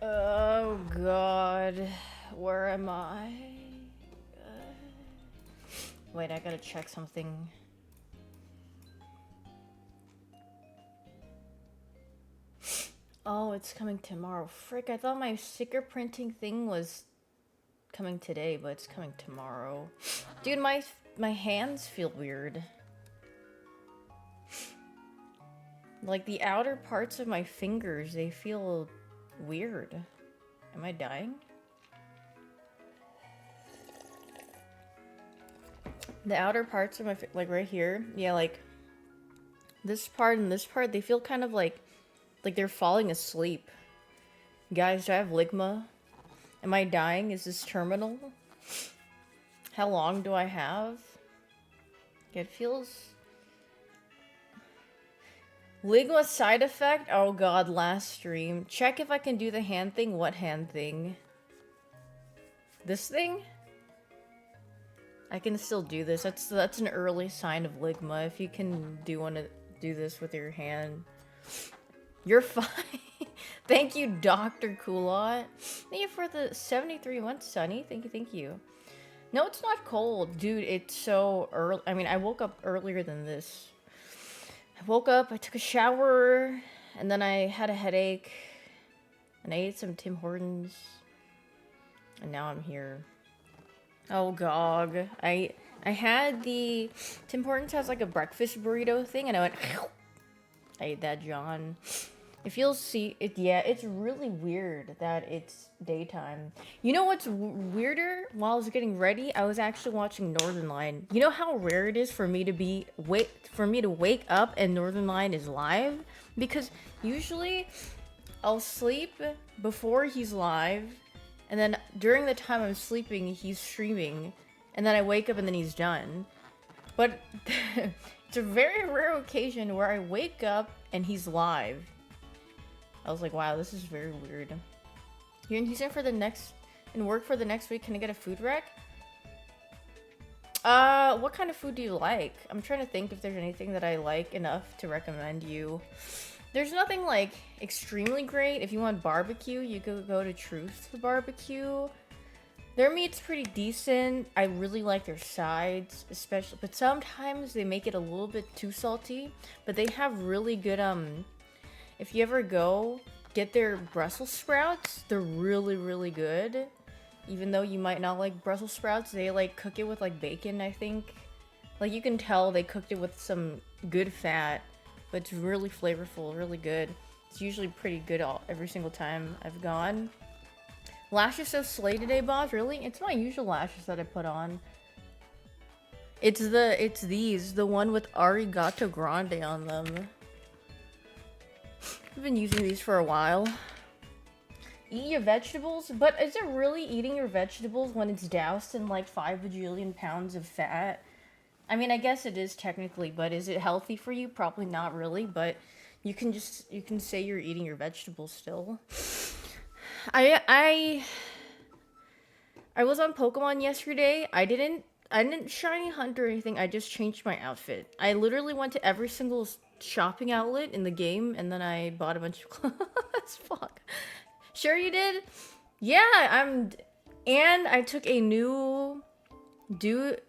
Oh god. Where am I? Wait, I gotta check something. Oh, it's coming tomorrow. Frick, I thought my sticker printing thing was coming today, but it's coming tomorrow. Dude, my hands feel weird. Like the outer parts of my fingers, they feel weird. Am I dying? The outer parts of my like right here, yeah, like this part and this part, they feel kind of like they're falling asleep. Guys, do I have ligma? Am I dying? Is this terminal? How long do I have? It feels... Ligma side effect? Oh god, last stream. Check if I can do the hand thing. What hand thing? This thing? I can still do this. That's an early sign of ligma. If you can do this with your hand. You're fine. Thank you, Dr. Coolot. Thank you for the 73 months, Sunny. Thank you, thank you. No, it's not cold. Dude, it's so early. I mean, I woke up earlier than this. I woke up, I took a shower, and then I had a headache. And I ate some Tim Hortons. And now I'm here. Oh, God. I had the... Tim Hortons has like a breakfast burrito thing, and I went... I ate that, John. It feels, yeah, it's really weird that it's daytime. You know what's weirder? While I was getting ready, I was actually watching Northern Line. You know how rare it is for me to wake up and Northern Line is live? Because usually I'll sleep before he's live, and then during the time I'm sleeping, he's streaming, and then I wake up and then he's done. But it's a very rare occasion where I wake up and he's live. I was like, wow, this is very weird. You're in Houston for the next... in work for the next week. Can I get a food rec? What kind of food do you like? I'm trying to think if there's anything that I like enough to recommend you. There's nothing, like, extremely great. If you want barbecue, you could go to Truth Barbecue. Their meat's pretty decent. I really like their sides, especially... but sometimes they make it a little bit too salty. But they have really good, if you ever go, get their Brussels sprouts. They're really, really good. Even though you might not like Brussels sprouts, they like cook it with like bacon, I think. Like you can tell they cooked it with some good fat, but it's really flavorful, really good. It's usually pretty good every single time I've gone. Lashes so slay today, boss. Really? It's my usual lashes that I put on. It's these, the one with Arigato Grande on them. I've been using these for a while. Eat your vegetables? But is it really eating your vegetables when it's doused in like 5 bajillion pounds of fat? I mean, I guess it is technically, but is it healthy for you? Probably not really, but you can say you're eating your vegetables still. I was on Pokemon yesterday. I didn't shiny hunt or anything. I just changed my outfit. I literally went to every single shopping outlet in the game, and then I bought a bunch of clothes. Fuck. Sure you did? Yeah, and I took a new... Dude?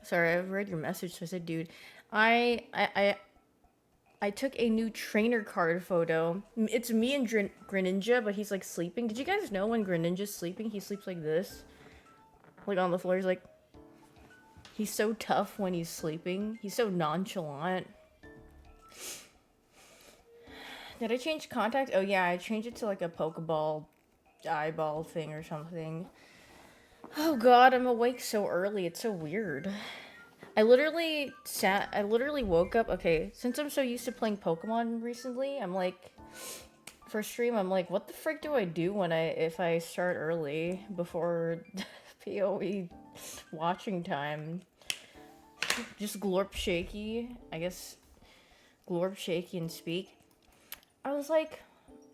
Sorry, I read your message, so I said dude. I took a new trainer card photo. It's me and Greninja, but he's like sleeping. Did you guys know when Greninja's sleeping, he sleeps like this? Like on the floor, he's like... He's so tough when he's sleeping. He's so nonchalant. Did I change contacts? Oh yeah, I changed it to like a Pokeball eyeball thing or something. Oh god, I'm awake so early. It's so weird. I literally woke up. Okay, since I'm so used to playing Pokemon recently, I'm like, for stream, I'm like, what the frick do I do if I start early before PoE watching time? Just glorp shaky, I guess. Glorp shaky and speak. I was like,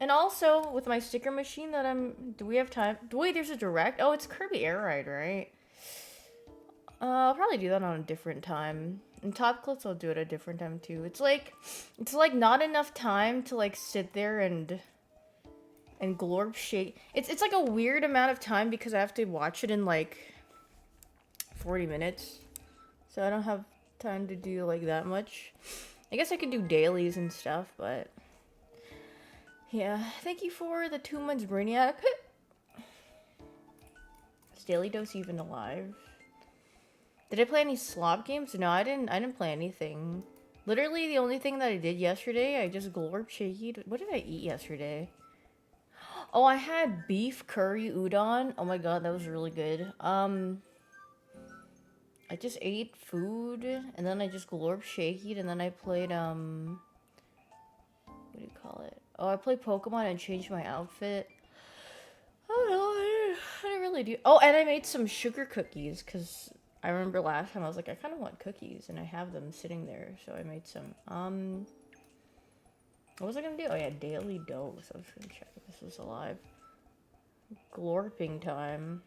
and also with my sticker machine that do we have time? Wait, there's a direct? Oh, it's Kirby Air Ride, right? I'll probably do that on a different time. And Top Clips I'll do it at a different time too. It's like not enough time to like sit there and And Glorb Shake. It's like a weird amount of time because I have to watch it in like 40 minutes. So I don't have time to do like that much. I guess I could do dailies and stuff, but yeah. Thank you for the 2 months, Brainiac. Is Daily Dose even alive? Did I play any slop games? No, I didn't play anything. Literally the only thing that I did yesterday, I just glorp shaky. What did I eat yesterday? Oh, I had beef curry udon. Oh my god, that was really good. I just ate food and then I just glorp shaky and then I played what do you call it? Oh, I played Pokemon and changed my outfit. Oh no, I didn't really do. Oh, and I made some sugar cookies because I remember last time I was like, I kind of want cookies, and I have them sitting there, so I made some. What was I gonna do? Oh yeah, daily dose. I was gonna check if this was alive. Glorping time.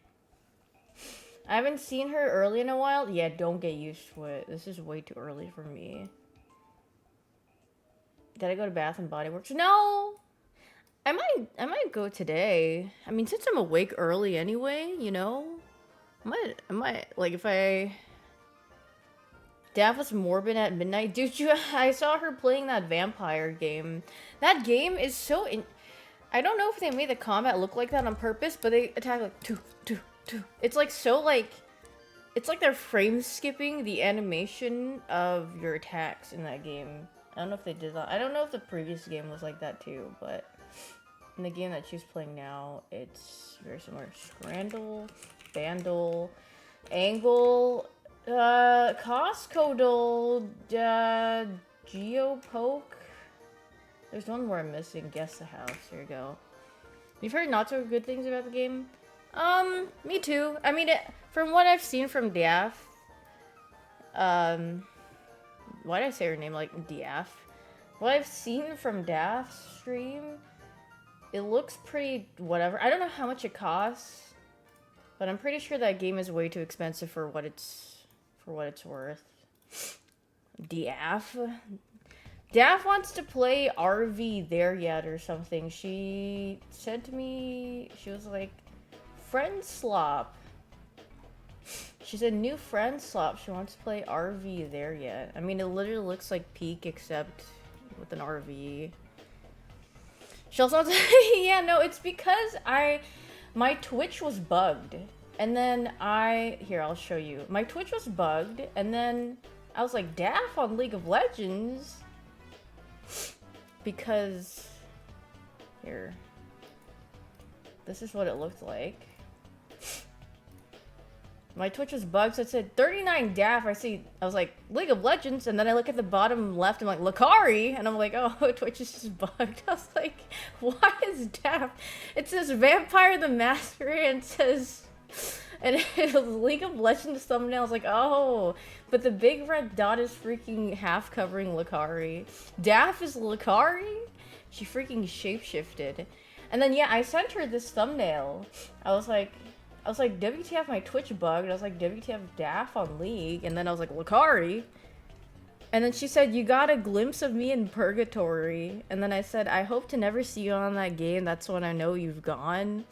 I haven't seen her early in a while. Yeah, don't get used to it. This is way too early for me. Did I go to Bath and Body Works? No! I might go today. I mean, since I'm awake early anyway, you know? I might, like, if I... Dav was morbid at midnight. Dude, I saw her playing that vampire game. That game is so... I don't know if they made the combat look like that on purpose, but they attack like, two. It's like so, like... It's like they're frame skipping the animation of your attacks in that game. I don't know if they did that. I don't know if the previous game was like that too, but... In the game that she's playing now, it's very similar. Scrandle, Bandle, Angle, Costco, Geopoke. There's one more I'm missing. Guess the house. Here you go. You've heard not so good things about the game? Me too. I mean, from what I've seen from Diaf, why did I say her name like Diaf? What I've seen from Daph's stream, it looks pretty whatever. I don't know how much it costs, but I'm pretty sure that game is way too expensive for what it's worth. Daff wants to play RV There Yet or something. She said to me, she was like, friend slop. She said new friend slop. She wants to play RV There Yet. I mean, it literally looks like Peak except with an RV. She also wants to, yeah, no, it's because my Twitch was bugged. And then here, I'll show you. My Twitch was bugged, and then I was like, Daff on League of Legends? Because, here. This is what it looked like. My Twitch was bugged, so it said 39 Daff. I was like, League of Legends, and then I look at the bottom left, and I'm like, Lakari, and I'm like, oh, Twitch is just bugged. I was like, why is Daff? It says Vampire the Masquerade, and it says, and it was League of Legends thumbnail. I was like, oh, but the big red dot is freaking half covering Lakari. Daff is Lakari? She freaking shapeshifted. And then, yeah, I sent her this thumbnail. I was like, WTF, my Twitch bugged. I was like, WTF, Daff on League. And then I was like, Lakari. And then she said, you got a glimpse of me in purgatory. And then I said, I hope to never see you on that game. That's when I know you've gone.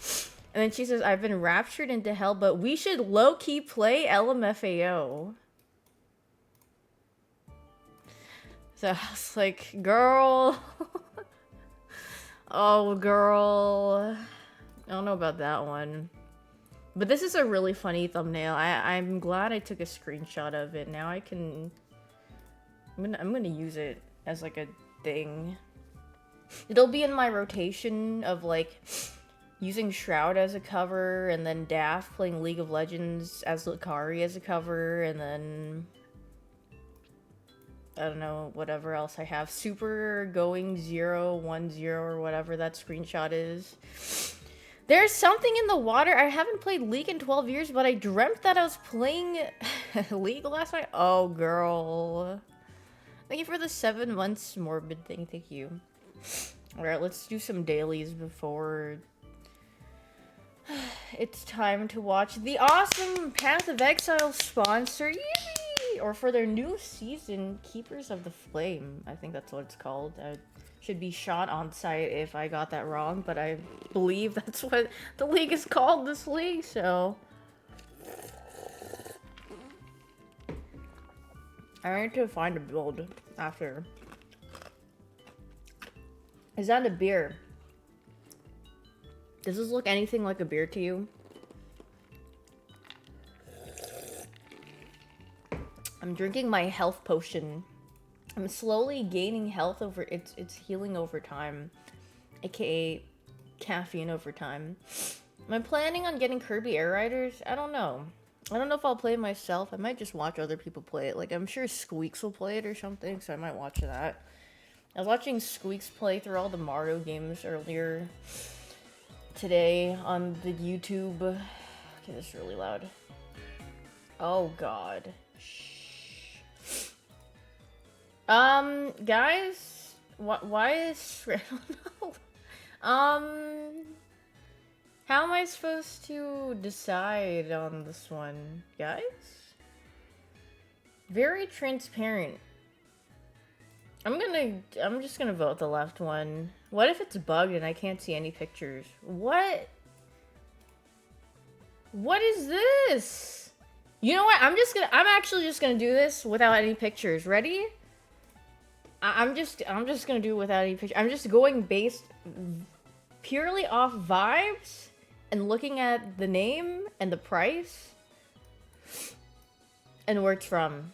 And then she says, I've been raptured into hell, but we should low-key play LMFAO. So I was like, girl. Oh, girl. I don't know about that one. But this is a really funny thumbnail. I'm glad I took a screenshot of it. Now I can... I'm gonna use it as like a thing. It'll be in my rotation of like using Shroud as a cover, and then Daff playing League of Legends as Lakari as a cover, and then I don't know, whatever else I have. Super going 010 or whatever that screenshot is. There's something in the water. I haven't played League in 12 years, but I dreamt that I was playing League last night. Oh, girl. Thank you for the 7 months morbid thing. Thank you. Alright, let's do some dailies before it's time to watch the awesome Path of Exile sponsor. Yay! or for their new season, Keepers of the Flame. I think that's what it's called. I should be shot on site if I got that wrong, but I believe that's what the league is called, this league, so... I need to find a build after. Is that a beer? Does this look anything like a beer to you? I'm drinking my health potion. I'm slowly gaining health over it's healing over time, aka caffeine over time. Am I planning on getting Kirby Air Riders? I don't know. I don't know if I'll play it myself. I might just watch other people play it. Like, I'm sure Squeaks will play it or something, so I might watch that. I was watching Squeaks play through all the Mario games earlier today on the YouTube. Okay, this is really loud. Oh, God. Shh. Guys? Why is... I don't know. How am I supposed to decide on this one, guys? Very transparent. I'm just gonna vote the left one. What if it's bugged and I can't see any pictures? What? What is this? You know what? I'm actually just gonna do this without any pictures. Ready? I'm just gonna do it without any pictures. I'm just going based purely off vibes and looking at the name and the price and where it's from.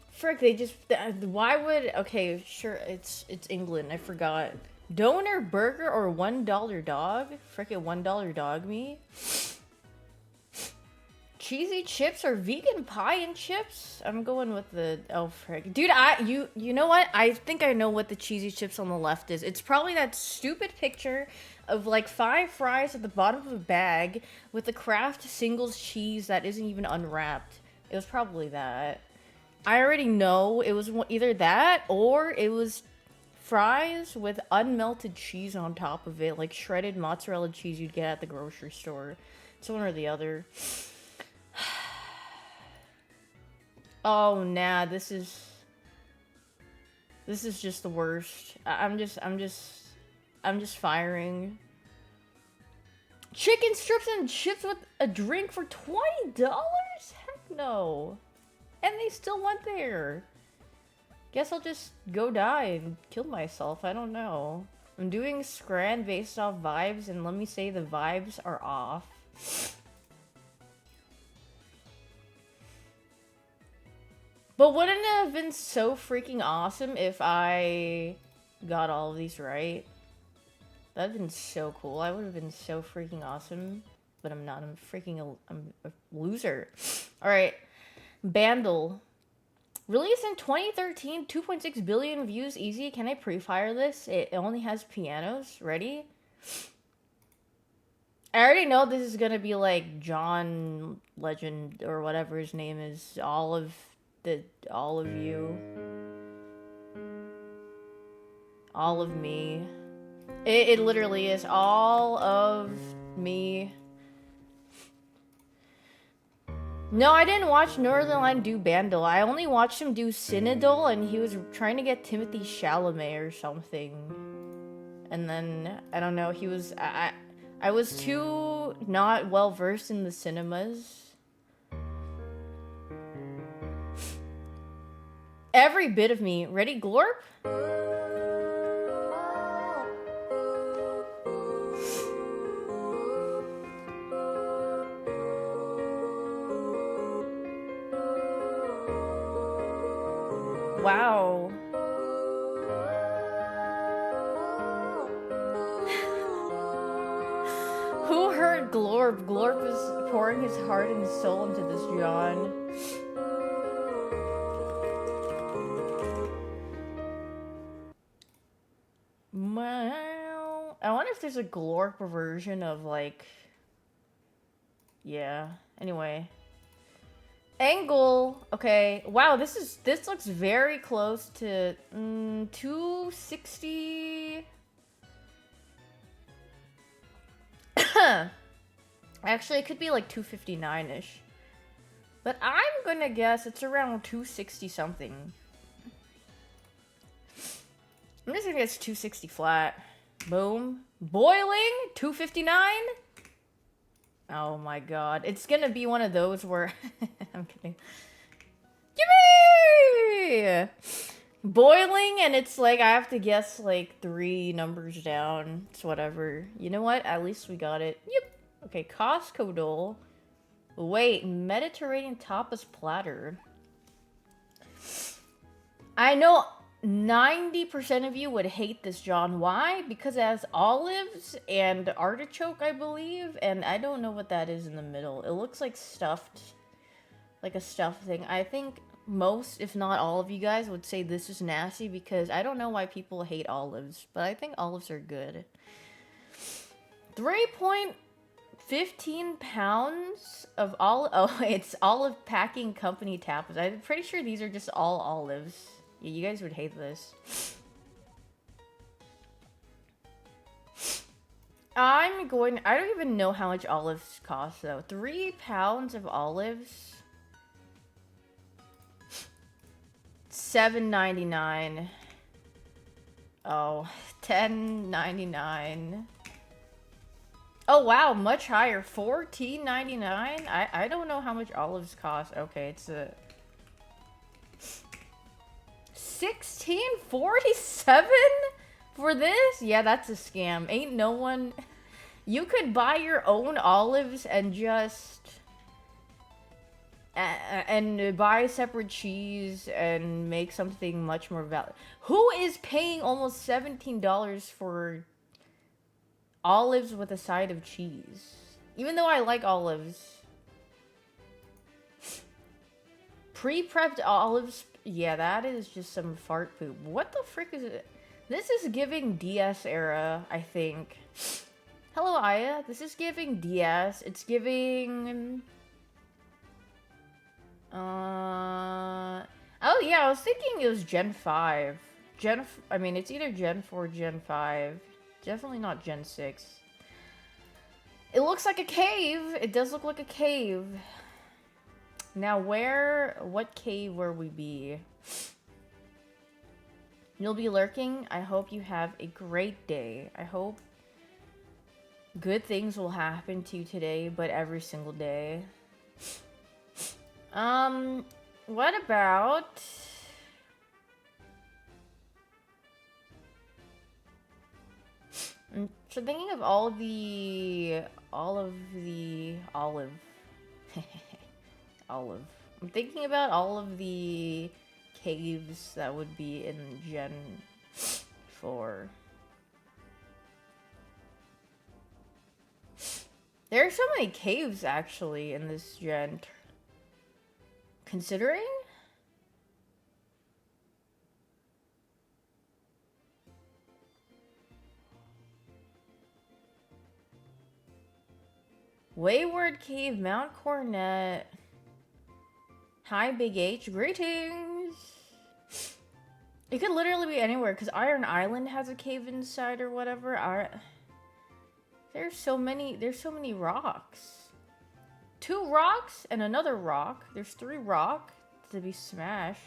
Frick, they just... Why would... Okay, sure, it's England. I forgot. Donor burger or $1 dog? Frickin' $1 dog me? Cheesy chips or vegan pie and chips? I'm going with the... Oh, frick. Dude, you know what? I think I know what the cheesy chips on the left is. It's probably that stupid picture of like 5 fries at the bottom of a bag with the Kraft singles cheese that isn't even unwrapped. It was probably that. I already know it was either that or it was fries with unmelted cheese on top of it, like shredded mozzarella cheese you'd get at the grocery store. It's one or the other. Oh, nah, this is just the worst. I'm just firing. Chicken strips and chips with a drink for $20? Heck no. And they still went there. Guess I'll just go die and kill myself. I don't know. I'm doing Scran based off vibes, and let me say the vibes are off. But wouldn't it have been so freaking awesome if I got all of these right? That'd have been so cool. I would have been so freaking awesome. But I'm not. I'm a loser. Alright. Bandle. Released in 2013, 2.6 billion views easy. Can I pre-fire this? It only has pianos. Ready? I already know this is gonna be like John Legend or whatever his name is. All of you. All of me. It literally is all of me. No, I didn't watch Northernline do Bandle. I only watched him do Cynodal, and he was trying to get Timothy Chalamet or something. And then, I don't know, he was... I was too not well-versed in the cinemas. Every bit of me. Ready, Glorp? Wow. Who heard Glorp? Glorp was pouring his heart and soul into this John. Wow. I wonder if there's a Glorp version of like... Yeah. Anyway. Angle. Okay. Wow, this looks very close to 260. Actually, it could be like 259-ish. But I'm gonna guess it's around 260 something. I'm just gonna guess 260 flat. Boom. Boiling? 259? Oh my god. It's gonna be one of those where... I'm kidding. Yippee! Boiling, and it's like, I have to guess like 3 numbers down. It's whatever. You know what? At least we got it. Yep. Okay, Costco dole. Wait, Mediterranean tapas platter. I know 90% of you would hate this, John. Why? Because it has olives and artichoke, I believe. And I don't know what that is in the middle. It looks like stuffed. Like a stuffed thing. I think most, if not all of you guys, would say this is nasty because I don't know why people hate olives. But I think olives are good. 3.15 pounds of olive. Oh, it's Olive Packing Company tapas. I'm pretty sure these are just all olives. Yeah, you guys would hate this. I don't even know how much olives cost though. 3 pounds of olives. $7.99. Oh, $10.99. Oh wow, much higher. $14.99. I don't know how much olives cost. Okay, it's a $16.47 for this? Yeah, that's a scam. Ain't no one. You could buy your own olives and just and buy separate cheese and make something much more valuable. Who is paying almost $17 for olives with a side of cheese? Even though I like olives. Pre-prepped olives. Yeah, that is just some fart poop. What the frick is it? This is giving DS era, I think. Hello, Aya. This is giving DS. It's giving... Oh, yeah, I was thinking it was Gen 5. I mean, it's either Gen 4 or Gen 5. Definitely not Gen 6. It looks like a cave. It does look like a cave. Now, what cave will we be? You'll be lurking. I hope you have a great day. I hope good things will happen to you today, but every single day. What about... So thinking of all of the olive. Olive. I'm thinking about all of the caves that would be in Gen 4. There are so many caves actually in this gen. Considering? Wayward Cave, Mount Cornet. Hi, Big H. Greetings! It could literally be anywhere, because Iron Island has a cave inside or whatever. There's so many rocks. 2 rocks and another rock. There's 3 rock to be smashed.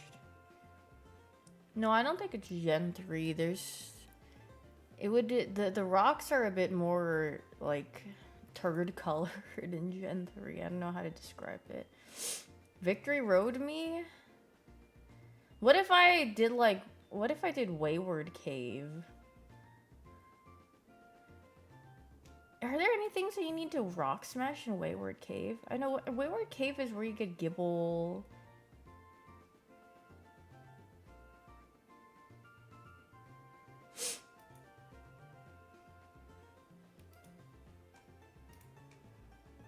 No, I don't think it's Gen 3. The rocks are a bit more, like, turd colored in Gen 3. I don't know how to describe it. Victory Road me? What if I did Wayward Cave? Are there any things that you need to rock smash in Wayward Cave? I know Wayward Cave is where you get Gibble.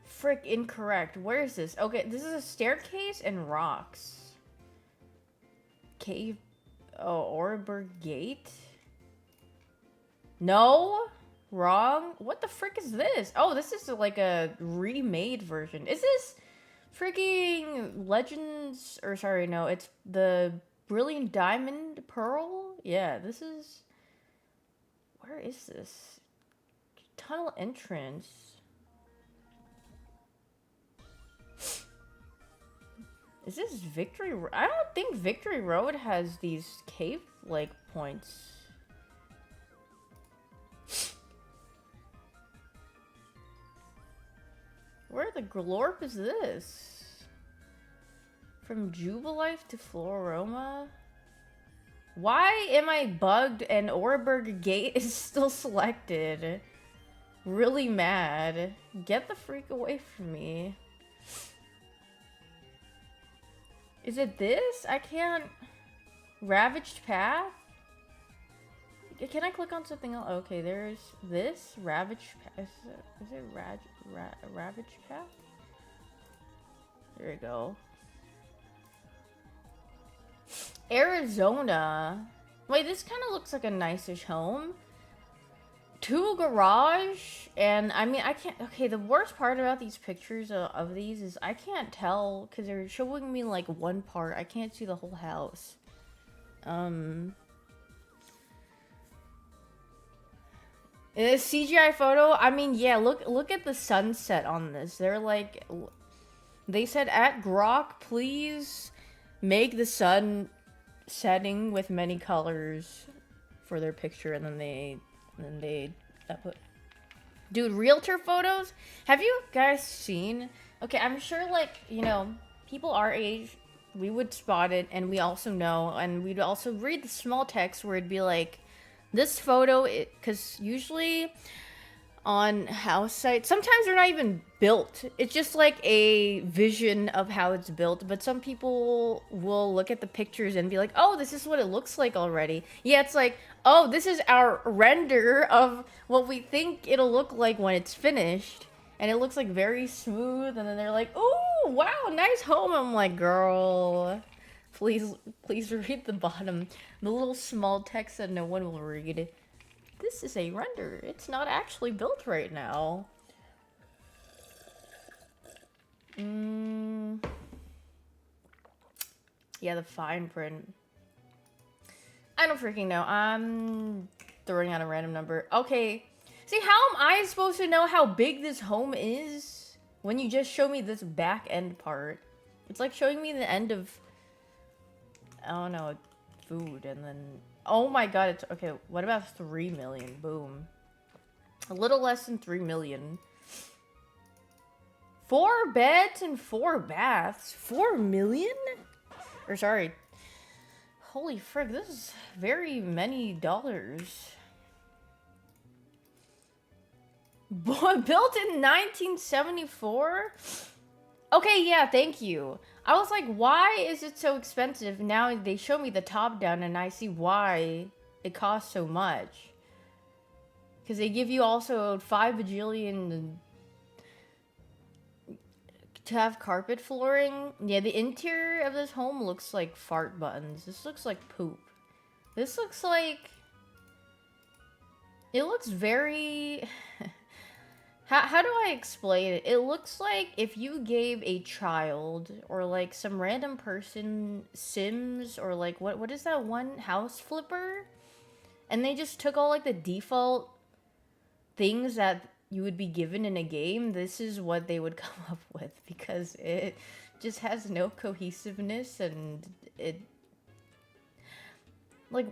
Frick, incorrect. Where is this? Okay, this is a staircase and rocks. Cave. Oh, Oreburg Gate? No? Wrong? What the frick is this? Oh, this is like a remade version. Is this freaking Legends? Or sorry, no, it's the Brilliant Diamond Pearl? Yeah, this is... Where is this? Tunnel entrance. Is this Victory? I don't think Victory Road has these cave-like points. Where the glorp is this? From Jubilife to Floroma? Why am I bugged and Oreburg Gate is still selected? Really mad. Get the freak away from me. Is it this? I can't... Ravaged Path? Can I click on something else? Okay, there's this. Ravaged Path. Is it Ravaged Path? There we go. Arizona. Wait, this kind of looks like a nice-ish home. 2 garage, and I mean, I can't... Okay, the worst part about these pictures of these is I can't tell, because they're showing me, like, one part. I can't see the whole house. In a CGI photo, I mean, yeah, look at the sunset on this. They're like... They said, at Grok, please make the sun setting with many colors for their picture, and then they dude, realtor photos, have you guys seen? Okay, I'm sure, like, you know, people our age, we would spot it, and we also know, and we'd also read the small text where it'd be like, this photo, because usually on house sites, sometimes they're not even built. It's just like a vision of how it's built, but some people will look at the pictures and be like, oh, this is what it looks like already. Yeah, it's like, oh, this is our render of what we think it'll look like when it's finished. And it looks like very smooth, and then they're like, oh, wow, nice home. I'm like, girl, please read the bottom. The little small text that no one will read. This is a render. It's not actually built right now. Yeah, the fine print. I don't freaking know. I'm throwing out a random number. Okay. See, how am I supposed to know how big this home is when you just show me this back end part? It's like showing me the end of, I don't know, food, and then... Oh my god, it's... Okay, what about 3 million? Boom. A little less than 3 million. 4 beds and 4 baths. 4 million? Or sorry. Holy frick, this is very many dollars. Built in 1974? Okay, yeah, thank you. I was like, why is it so expensive? Now they show me the top down and I see why it costs so much. Because they give you also 5 bajillion to have carpet flooring. Yeah, the interior of this home looks like fart buttons. This looks like poop. This looks like... It looks very... How do I explain it? It looks like if you gave a child or like some random person Sims or like what is that one house flipper? And they just took all like the default things that you would be given in a game. This is what they would come up with because it just has no cohesiveness and it like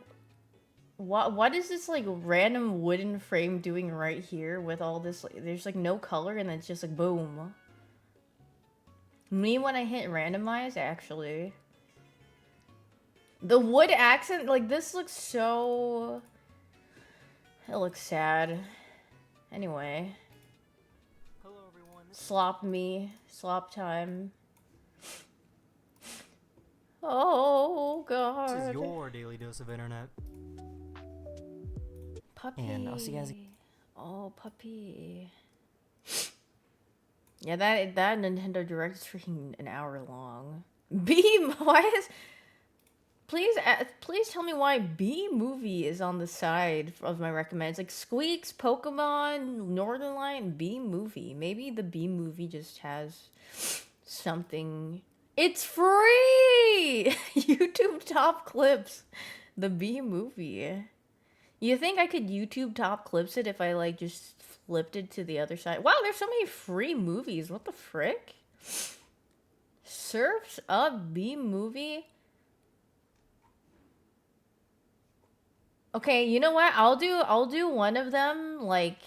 what is this like random wooden frame doing right here with all this like there's like no color and it's just like boom. Me when I hit randomize actually. The wood accent, like this looks so... It looks sad. Anyway. Hello everyone. Slop time. Oh god. This is your daily dose of internet. Puppy. And I'll see you guys. Oh, puppy. Yeah, that Nintendo Direct is freaking an hour long. Why is... Please tell me why B movie is on the side of my recommends. Like Squeaks, Pokemon, Northern Light, B movie. Maybe the B movie just has something. It's free! YouTube top clips. The B movie. You think I could YouTube top clips it if I like just flipped it to the other side? Wow, there's so many free movies. What the frick? Surf's Up B movie? Okay, you know what? I'll do one of them, like...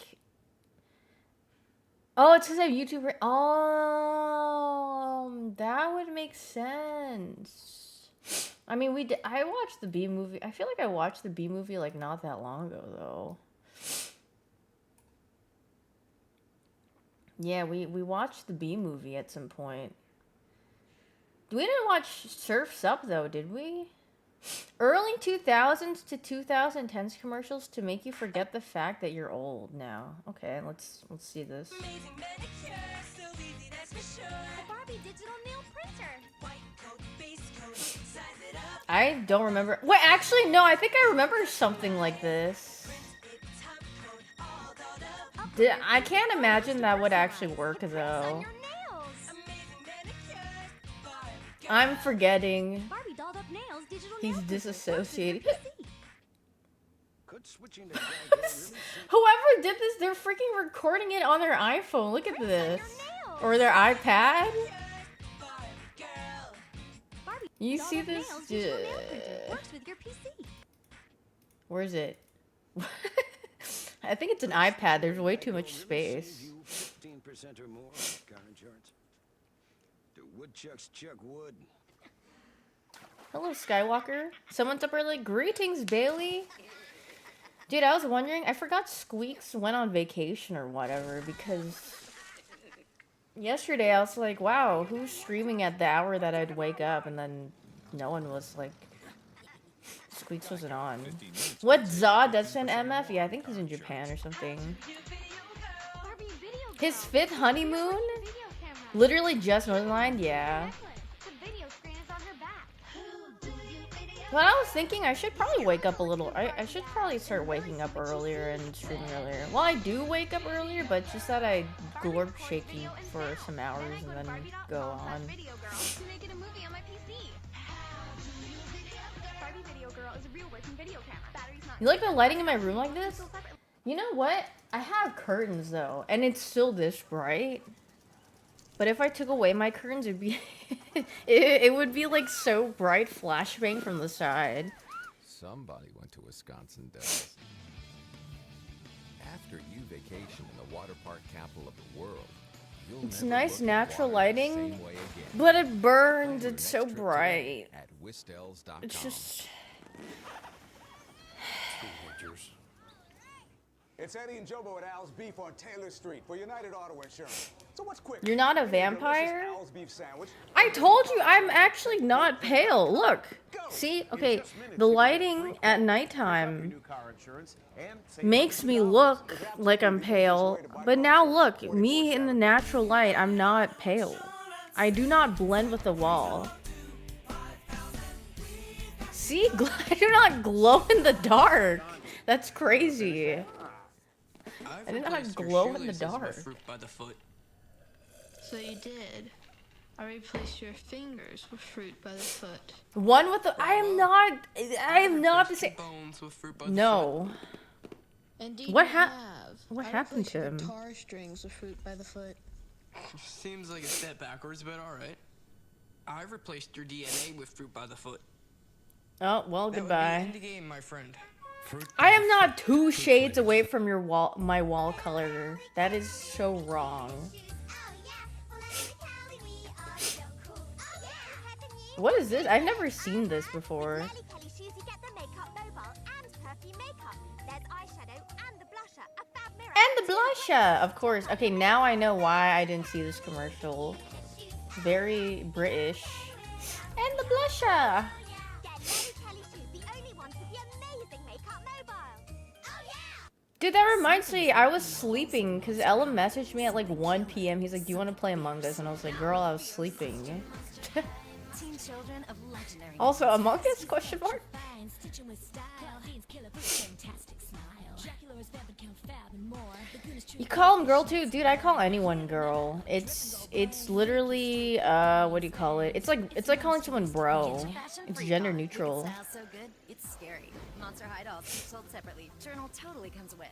Oh, it's because I have YouTube. Oh, that would make sense. I mean, I watched the B movie. I feel like I watched the B movie like not that long ago, though. Yeah, we watched the B movie at some point. We didn't watch Surf's Up though, did we? Early 2000s to 2010s commercials to make you forget the fact that you're old now. Okay, let's see this. Barbie digital nail printer. I don't remember. Wait, actually, no, I think I remember something like this. I can't imagine that would actually work, though. I'm forgetting. He's disassociated. Whoever did this, they're freaking recording it on their iPhone. Look at this. Or their iPad. You see this? Where is it? I think it's an iPad. There's way too much space. 15% or more car insurance. The woodchucks chuck wood. Hello, Skywalker. Someone's up early. Greetings, Bailey. Dude, I was wondering. I forgot Squeaks went on vacation or whatever because yesterday I was like, wow, who's streaming at the hour that I'd wake up? And then no one was like, Squeaks wasn't on. What, Zod? That's an MF? Yeah, I think he's in Japan or something. His 5th honeymoon? Literally just Northern Line? Yeah. But I was thinking I should probably wake up a little. I should probably start waking up earlier and streaming earlier. Well, I do wake up earlier, but it's just that I glorp shaky for some hours and then go on. You like the lighting in my room like this? You know what? I have curtains though, and it's still this bright. But if I took away my curtains, it'd be it would be like so bright flashbang from the side. Somebody went to Wisconsin Dells. After you vacation in the water park capital of the world, you'll it's never nice look natural at water the lighting, same way again. but it burns. Your It's next so trip bright. today At Wisdells.com. It's just. It's Eddie and Jobo at Al's Beef on Taylor Street for United Auto Insurance. So what's quick? You're not a Delicious vampire? Al's Beef sandwich. I told you I'm actually not pale. Look. See? Okay, the lighting at nighttime makes me look like I'm pale. But now look, me in the natural light, I'm not pale. I do not blend with the wall. See? I do not glow in the dark. That's crazy. I didn't know how to glow in the dark. By the foot. So you did. I replaced your fingers with fruit by the foot. One with the. I am not the same. Bones with fruit by the No. Indeed, What you hap- have. what I happened replaced to your him? Guitar strings with fruit by the foot. foot. Seems like a step backwards, but alright. I replaced your DNA with fruit by the foot. Oh, well, That goodbye. would be the game, my friend. I am not 2 shades away from your my wall color. That is so wrong. What is this? I've never seen this before. And the blusher, of course. Okay, now I know why I didn't see this commercial. Very British. And the blusher. Dude, that reminds me, I was sleeping because Ella messaged me at like 1 p.m. He's like, do you want to play Among Us? And I was like, girl, I was sleeping. Also, Among Us, question mark? You call him girl too? Dude, I call anyone girl. It's literally, what do you call it? It's like calling someone bro. It's gender neutral. So good, it's scary. Monster High dolls sold separately. Journal totally comes with.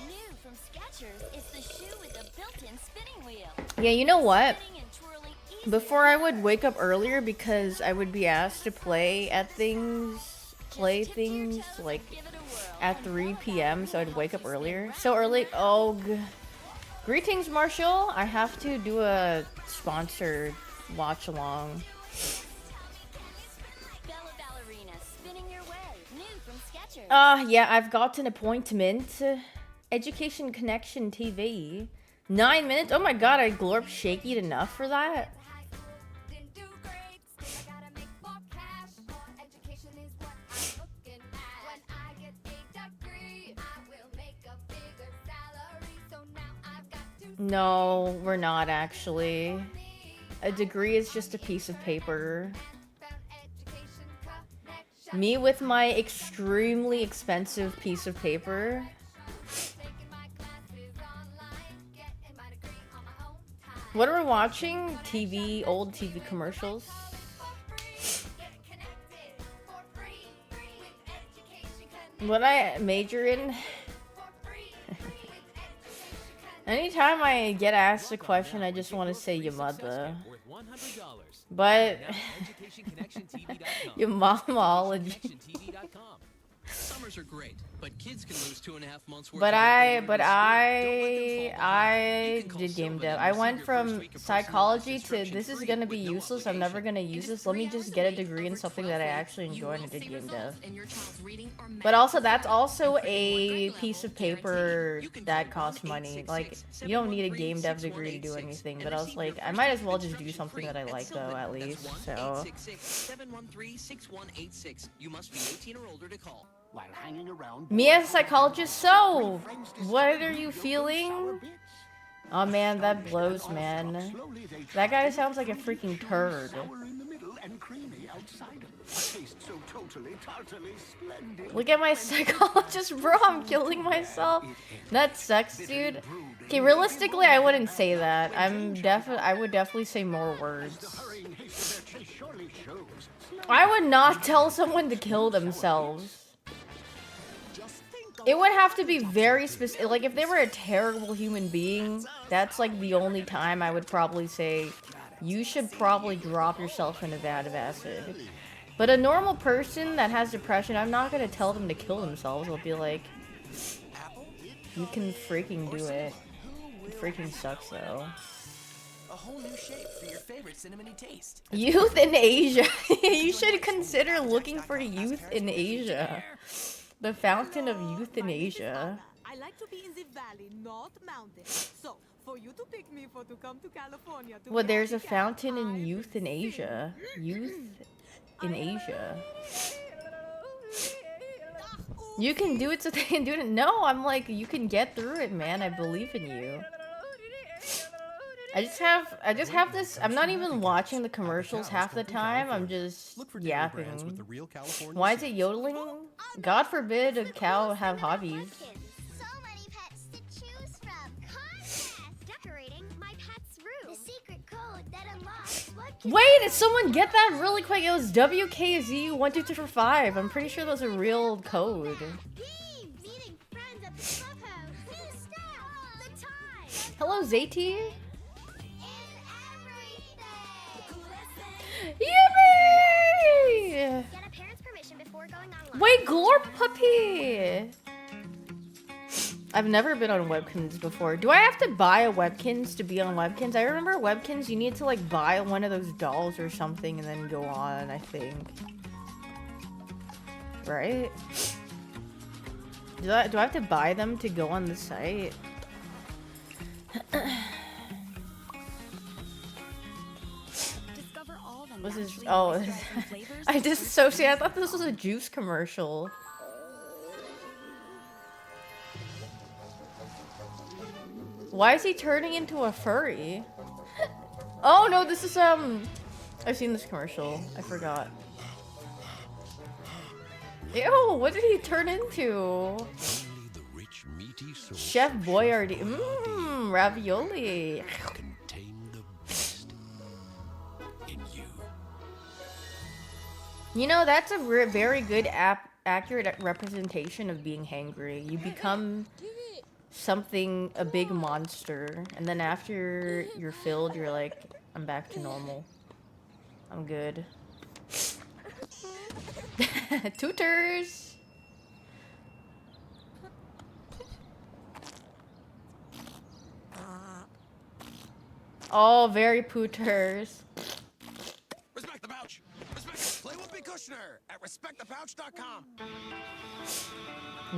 New from Skechers, it's the shoe with the built-in spinning wheel. Yeah, you know what? Spinning and twirling easy. Before I would wake up earlier because I would be asked to play things like Give it a whirl. at 3 p.m. so I'd wake up earlier. So early. Oh, greetings, Marshall. I have to do a sponsored watch along. Bella Ballerina, spinning your way. New from Skechers. Yeah, I've got an appointment. Education Connection TV. 9 minutes? Oh my god, I glorp shaky enough for that? Didn't do great, still I gotta make more cash. Education is what I'm looking at. When I get a degree, I will make a bigger salary. So now I've got to No, we're not actually. A degree is just a piece of paper. found education connection. Me with my extremely expensive piece of paper. Taking my classes online, getting my degree on my own time. What are we watching? Old TV commercials. For free, get connected for free, with education connect. What I major in? For free, with education connect. Anytime I get asked a question, I just want to say your mother. Worth $100. But Now at EducationConnectionTV.com. your momology. EducationTV.com. Summers are great, but kids can lose 2.5 months worth But of I work did game dev. I went from psychology to this is gonna be useless. I'm never gonna use this. Let me just get a degree in something that I actually enjoy, and I did game dev. But also, that's also a piece of paper that costs money. Like, you don't need a game dev degree to do anything. But I was like, I might as well just do something that I like, though, at least. So. 713-6186. You must be 18 or older to call. While hanging around Me as a psychologist, so what are you feeling? Oh man, that blows, man. That guy sounds like a freaking turd. sour in the middle and creamy outside of it. A taste so totally, tartally splendid. Look at my psychologist, bro. I'm killing myself. That sucks, dude. Okay, realistically, I wouldn't say that. I would definitely say more words. Hurrying haste of their chase surely shows. I would not tell someone to kill themselves. It would have to be very specific. Like, if they were a terrible human being, that's like the only time I would probably say, you should probably drop yourself in a vat of acid. But a normal person that has depression, I'm not gonna tell them to kill themselves. I'll be like, you can freaking do it. It freaking sucks, though. A whole new shape for your favorite cinnamony taste. Youth in Asia. You should consider looking for youth in Asia. The fountain of youth in Asia. I like to be in the valley, not mountain. So, for you to pick me to come to California to Well, there's a fountain in youth in Asia. Youth in Asia. You can do it so they can do it. No, I'm like, you can get through it, man. I believe in you. I just have this. I'm not even watching the commercials half the time. I'm just yapping. Why is it yodeling? God forbid a cow have hobbies. So many pets to choose from. Contest! Decorating my pet's room. The secret code that unlocks what can Wait, did someone get that really quick? It was WKZ12345. I'm pretty sure that was a real code. Beam! Meeting friends at the clubhouse. New style. The time. Hello, Zayty. Is everything. Yippee! Get a parent's permission before going online. Wait, Glorp Puppy! I've never been on Webkins before. Do I have to buy a Webkins to be on Webkins? I remember Webkins, you need to like buy one of those dolls or something and then go on, I think. Right? Do I have to buy them to go on the site? This is, oh, I disassociated. I thought this was a juice commercial. Why is he turning into a furry? Oh no, this is, I've seen this commercial. I forgot. Ew, what did he turn into? Chef Boyardee. Mmm, ravioli. You know, that's a very good accurate representation of being hangry. You become something, a big monster, and then after you're filled, you're like, I'm back to normal. I'm good. Tutors! Oh, very pooters. Respect the pouch. Respect. Play with me, Kushner at respectthepouch.com.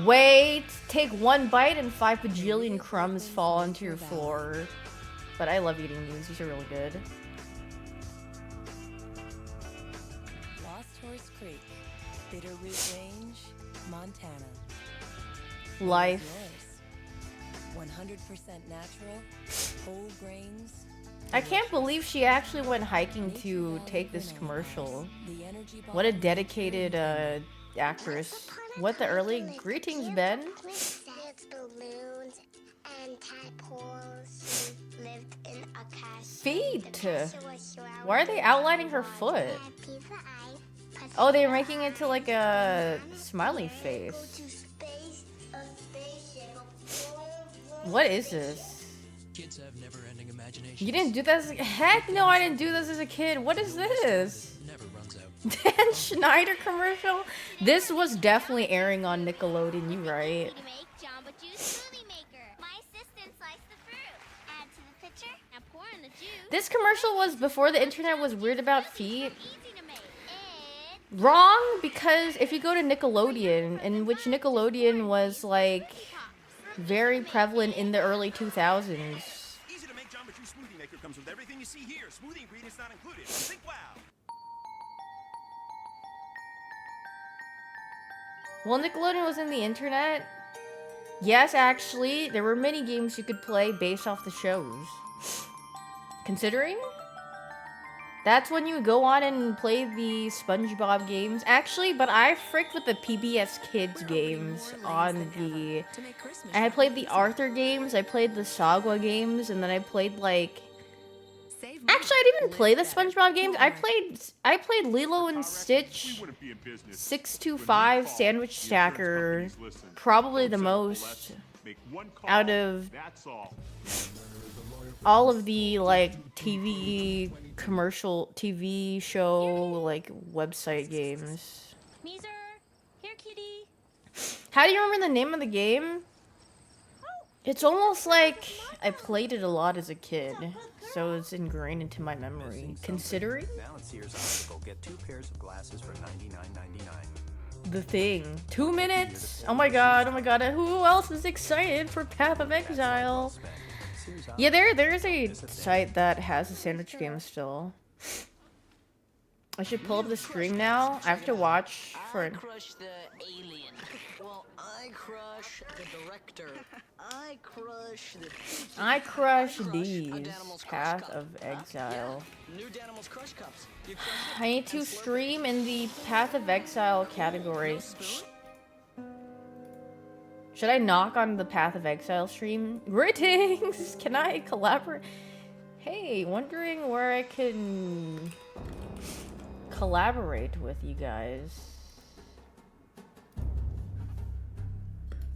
Wait, take one bite and 5 bajillion crumbs fall onto your floor. But I love eating these are really good. Lost Horse Creek, Bitterroot Range, Montana. Life. 100% natural, whole grains. I can't believe she actually went hiking to take this commercial. What a dedicated actress. What the early greetings, Ben? Feet. Why are they outlining her foot? Oh, they're making it to like a smiley face. What is this? Kids have never-ending imagination. You didn't do this? Heck no, I didn't do this as a kid. What is this? Never runs out. Dan Schneider commercial? This was definitely airing on Nickelodeon, you right. This commercial was before the internet was weird about feet. Wrong, because if you go to Nickelodeon, in which Nickelodeon was like very prevalent in the early 2000s. Easy to make Jamba Juice Smoothie Maker comes with everything you see here. Smoothie ingredients not included. Think wow. Well, Nickelodeon was in the internet. Yes, actually, there were many games you could play based off the shows. Considering? That's when you would go on and play the SpongeBob games. Actually, but I fricked with the PBS Kids games on the... And I played the Arthur games, I played the Sagwa games, and then I played like... Actually, I didn't even play the SpongeBob games. I played Lilo and Stitch, 625 Sandwich Stacker, probably the most out of all of the like TV commercial, TV show, like website games. Meezer, here, kitty. How do you remember the name of the game? It's almost like I played it a lot as a kid, so it's ingrained into my memory. Considering now it's Sears optical. Get 2 pairs of glasses for $99.99. the thing, 2 minutes. Oh my god! Oh my god! Who else is excited for Path of Exile? Yeah, there is a site that has a sandwich game still. I should pull up the stream now. I have to watch for. I crush the alien. Well, I crush the director. I crush the. I crush these. Path of Exile. New Danimals Crush Cups. I need to stream in the Path of Exile category. Should I knock on the Path of Exile stream? Greetings! Can I collaborate? Hey, wondering where I can collaborate with you guys.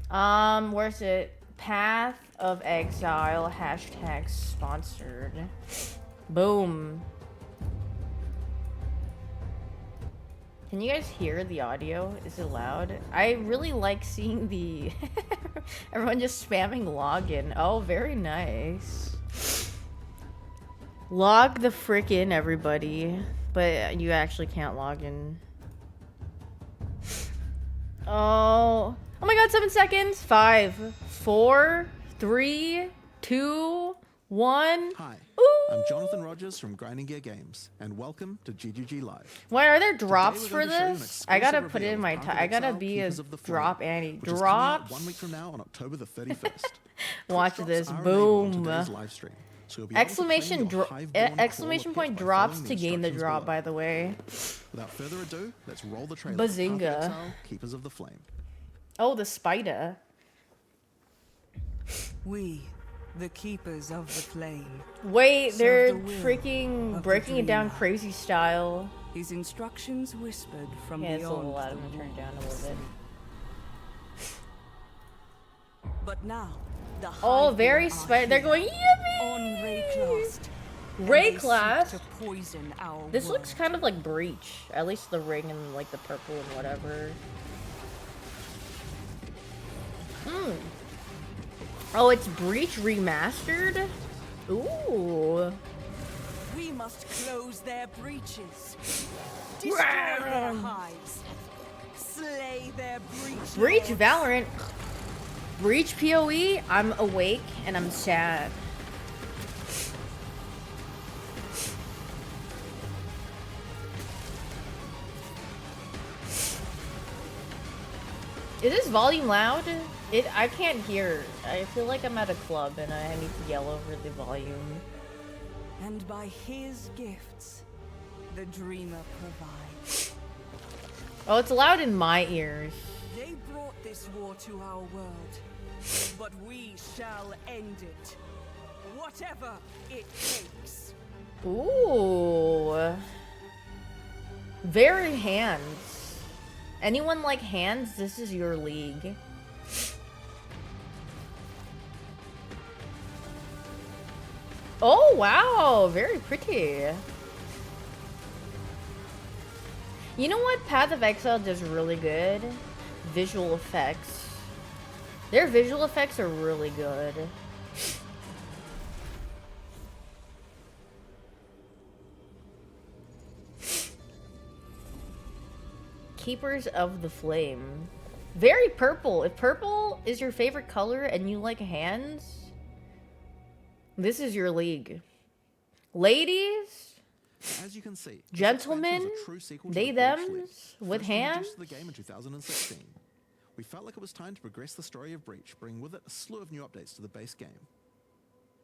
Where's it? Path of Exile, hashtag sponsored. Boom. Can you guys hear the audio? Is it loud? I really like seeing the everyone just spamming login. Oh, very nice. Log the frick in, everybody. But you actually can't log in. Oh. Oh my god, 7 seconds. 5, 4, 3, 2, 1. Hi, Ooh. I'm Jonathan Rogers from Grinding Gear Games, and welcome to GGG Live. Why are there drops Today for we're going to show you an this? I gotta exclusive put it in reveal my of Path time. of I gotta Exile, be a Keepers of the Flame, drop Annie. which is coming out Drops? 1 week from now on October the 31st. Watch Drops this. are enabled on Boom. today's live stream, so you'll be able to claim Exclamation your Hive-born exclamation crawler point pet by drops following to gain the instructions drop, below. by the way. Without further ado, let's roll the trailer. for Path of Bazinga. Exile, Keepers of the Flame. Oh, the spider. We, the keepers of the flame. Wait, serve they're the will freaking of breaking the it down dreamer. crazy style. His instructions whispered from Yeah, it's a beyond little loud. I'm the gonna turn it down a walls. little bit. But now, Oh, very spicy. They're going yippee! On Rayclast. Rayclast? To poison our This world. looks kind of like Breach. At least the ring and like the purple and whatever. Hmm. Oh, it's Breach remastered? Ooh. We must close their breaches. Destroy their hives. Slay their breach. Breach lords. Valorant. Breach PoE. I'm awake and I'm sad. Is this volume loud? I can't hear. I feel like I'm at a club and I need to yell over the volume. And by his gifts, the dreamer provides. Oh, it's loud in my ears. They brought this war to our world, but we shall end it. Whatever it takes. Ooh. Very hands. Anyone like hands, this is your league. Oh, wow. Very pretty. You know what Path of Exile does really good? Visual effects. Their visual effects are really good. Keepers of the Flame. Very purple. If purple is your favorite color and you like hands, this is your league. Ladies, as you can see, gentlemen, they thems with hands. The game in 2016. We felt like it was time to progress the story of Breach, bringing with it a slew of new updates to the base game.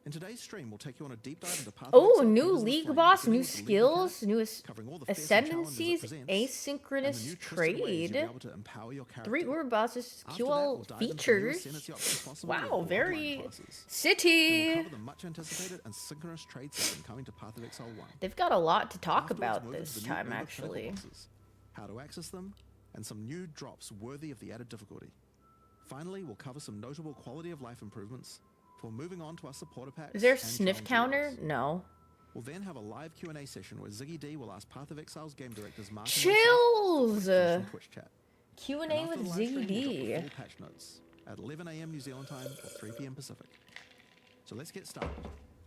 In today's stream, we'll take you on a deep dive into Path of Oh, Exile, new Keepers of the league Flame, boss, beginning new with the league skills, mechanics, new covering all the fearsome challenges it ascendancies, presents, asynchronous and the new twisted ways you'll trade. be able to empower your 3 character. Uber bosses, After that, QL we'll dive into the newest features. synergy options possible Wow, with all very online classes. We'll city. cover the much anticipated and synchronous trade system coming to Path of Exile 1. They've got a lot to talk Afterwards, about move into this the new time, Uber actually. pinnacle bosses, how to access them, and some new drops worthy of the added difficulty. Finally, we'll cover some notable quality of life improvements before moving on to our supporter packs. Is there a and sniff challenge counter? areas. No. We'll then have a live Q&A session where Ziggy D will ask Path of Exile's game directors Mark Chills! Twitch chat. Q&A And after with the live stream, Ziggy we'll drop D. the full patch notes at 11 a.m. New Zealand time or 3 p.m. Pacific. So let's get started.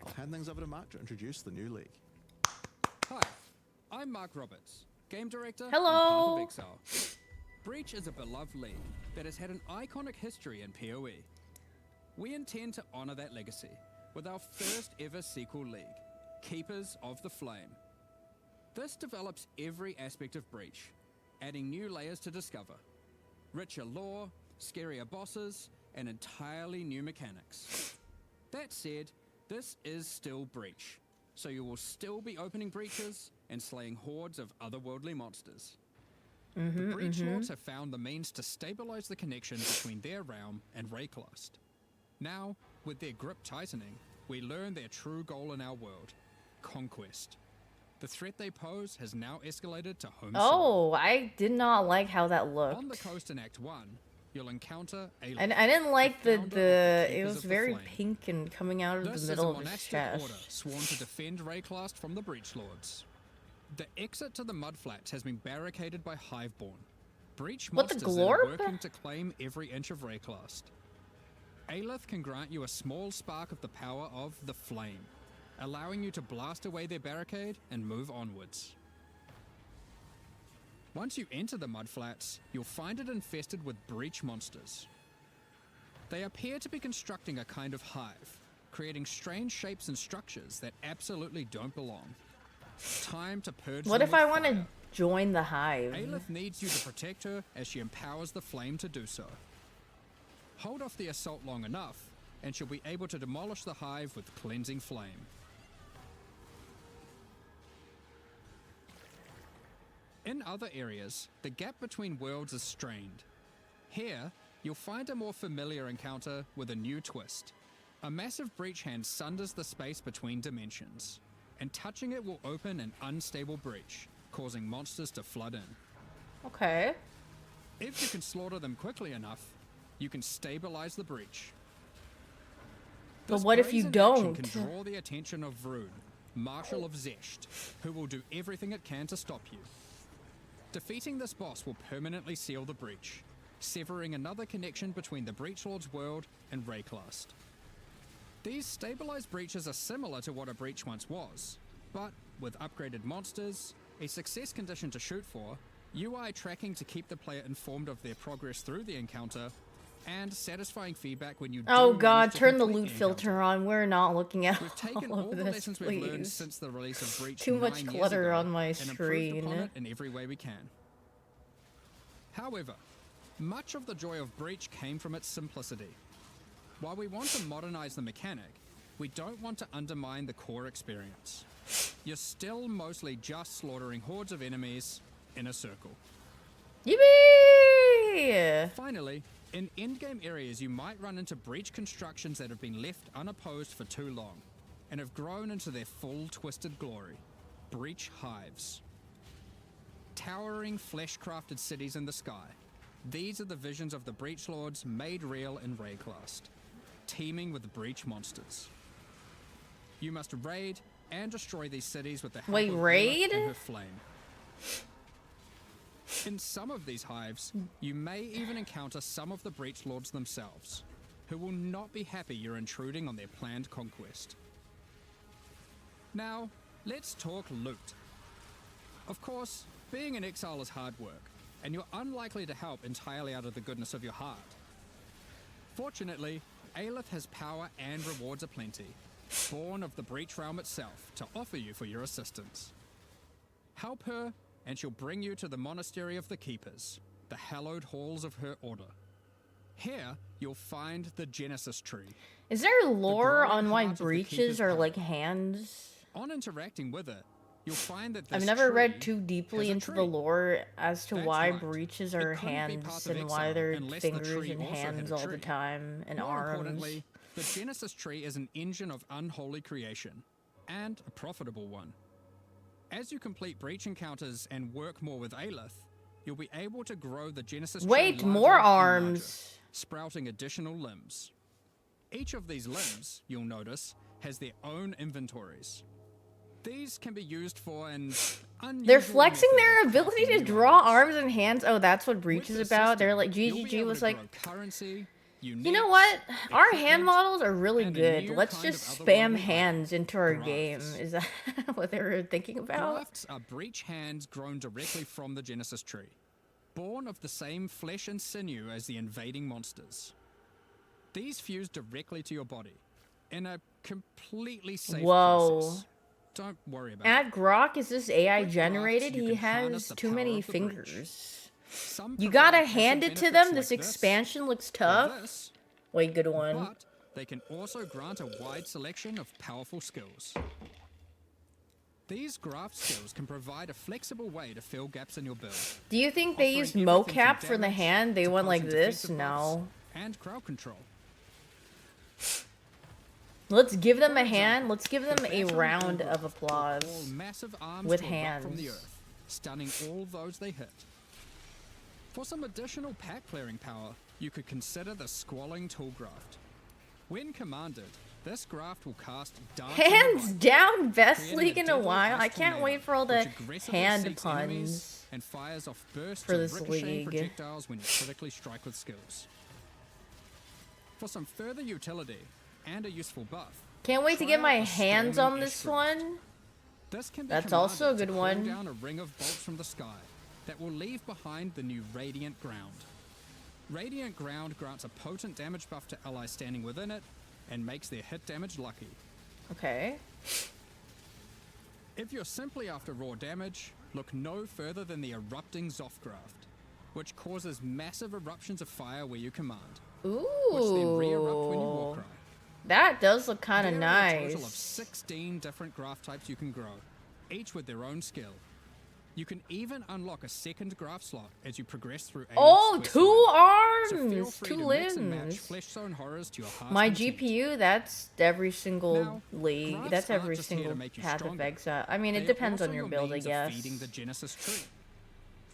I'll hand things over to Mark to introduce the new league. Hi, I'm Mark Roberts, game director Hello. on Path of Exile. Breach is a beloved league that has had an iconic history in PoE. We intend to honor that legacy with our first ever sequel league, Keepers of the Flame. This develops every aspect of Breach, adding new layers to discover. Richer lore, scarier bosses, and entirely new mechanics. That said, this is still Breach, so you will still be opening breaches and slaying hordes of otherworldly monsters. The Breach Lords have found the means to stabilize the connection between their realm and Rayclast. Now, with their grip tightening, we learn their true goal in our world, conquest. The threat they pose has now escalated to home Oh, I did not like how that looked. On the coast in Act 1, you'll encounter a And I didn't like the it Keepers was of the very Flame. pink and coming out of This the is middle a of his monastic chest. order sworn to defend Rayclast from the Breach Lords. The exit to the Mudflats has been barricaded by Hiveborn, Breach What, the monsters that are glorp? working to claim every inch of Rayclast. Aelith can grant you a small spark of the power of the Flame, allowing you to blast away their barricade and move onwards. Once you enter the Mudflats, you'll find it infested with Breach monsters. They appear to be constructing a kind of hive, creating strange shapes and structures that absolutely don't belong. Time to purge What them if with I want to fire. join the hive? Aelith needs you to protect her as she empowers the Flame to do so. Hold off the assault long enough, and she'll be able to demolish the hive with cleansing flame. In other areas, the gap between worlds is strained. Here, you'll find a more familiar encounter with a new twist. A massive breach hand sunders the space between dimensions, and touching it will open an unstable breach, causing monsters to flood in. Okay. If you can slaughter them quickly enough, you can stabilize the breach. This what if you brazen action don't? Can draw the attention of Vroon, Marshal of Zesht, who will do everything it can to stop you. Defeating this boss will permanently seal the breach, severing another connection between the Breachlord's world and Rayclast. These stabilized breaches are similar to what a breach once was, but with upgraded monsters, a success condition to shoot for, UI tracking to keep the player informed of their progress through the encounter, and satisfying feedback when you Oh do god, manage to turn the complete loot encounter. filter on. We're not looking at We've taken all all of the this, lessons we've learned please. since the release of Breach Too much 9 years clutter ago on my and improved upon screen. it in every way we can. However, much of the joy of Breach came from its simplicity. While we want to modernize the mechanic, we don't want to undermine the core experience. You're still mostly just slaughtering hordes of enemies in a circle. Yippee! Finally, in endgame areas you might run into breach constructions that have been left unopposed for too long and have grown into their full twisted glory. Breach hives. Towering flesh-crafted cities in the sky. These are the visions of the Breach Lords made real in Rayclast, teeming with breach monsters. You must raid and destroy these cities with the help Wait, of raid? Lilith and her flame. In some of these hives, you may even encounter some of the Breach Lords themselves, who will not be happy you're intruding on their planned conquest. Now, let's talk loot. Of course, being in exile is hard work, and you're unlikely to help entirely out of the goodness of your heart. Fortunately, Aelith has power and rewards aplenty, born of the Breach Realm itself, to offer you for your assistance. Help her, and she'll bring you to the Monastery of the Keepers, the hallowed halls of her order. Here, you'll find the Genesis Tree. Is there lore growing on why heart of the breaches Keeper's are power. like hands? On interacting with it, you'll find that I've this never tree read too deeply has a into the tree. lore as to That's why right. breaches It are couldn't be hands part of and why exile they're unless the fingers tree and also had hands a all the tree. time and More arms. importantly, the Genesis tree is an engine of unholy creation, and a profitable one. As you complete breach encounters and work more with Aelith, you'll be able to grow the Genesis tree Wait, larger more and arms. larger, sprouting additional limbs. Each of these limbs, you'll notice, has their own inventories. These can be used for an unusual They're flexing method their of ability to crafting new draw items. arms and hands. Oh, that's what breach With is the about. They're system, like you'll be GGG able was to like, grow currency, you know what? Our hand models are really and a good. new Let's kind of just otherworldly spam hands item, into our grafts. game. Is that what they were thinking about? Grafts are breach hands grown directly from the Genesis tree, born of the same flesh and sinew as the invading monsters. These fuse directly to your body in a completely safe Whoa. process. Don't worry about it. At Grok, is this AI With generated? grafts, you He can harness has the too power many of the breach. fingers. Some You provide gotta passive hand it to benefits them. like This this, expansion looks or tough. this, Wait, good one. but they can also grant a wide selection of powerful skills. These graft skills can provide a flexible way to fill gaps in your build. Do you think they offering used everything from mocap for the damage hand? They to went like potent this? defensive No. buffs and crowd control. Let's give them a For hand. example, Let's give them the a veteran round bull of graft applause. will haul massive arms with to erupt from the hands. earth, stunning all those they hit. For some additional pack clearing power, you could consider the Squalling Tool Graft. When commanded, this graft will cast darts in the Hands light, down, best creating league in a deadly while. I gas can't tornado, wait for all which the aggressively hand seeks enemies puns. and fires off bursts for of this ricocheting league. projectiles when you critically strike with skills. For some further utility and a useful buff, Can't wait to try get out my the hands Storming on this Estrel. one. This can be That's also a commanded good to call one. down a ring of bolts from the sky that will leave behind the new Radiant Ground. Radiant Ground grants a potent damage buff to allies standing within it and makes their hit damage lucky. Okay. If you're simply after raw damage, look no further than the Erupting Zothgraft, which causes massive eruptions of fire where you command, which then re-erupt when you war Ooh. cry. That does look kind of There are a total of nice. 16 different graft types you can grow, each with their own skill. You can even unlock a second graft slot as you progress through Aelith's Oh, quest two line. So feel arms, free two to mix and match limbs. flesh zone horrors to your heart's My content. GPU, that's every single Now, league. grafts That's aren't every just here to single make you path of stronger. exile. I mean, They it are depends also on your your build, I means of guess. feeding the Genesis tree.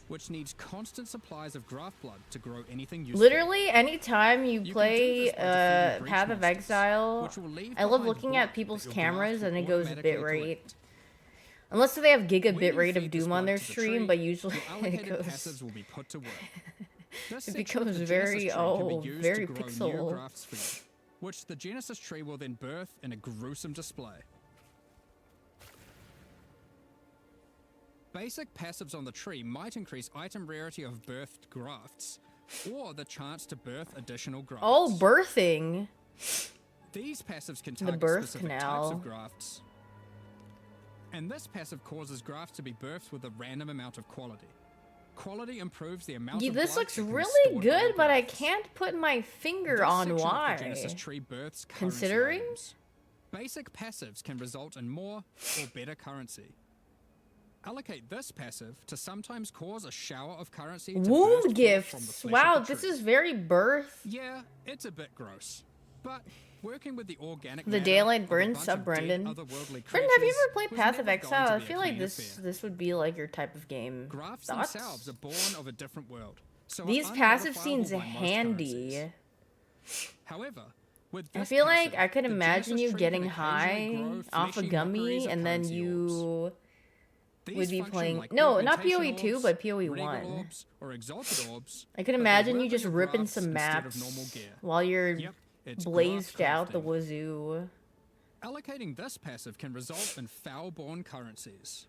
which needs constant supplies of graft blood to grow anything useful. Literally, anytime you can do play this by defeating breach Path of monsters, Exile, which will leave I love behind looking blood at people's that your cameras graft and it will goes automatically bitrate. collect. Unless they have giga When you bitrate of feed this Doom on blood their to the stream, tree, but usually your it allocated goes. passives will be put to work. This It section of becomes the very, Genesis tree can be oh, used very to grow new pixel. grafts for you, which the Genesis tree will then birth in a gruesome display. Basic passives on the tree might increase item rarity of birthed grafts, or the chance to birth additional grafts. Oh, birthing. These passives can The target birth specific types canal. of grafts. And this passive causes grafts to be birthed with a random amount of quality. Quality improves the amount Yeah, of this blood looks that can be really stored by good, your but I grafts. can't put my finger This on section of the why. Genesis tree births currency Considering? items. Basic passives can result in more or better currency. Allocate this passive to sometimes cause a shower of currency to burst Womb forth from the gifts. flesh Wow, of the this tree. is very birth. Yeah, it's a bit gross. But working with the organic The matter Daylight of a Burns bunch sub of dead Brendan. otherworldly Brendan, have you creatures ever played was Path of never going Exile? to I be a feel like clean this affair. would be like your type of game. Grafts Thoughts? themselves are born of a different world. So are These passive unmodifiable seems by most handy. currencies. However, with I this feel like passive, I could the imagine Genesis you tree getting can occasionally high grow off a fleshy gummy mockeries of and then currency you orbs. would These be function playing. like No, not augmentation PoE 2, orbs, but PoE regal 1. orbs, or exalted orbs, I could but they imagine work you on just your ripping grafts some instead of maps normal gear. while you're Yep, it's blazed graft out the crafting. wazoo. Allocating this passive can result in foul-born currencies.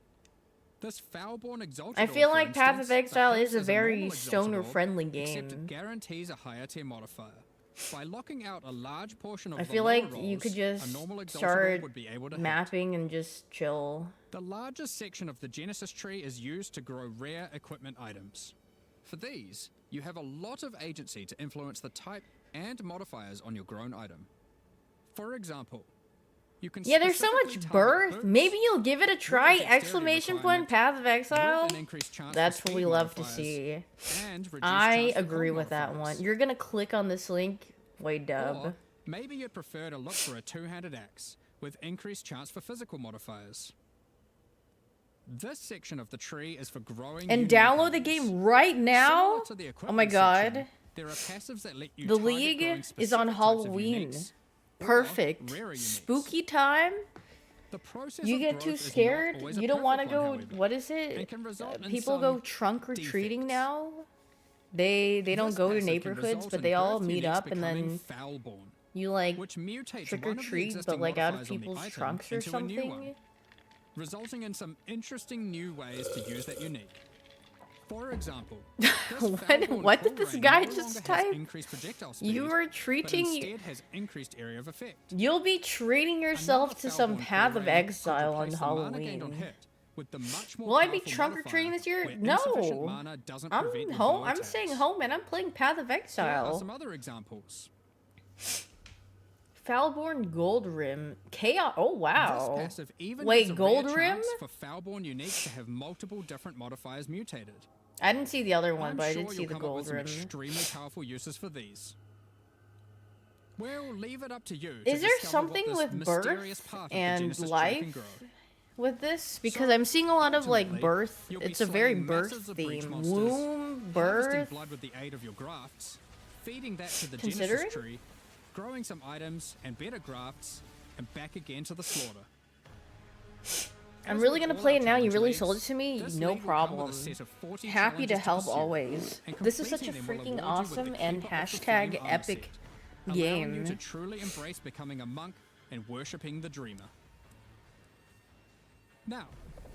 This foul-born exalted I feel orb, for like Path of instance, Exile behaves is a as normal very exalted orb, stoner-friendly except it game. guarantees a higher tier modifier. By locking out a large portion of I the feel lower like you rolls, could a just normal exalted orb start would be able to hit. mapping and just chill. The largest section of the Genesis tree is used to grow rare equipment items. For these, you have a lot of agency to influence the type and modifiers on your grown item. For example, you can Yeah, there's so specifically much target birth. boots Maybe you'll give it a try! dexterity Exclamation point, requirement Path of Exile. with an increased chance for That's what speed we love to modifiers see. and reduced I chance for agree cold with that modifiers. one. You're gonna click on this link. Wait, dub. Or maybe you'd prefer to look for a two-handed axe with increased chance for physical modifiers. This section of the tree is for growing And unique download the items. game right now? Similar to the Oh my equipment god. section, there are passives that let you The target League growing is on specific types of Halloween. uniques or Perfect. rarer uniques. Spooky time? The process You of get growth too is not scared? always a You don't want to perfect one, go. however, What is and it? can result in People go some trunk or treating defects. now? They don't This go to passive can neighborhoods, result but in they all birth meet uniques up and then becoming foul-born, you like which mutates trick or one of the treat, but existing like out of modifiers on the people's item trunks or into a new one, something. resulting in some interesting new ways to use that unique. For example, this foul-born What did this core guy no just longer has type? increased projectile speed, You are but treating. instead has increased area of effect. You'll be treating yourself to some foul-born Path core of could Exile on replace the mana gained on Halloween. hit with the much more Will I be powerful trunk or modifier treating this year? where insufficient No. mana doesn't I'm prevent your home. bow I'm attacks. staying home, and I'm playing Path of Here are Exile. some other examples. Foulborn Gold Rim. Chaos. Oh wow. This passive even Wait, has a Gold rare Rim? chance for Foulborn uniques to have multiple different modifiers mutated. I didn't see the other one, I'm but I sure did see you'll the come up with Gold some Rim. extremely powerful uses for these. We'll leave it up to you. Is to there discover what something this with mysterious birth part of the and Genesis tree can life grow. with this? Because I'm seeing a lot of like ultimately, birth. you'll be It's a very slaying birth masses of breach theme. monsters, Womb, harvesting birth. blood with the aid of your grafts, feeding that to the Considering? Genesis tree, growing some items and better grafts, and back again to the slaughter. I'm As really with gonna all play our it now. You challenge really leagues, sold it to me. this No league will come with a problem. set of 40 Happy to challenges help pursue, always. and This is such a completing them will freaking award you with awesome the and Keeper of the Flame hashtag armor epic set, allowing you to game. truly embrace becoming a monk and worshipping the dreamer. Now,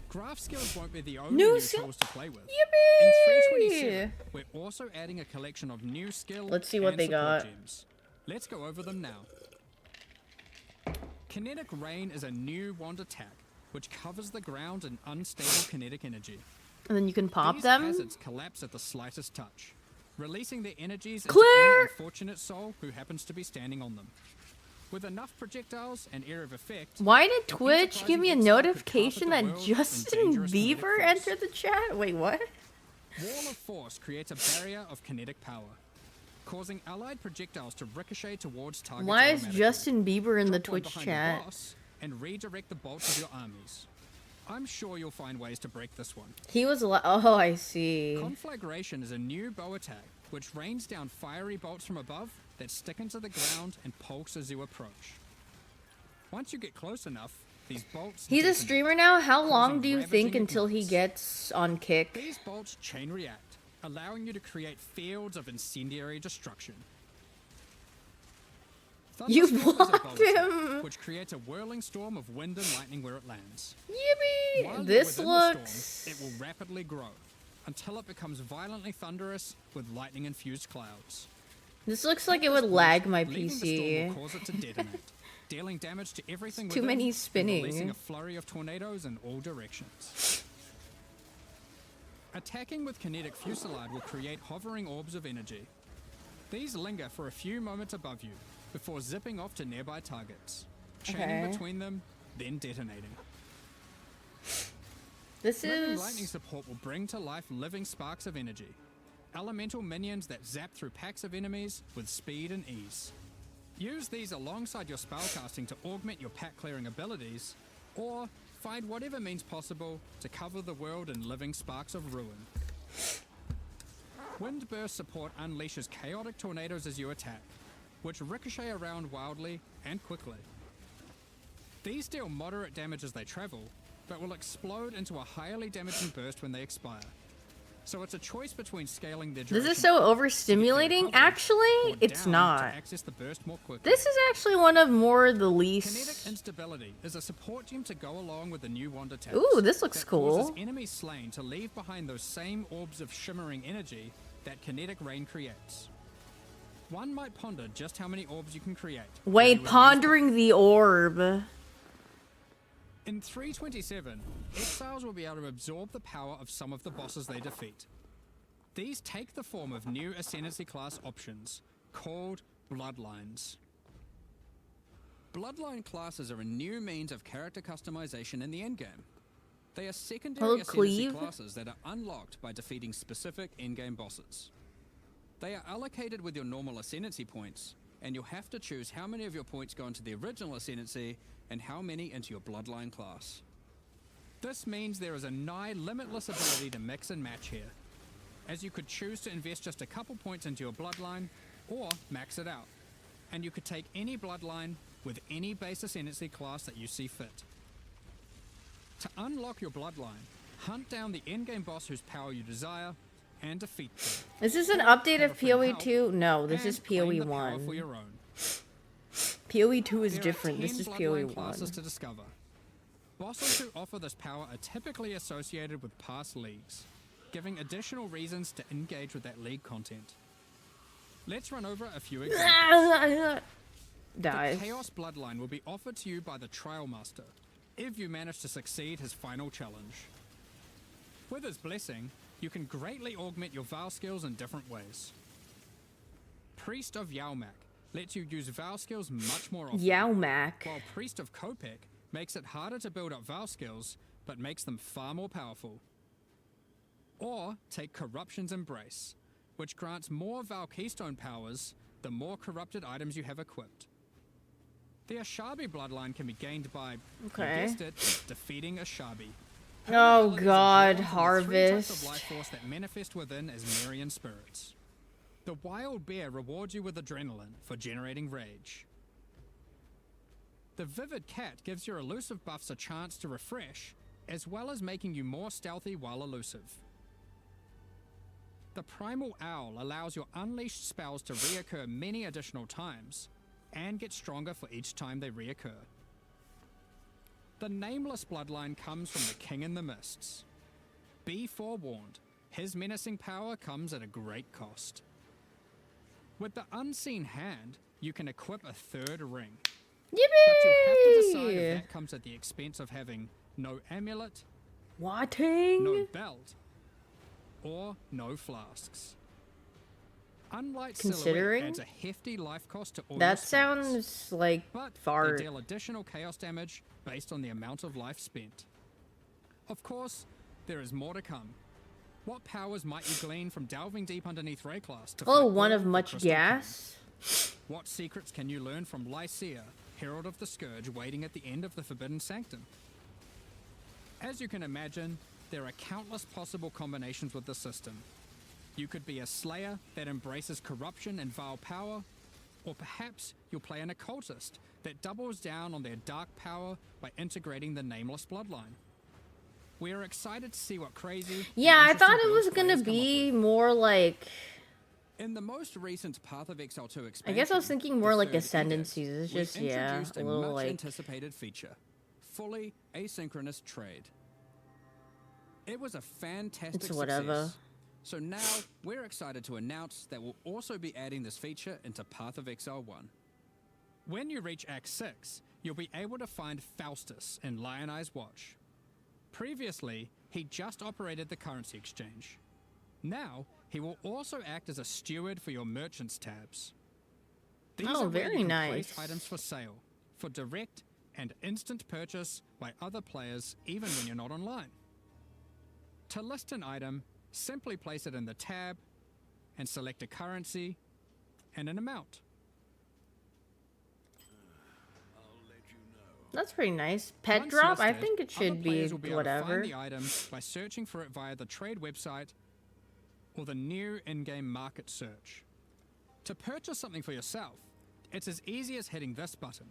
graph skills won't be the only New new skill- tools to play with. Yippee! In 327, we're also adding a collection of new skill Let's see what and they support got. gems. Let's go over them now. Kinetic Rain is a new wand attack, which covers the ground in unstable kinetic energy. And then you can pop These them. hazards collapse at the slightest touch, releasing their energies into Clear! any unfortunate soul who happens to be standing on them. With enough projectiles and area of effect, Why did an Twitch give me a enterprising exile could notification carpet that the world in Justin dangerous kinetic Bieber force. entered the chat? Wait, what? Wall of Force creates a barrier of kinetic power, causing allied projectiles to ricochet towards targets Why is automatically. Justin Bieber in the Drop one Twitch behind your chat? boss and redirect the bolts of your armies. I'm sure you'll find ways to break this one. He was oh, I see. Conflagration is a new bow attack which rains down fiery bolts from above that stick into the ground and pulse as you approach. Once you get close enough, these bolts... He's a detonate, streamer now? How long do you ravaging think until he ignites. gets on kick? These bolts chain react, allowing you to create fields of incendiary destruction. You Thunderstorm is a blocked bow attack, him! which creates a whirling storm of wind and lightning where it lands. Yippee! While you're This within the looks... storm, it will rapidly grow until it becomes violently thunderous with lightning-infused clouds. This looks like it would lag my Leaving the storm PC. will cause it to detonate, dealing damage to everything Too within many and spinning. releasing a flurry of tornadoes in all directions. Attacking with kinetic fusillade will create hovering orbs of energy. These linger for a few moments above you before zipping off to nearby targets, chaining Okay. between them, then detonating. This Living is... lightning support will bring to life living sparks of energy, elemental minions that zap through packs of enemies with speed and ease. Use these alongside your spellcasting to augment your pack clearing abilities, or find whatever means possible to cover the world in living sparks of ruin. Wind Burst support unleashes chaotic tornadoes as you attack, which ricochet around wildly and quickly. These deal moderate damage as they travel, but will explode into a highly damaging burst when they expire. So it's a choice between scaling their duration This is so up overstimulating. or Actually, it's down to not. access the burst more quickly. This is actually one of more the Kinetic least... instability is a support gem to go along with the new wand attacks. Ooh, this looks that cool. Causes enemies slain to leave behind those same orbs of shimmering energy that kinetic rain creates. One might ponder just how many orbs you can create. Wait, pondering the orb. In 327, exiles will be able to absorb the power of some of the bosses they defeat. These take the form of new Ascendancy class options, called Bloodlines. Bloodline classes are a new means of character customization in the endgame. They are secondary Oh, Ascendancy cleave? classes that are unlocked by defeating specific endgame bosses. They are allocated with your normal Ascendancy points, and you'll have to choose how many of your points go into the original Ascendancy and how many into your Bloodline class. This means there is a nigh limitless ability to mix and match here, as you could choose to invest just a couple points into your Bloodline, or max it out, and you could take any Bloodline with any base Ascendancy class that you see fit. To unlock your Bloodline, hunt down the endgame boss whose power you desire, and defeat them. Is this an update of PoE 2? No, this is PoE 1. For your own. PoE 2 is There are different. 10 This is PoE Bloodline 1. classes to discover. Bosses who offer this power are typically associated with past leagues, giving additional reasons to engage with that league content. Let's run over a few examples. Dies. The Chaos Bloodline will be offered to you by the Trial Master, if you manage to succeed his final challenge. With his blessing, you can greatly augment your Vow skills in different ways. Priest of Yaumak lets you use Vow skills much more often. Yaumak. While Priest of Kopek makes it harder to build up Vow skills, but makes them far more powerful. Or take Corruption's Embrace, which grants more Vow Keystone powers the more corrupted items you have equipped. The Ashabi bloodline can be gained by, you Okay. guessed it, defeating Ashabi. Oh Abilities are god, drawn from the 3 types of Harvest. life force that manifest within as Marian spirits. The Wild Bear rewards you with adrenaline for generating rage. The Vivid Cat gives your elusive buffs a chance to refresh, as well as making you more stealthy while elusive. The Primal Owl allows your unleashed spells to reoccur many additional times, and get stronger for each time they reoccur. The Nameless bloodline comes from the King in the Mists. Be forewarned, his menacing power comes at a great cost. With the Unseen Hand, you can equip a 3rd ring. But you'll have to decide if that comes at the expense of having no amulet, Watting? no belt, or no flasks. Unlight Considering? Silhouette adds a hefty life cost to all That your spells, sounds like but fart. they deal additional chaos damage based on the amount of life spent. Of course, there is more to come. What powers might you glean from delving deep underneath Rayclass to Oh, fight one all of the much Crystal gas? King? What secrets can you learn from Lycia, Herald of the Scourge waiting at the end of the Forbidden Sanctum? As you can imagine, there are countless possible combinations with the system. You could be a slayer that embraces corruption and vile power, or perhaps you'll play an occultist that doubles down on their dark power by integrating the nameless bloodline. We are excited to see what crazy... Yeah, I thought it was gonna be more like... In the most recent Path of Exile 2 expansion, I guess I was thinking more like Ascendancies. It's just, yeah, introduced a little much like... anticipated feature, fully asynchronous trade. It was a fantastic It's whatever. success. So now we're excited to announce that we'll also be adding this feature into Path of Exile 1. When you reach Act 6, you'll be able to find Faustus in Lion Eye's Watch. Previously, he just operated the currency exchange. Now, he will also act as a steward for your merchants tabs. These are where very you can nice. place items for sale, for direct and instant purchase by other players even when you're not online. To list an item, simply place it in the tab and select a currency and an amount. That's pretty nice. Pet Once drop? I listed, think it other should be players will be able to whatever. find the item by searching for it via the trade website or the new in-game market search. To purchase something for yourself, it's as easy as hitting this button.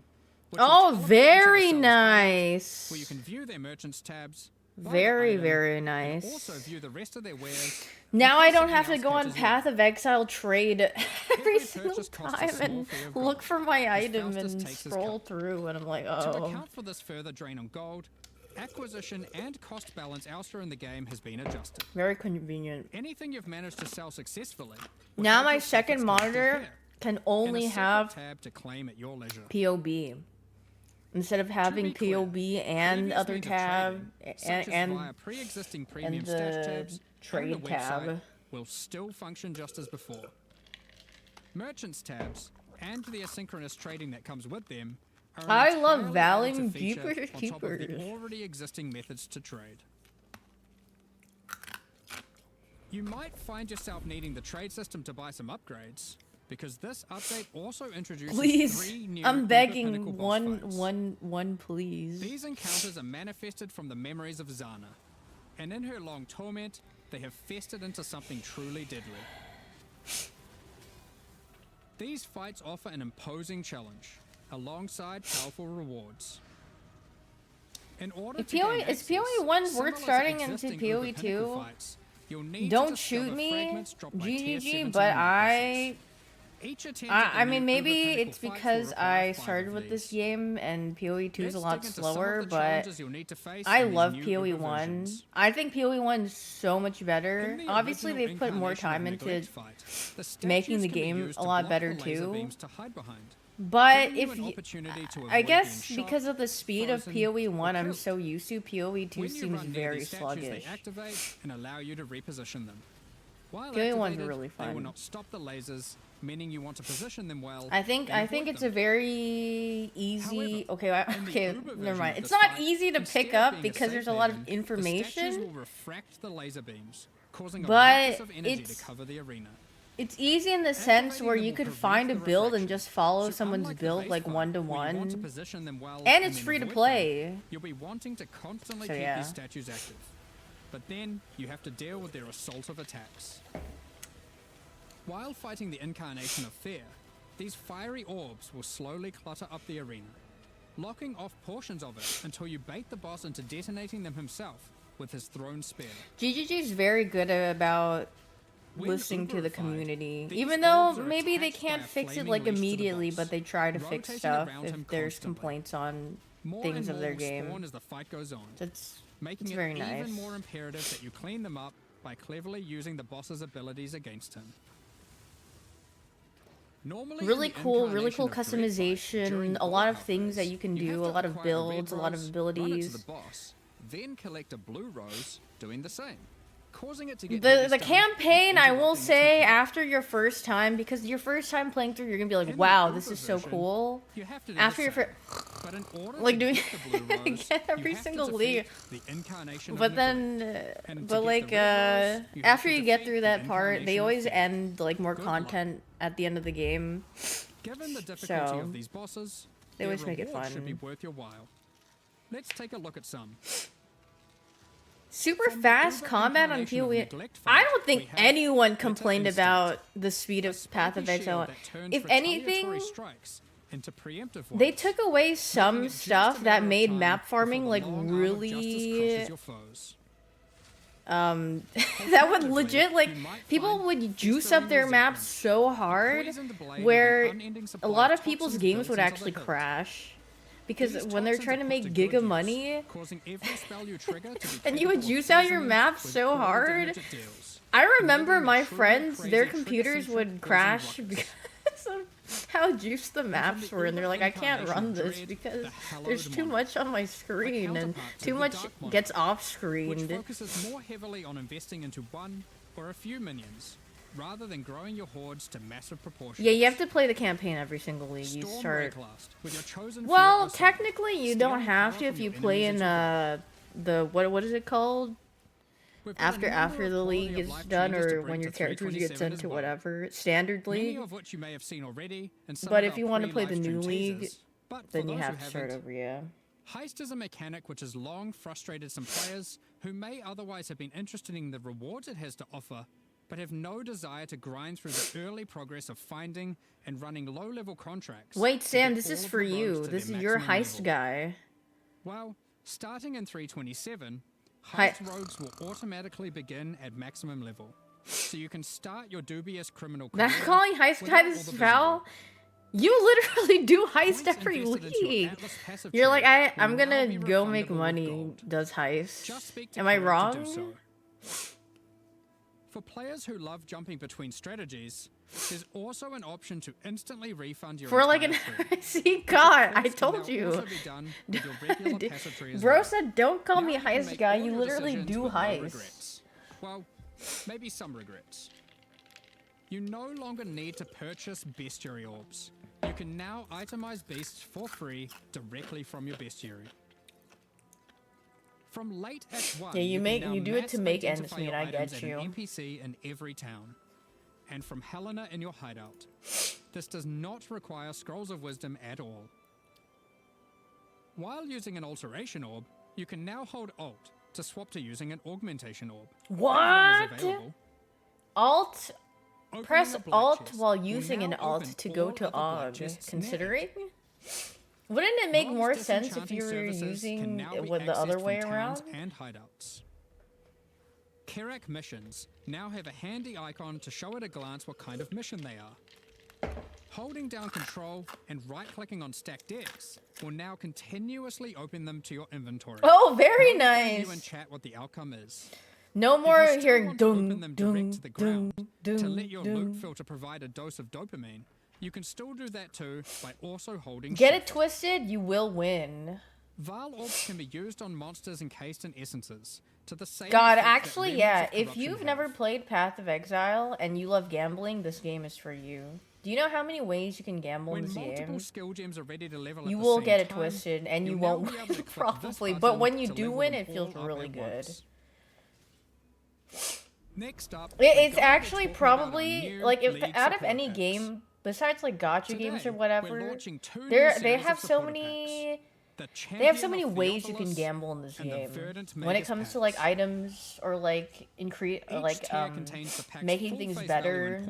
which will Oh, teleport you to the very sell's page, nice. where you can view their merchants tabs, buy the Very, item, very and nice. also view the rest of their wares. Now in I case don't something have to else go on catches your Path of Exile trade every single purchase costs a time small and fee of look gold, for my as item Faustus and takes his scroll cut. through, and I'm like, To oh. account for this further drain on gold, acquisition and cost balance elsewhere in the game has been adjusted. Very convenient. Anything you've managed to sell successfully. Now without my your second profits collected monitor here, can and a only separate have tab to claim at your leisure. POB. Instead of having POB and Previous other means of tab trading, such as and via pre-existing premium and stash the tabs trade and the tab. website will still function just as before. Merchants tabs and the asynchronous trading that comes with them are an I love entirely valuing additive feature Keepers. on top of the already existing methods to trade. You might find yourself needing the trade system to buy some upgrades, because this update also introduces Please, 3 new I'm Uber begging Pinnacle boss fights. one, please. These encounters are manifested from the memories of Zana, and in her long torment, they have festered into something truly deadly. These fights offer an imposing challenge, alongside powerful rewards. In order If to gain PoE is access, PoE 1 similar worth to starting into existing PoE Uber Pinnacle 2? fights, you'll need to Don't discover shoot me, fragments dropped by tier 17 GGG, but necklaces. Each attempt at I the mean, new maybe Uber Pinnacle it's fights will because require I 5 started of with this these. game and PoE 2 is a Let's lot dig into some of slower, the but challenges you'll need to face I in these love new PoE Uber 1. versions. I think PoE 1 is so much better. In the Obviously, original they've put more incarnation of time into Neglect Fight, the making statues the can be game used a to lot block better the laser too. beams to hide behind, But giving you if an you, opportunity to I avoid guess being shot, because of the speed of frozen, PoE or 1, I'm killed. so used to. PoE 2 When you seems run near very these statues, sluggish. they activate and allow you to reposition them. While PoE 1's activated, really they will fun. not stop the lasers, meaning you want to position them well. I think and avoid it's them. a very easy. However, Okay, in the okay, Uber never version mind. of It's this not fight, easy to instead pick of up being a because safe there's a lot of haven, the statues information. will refract the laser beams, causing a But ruckus of energy it's- to cover the arena. It's easy in the sense Activating where them you will could prevent find a the build and refraction. just follow So someone's unlike the build base like fight, 1 to where you want to 1. position them well And and it's then free to avoid play. them, you'll be wanting to constantly So keep yeah. these statues active. But then you have to deal with their assault of attacks. While fighting the incarnation of fear, these fiery orbs will slowly clutter up the arena, locking off portions of it until you bait the boss into detonating them himself with his thrown spear. GGG is very good about When listening to the Uberified, community. these Even though orbs are maybe they attached by can't a fix it flaming like leash to the immediately, boss, but they try to fix rotating stuff around if him there's constantly. complaints on More things and of more their will game. spawn as the fight goes on, making it's it very even nice. more imperative that you clean them up by cleverly using the boss's abilities against him. Normally, Really in the cool incarnation of Dread Fight, during customization, the a lot of Bloodhound things that phase, you can you have do, a to lot of acquire a red builds, a lot of rose, abilities. Run it to the boss, then collect a blue rose, doing the same, causing it to get The heavy stone campaign, and I will interrupting its say, movement. after your first time, because your first time playing through, you're gonna be like, In the wow, Uber this is so version, cool. you have to do After the your same. first, But in order like to doing get the blue rose, get every you have to single defeat league. the incarnation of But Neglect. then, And to but get like, the red rose, you have after to you get defeat through the that part, they incarnation of always Fear. end like more Good luck. content at the end of the game. Given the difficulty So, of these bosses, they their always make it reward fun. should be worth your while. Let's take a look at some. Super fast combat on PoE. I don't think anyone complained about the speed of Path of Exile. If anything, they took away some stuff that made map farming like really that would legit, like, people would juice up their maps so hard where a lot of people's games would actually crash. Because when they're trying to make giga money, and you would juice out your maps so hard, I remember my friends, their computers would crash because of how juiced the maps were, and they're like, I can't run this because there's too much on my screen, and too much gets off-screened. Which focuses more heavily on investing into one or a few minions, rather than growing your hordes to massive proportions. Yeah, you have to play the campaign every single league you start. Well, technically you don't have to if you play in the what is it called? After the league is done, or when your characters get sent to whatever standard league. But if you want to play the new league, then you have to start over. Yeah. Heist is a mechanic which has long frustrated some players who may otherwise have been interested in the rewards it has to offer, but have no desire to grind through the early progress of finding and running low-level contracts. Wait, Sam, this is for you. This is your heist guy. Well, starting in 327, heist rogues will automatically begin at maximum level, so you can start your dubious criminal career. Not calling heist guy this foul. You literally do heist every league. You're like, I'm gonna go make money. Does heist? Am I wrong? For players who love jumping between strategies, there's also an option to instantly refund your For like an see, God, I told you. Bro said, don't call me heist guy. You literally do heist. Well, maybe some regrets. You no longer need to purchase bestiary orbs. You can now itemize beasts for free directly from your bestiary. From late Act 1, yeah, you do it to make ends meet. I get you. NPC in every town, and from Helena in your hideout. This does not require scrolls of wisdom at all. While using an alteration orb, you can now hold Alt to swap to using an augmentation orb. What? Alt. Press Alt while using an Alt to go to Aug. Considering. Wouldn't it make more sense if you were using it with the other way around? And hideouts. Kerak missions now have a handy icon to show at a glance what kind of mission they are. Holding down Control and right-clicking on stacked decks will now continuously open them to your inventory. Oh, very nice! You and chat what the outcome is. No more hearing dung, dung, dung, to let your loot filter provide a dose of dopamine. You can still do that too by also holding Get it twisted, you will win. Val orbs can be used on monsters encased in essences. To the same God, actually, yeah. If you've never played Path of Exile and you love gambling, this game is for you. Do you know how many ways you can gamble in this game? Skill gems are ready to level you will get it twisted, and you won't win, probably. But when you do win, it feels really good. Next up, it's actually probably, like, if out of any game, besides like gacha games or whatever, they have so many ways you can gamble in this game. When it comes to like items or like making things better,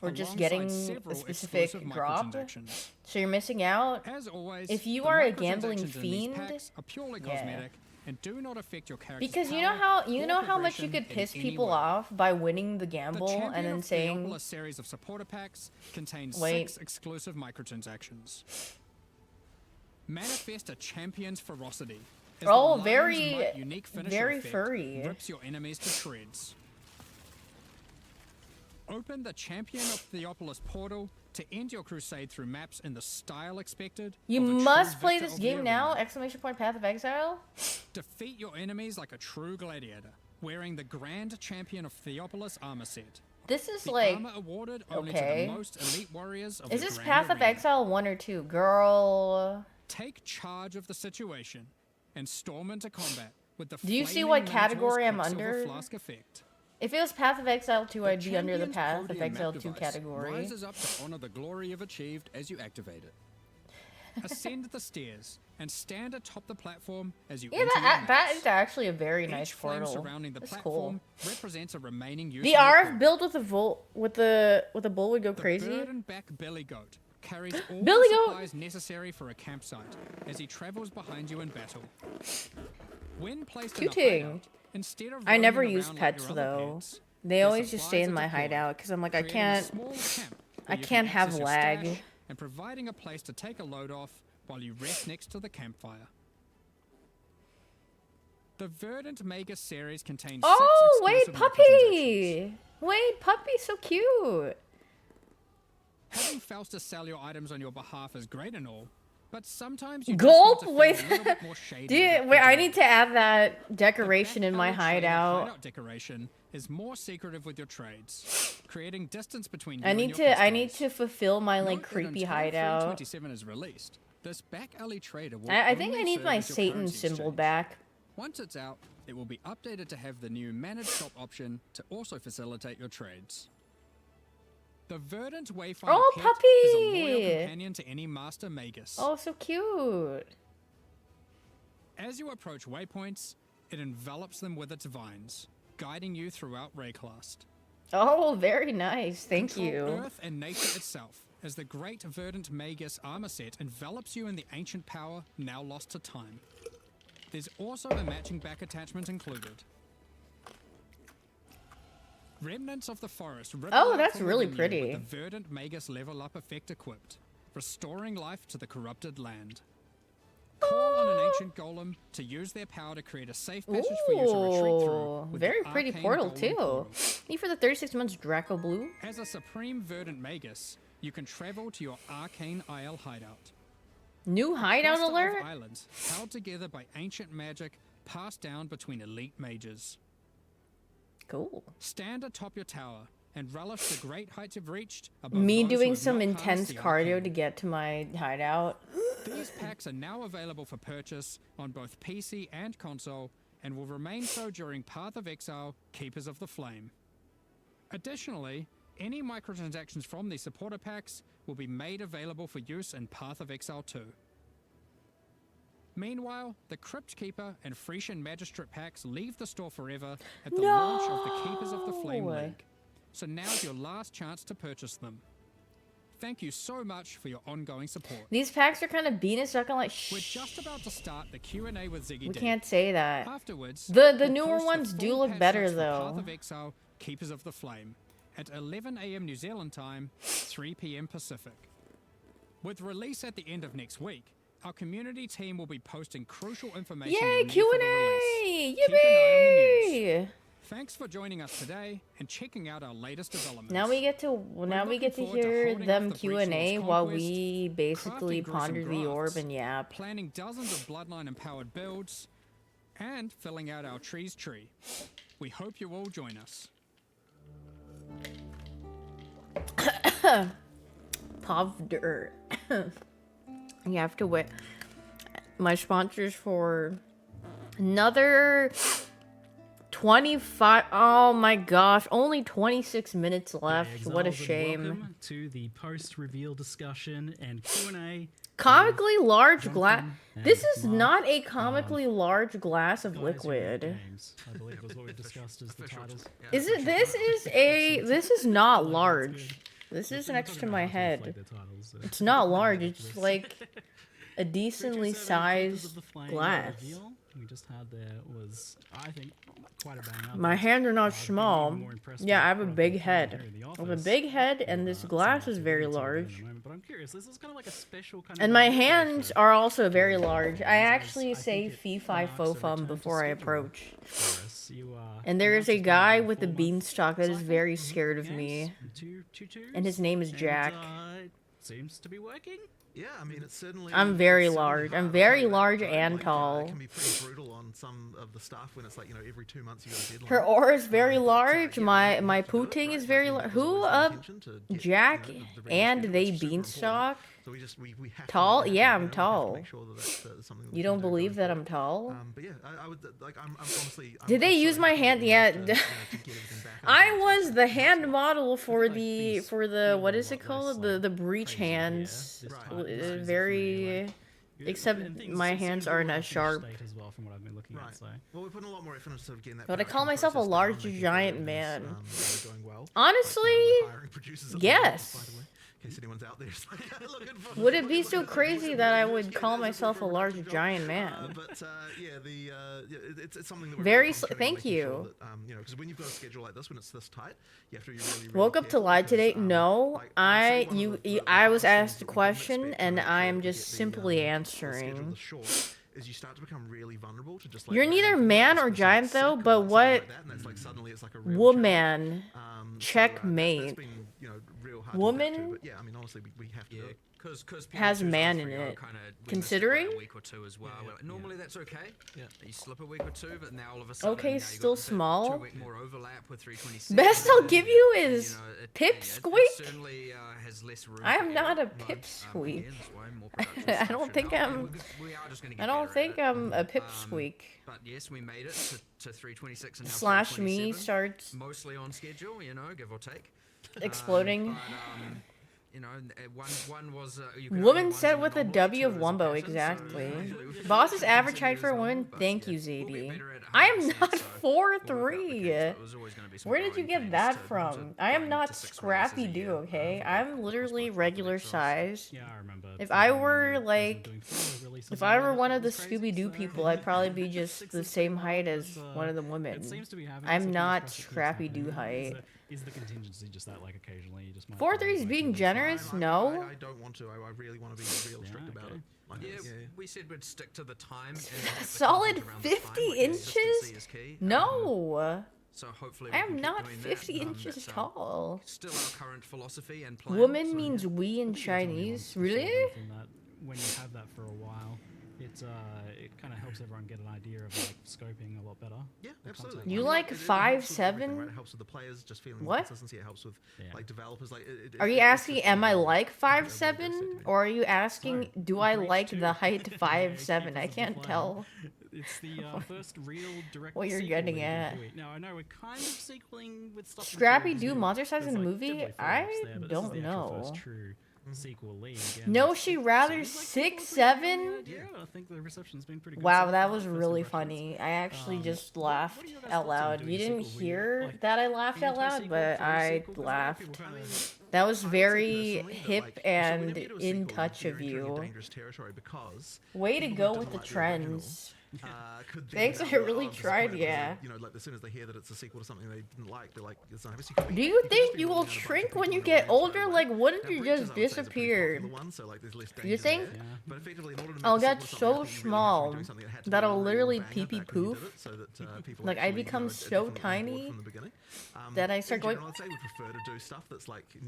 or just getting a specific drop, so you're missing out. If you are a gambling fiend, yeah. And do not affect your character's because you know how much you could piss people off by winning the gamble and then saying a series of supporter packs contains 6 exclusive microtransactions. Manifest a champion's ferocity. Oh, very furry. Rips your enemies to shreds. Open the Champion of Theopolis portal to end your crusade through maps in the style expected. You must play this game now! Exclamation point Path of Exile. Defeat your enemies like a true gladiator, wearing the Grand Champion of Theopolis armor set. This is like okay. Is this Path of Exile 1 or 2, girl? Take charge of the situation and storm into combat with the. Do you see what category I'm under? If it was Path of Exile 2, I'd be under the Path of Exile 2 category. Rises up to honor the glory you've achieved as you activate it. Ascend the stairs and stand atop the platform as you Yeah, enter your that max. is actually a very nice Each flame portal. surrounding the That's platform cool. represents a remaining use The of your RF build with the bull would go crazy. Burden-back billy goat carries all Billy the goat! supplies necessary for a campsite as he travels behind you in battle. When placed in a Cuting. hideout, instead of I never roaming used around pets like your other though. pets, They their always just stay supplies in are my deployed, hideout because I'm like creating a small camp where I you can't can have access your lag. stash and providing a place to take a load off while you rest next to the campfire. The Verdant Magus series contains Oh, 6 wait, exclusive microtransactions. puppy! Wait, puppy's so cute. Having Faustus sell your items on your behalf is great and all, but sometimes you Gulp? just want Wait, to feel a little bit more shady. dude, wait, I need to add that decoration in my hideout. Hideout decoration is more secretive with your trades, creating distance between you I and need your to, I need customers. to fulfill my like Note that creepy until hideout. 327 is released, this back alley trader will I think only I need serve my as your Satan currency symbol exchange. back. Once it's out, it will be updated to have the new managed shop option to also facilitate your trades. The Verdant Wayfinder Oh, pet is a loyal puppy! companion to any Master Magus. Oh, so cute. As you approach waypoints, it envelops them with its vines, guiding you throughout Rayclast. Oh, very nice. Thank Control you. Earth and nature itself, as the great Verdant Magus armor set envelops you in the ancient power now lost to time. There's also a matching back attachment included. Remnants of the forest. ripple Oh, out that's from really within you pretty. With the Verdant Magus level up effect equipped, restoring life to the corrupted land. Call on an ancient golem to use their power to create a safe passage for you to retreat through. Ooh, with very the pretty arcane portal golem too. portal. Need for the 36 months Draco Blue. As a supreme Verdant Magus, you can travel to your Arcane Isle hideout. New hideout Cluster of alert? islands held together by ancient magic passed down between elite mages. Cool. Stand atop your tower and relish the great heights you've reached above Me those who doing have some not intense harnessed the cardio arcane. to get to my hideout. These packs are now available for purchase on both PC and console and will remain so during Path of Exile, Keepers of the Flame. Additionally, any microtransactions from these supporter packs will be made available for use in Path of Exile 2. Meanwhile, the Crypt Keeper and Frisian Magistrate packs leave the store forever at the launch of the Keepers of the Flame No! League. So now's your last chance to purchase them. Thank you so much for your ongoing support. These packs are kind of beanus, so I can like We're just about to start the Q&A with Ziggy We D. can't say that. Afterwards, The we'll newer post ones full do look patch better notes for Path though. of Exile, Keepers of the Flame, at 11 AM New Zealand time, 3 PM Pacific. With release at the end of next week, our community team will be posting crucial information Yay, you'll need for the release. Q&A! Keep an eye on the Yippee! news. Thanks for joining us today and checking out our latest developments. Now we get to forward to hear holding them off the Q&A Breach while Lord's we basically crafting gruesome ponder the orb grafts, and yap. planning dozens of bloodline-empowered builds, and filling out our tree's tree. We hope you all join us. Povder. You have to wait. My sponsors for another 25. Oh my gosh, only 26 minutes left. What a shame. Welcome to the post-reveal discussion and Q&A. Comically large glass. Jonathan and This is Mark. not a comically large glass of Guys Who Make liquid. Games, I believe was what we discussed as the titles. Is it? This is not large. This is next to my head. It's not large. It's like a decently sized glass. We just had there was, I think, quite a bang up. My hands are not small. Yeah, I have a big head. I have a big head, and this glass is very large. But I'm curious, this is kind of like a special kind And of my hands are also very large. I actually say fee fi fo fum before I approach. And there is a guy with a beanstalk that is very scared of me. And his name is Jack. Seems to be working. Yeah, I mean, it's certainly. I'm very it's certainly large. hard I'm to very play that, large right? and Like, tall. It can be pretty brutal on some of the stuff when it's like, you know, every 2 months you got a deadline. Her aura is very large. My pooting is very large. Who Jack and they beanstalk? So we have to Tall? make that Yeah, happen. I'm We have to tall. make sure that that's something that we You can don't do believe going that I'm tall? But yeah, I would like. I'm honestly. Did they use my hand? Yeah. I was the hand model for the what is it called? The breach hands very. Except my hands aren't as sharp. As well, from what I've been looking at, so. Well, we're putting a lot more effort into sort of getting that. But I call myself a large giant man. Going well. Honestly, yes. In case anyone's out there looking for Would it be so crazy that I would call myself a large giant man? It's something that we're very. concentrating on Thank making you. sure that, you know, because when you've got a schedule like this, when it's this tight, you have to be really. Woke up to lie today? No, I was asked a question and I am just simply answering. Is you start to become really vulnerable to just You're neither man or giant though, but what woman? Checkmate. Woman yeah, I mean, honestly, we have to do it. has man in it. Considering? A week or two as well. Normally that's okay. Yeah. You slip a week or two, but now all of a sudden. Okay, still small. 2 week more overlap with 326. Best I'll give you is pipsqueak. Certainly has less room. I am not a pipsqueak. I don't think I'm. I don't think I'm a pipsqueak. But yes, we made it to 326 and now Slash me starts mostly on schedule, you know, give or take. Exploding. You know, one was woman said with a W of Wumbo, exactly. Boss's average height for a woman. Thank you, Zadie. I am not 4'3". Where did you get that from? I am not Scrappy Doo, okay? I'm literally regular size. Yeah, I remember. If I were like, if I were one of the Scooby Doo people, I'd probably be just the same height as one of the women. I'm not Scrappy Doo height. Is the contingency just that, like, occasionally you just might 4'3" is being generous? No. I don't want to. I really want to be real strict about it. Like, we said we'd stick to the time. Solid 50 inches? No. So hopefully I am not 50 inches tall. Still our current philosophy and plan. Woman means we in Chinese. Really? When you have that for a while, it kind of helps everyone get an idea of like scoping a lot better. Yeah, absolutely. You like 5'7"? Right? It helps with the players just feeling what? Consistency. It helps with like developers. Like, are you asking, am I like 5'7", or are you asking, do I like the height 5'7"? I can't tell. It's the first real direct. What you're getting at? Now I know we're kind of sequeling with stuff. Scrappy Doo monster size in the movie? I don't know. Sequel league. No, she rather 6'7". Yeah, I think the reception's been pretty good. Wow, that was really funny. I actually just laughed out loud. You didn't hear that I laughed out loud, but I laughed. That was very hip and in touch of you. Way to go with the trends. Thanks, I really tried, yeah. You know, like as soon as they hear that it's a sequel to something they didn't like, they're like, it's not. Do you think you will shrink when you get older? Like, wouldn't you just disappear? You think? I'll get so small that I'll literally pee-pee poof. Like, I become so tiny that I start going...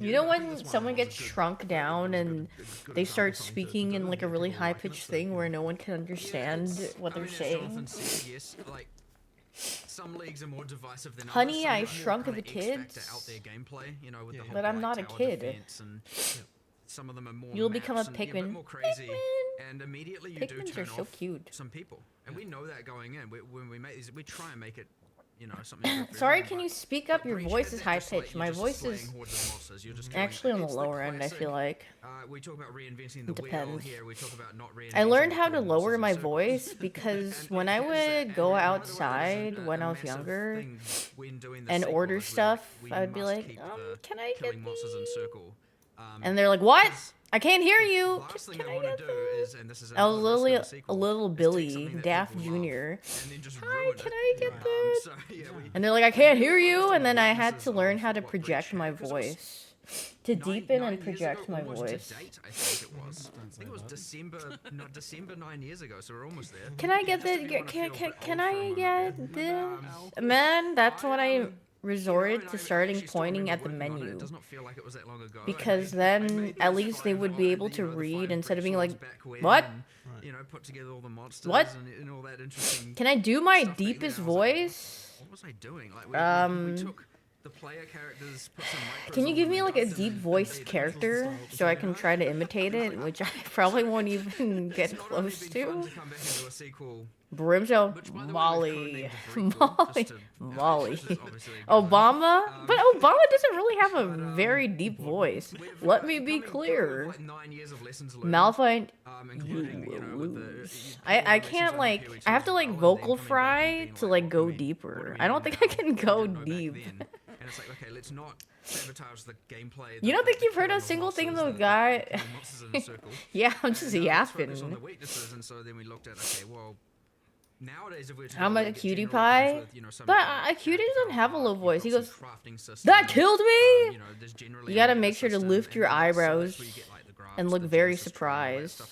You know when someone gets shrunk down and they start speaking in like a really high-pitched thing where no one can understand what they're saying? Yes, like some leagues are more divisive than Honey, others. I Shrunk the Kids. Out their gameplay, you know, with the whole but I'm not a kid. And some of them are more You'll become a maps and, Pikmin. more crazy. And immediately you do Pikmins turn are so off cute. some people, and we know that going in. When we make these, we try and make it. You know, something sorry, can you speak up? Your voice is high pitched. My voice is actually on the lower end, I feel like. We talk about reinventing the depends. wheel here. We talk about not reinventing I learned how to lower my voice because when I would go outside when I was younger and order stuff, I would be like, can I get these? And they're like, what? I can't hear you. Can I get this? I was literally a little Billy, Daft Jr. Hi, can I get this? And they're like, I can't hear you. And then I had to learn how to project my voice. To deepen and project my voice. I think it was December 9 years ago, so we're almost there. Can I get this? Can I get this? Man, that's what I resorted to starting pointing at the menu. Because then at least they would be able to read instead of being like, what? You know, put together all the monsters what? And all that interesting. Can I do my deepest voice? What was I doing? Like we took the player characters put some micros Can you on give them me and like a dust deep and voiced they- character so I can try to imitate it, which I probably won't even get close to? Fun to come back into a sequel. Brimstone, Molly, Molly, Molly, Obama, but Obama doesn't really have a very deep voice. Let me be clear. Malphite, you will lose. I can't like, I have to like vocal fry to like go deeper. I don't think I can go deep. And it's like, okay, let's not sabotage the gameplay. You don't think you've heard a single thing of the guy? Yeah, I'm just yapping. On the weaknesses, and so then we looked at, okay, well, nowadays if we're I'm like a cutie pie, but a cutie doesn't have a low voice. He goes, "That killed me." You gotta make sure to lift your eyebrows and look very surprised.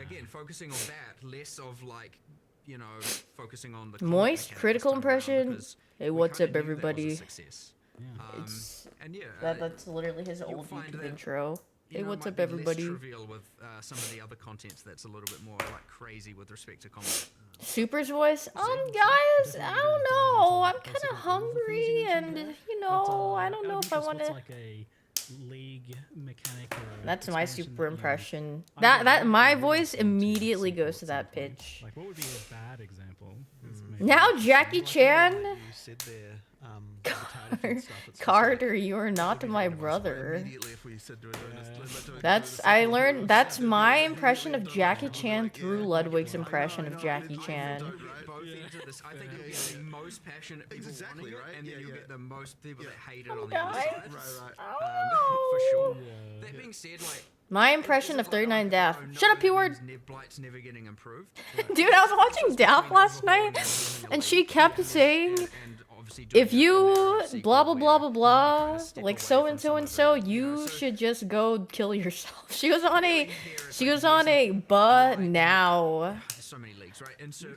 Again, focusing on that, less of like, you know, focusing on the Moist critical impression. Hey, what's up, everybody? It's that's literally his old YouTube intro. Hey, what's up, everybody? Less trivial with some of the other contents that's a little bit more like crazy with respect to combat. Super's voice? Guys, I don't know. I'm kind of hungry, and you know, I don't know if I want to. Like a league mechanic. That's my super impression. That my voice immediately goes to that pitch. Like, what would be a bad example? Now Jackie Chan. Carter, you are not my brother. I learned that's my impression of Jackie Chan through Ludwig's impression of Jackie Chan. I think you'll get the most passionate people wanting it, and then you'll get the most people that hate it on the Guys. other side. For sure. That being said, like, My impression of 39 Daft. Shut up, P-word. Blight's never getting improved. Dude, I was watching Daft last night, and she kept saying, if you blah blah blah blah blah, like so and so and so, you should just go kill yourself. She was on a but now.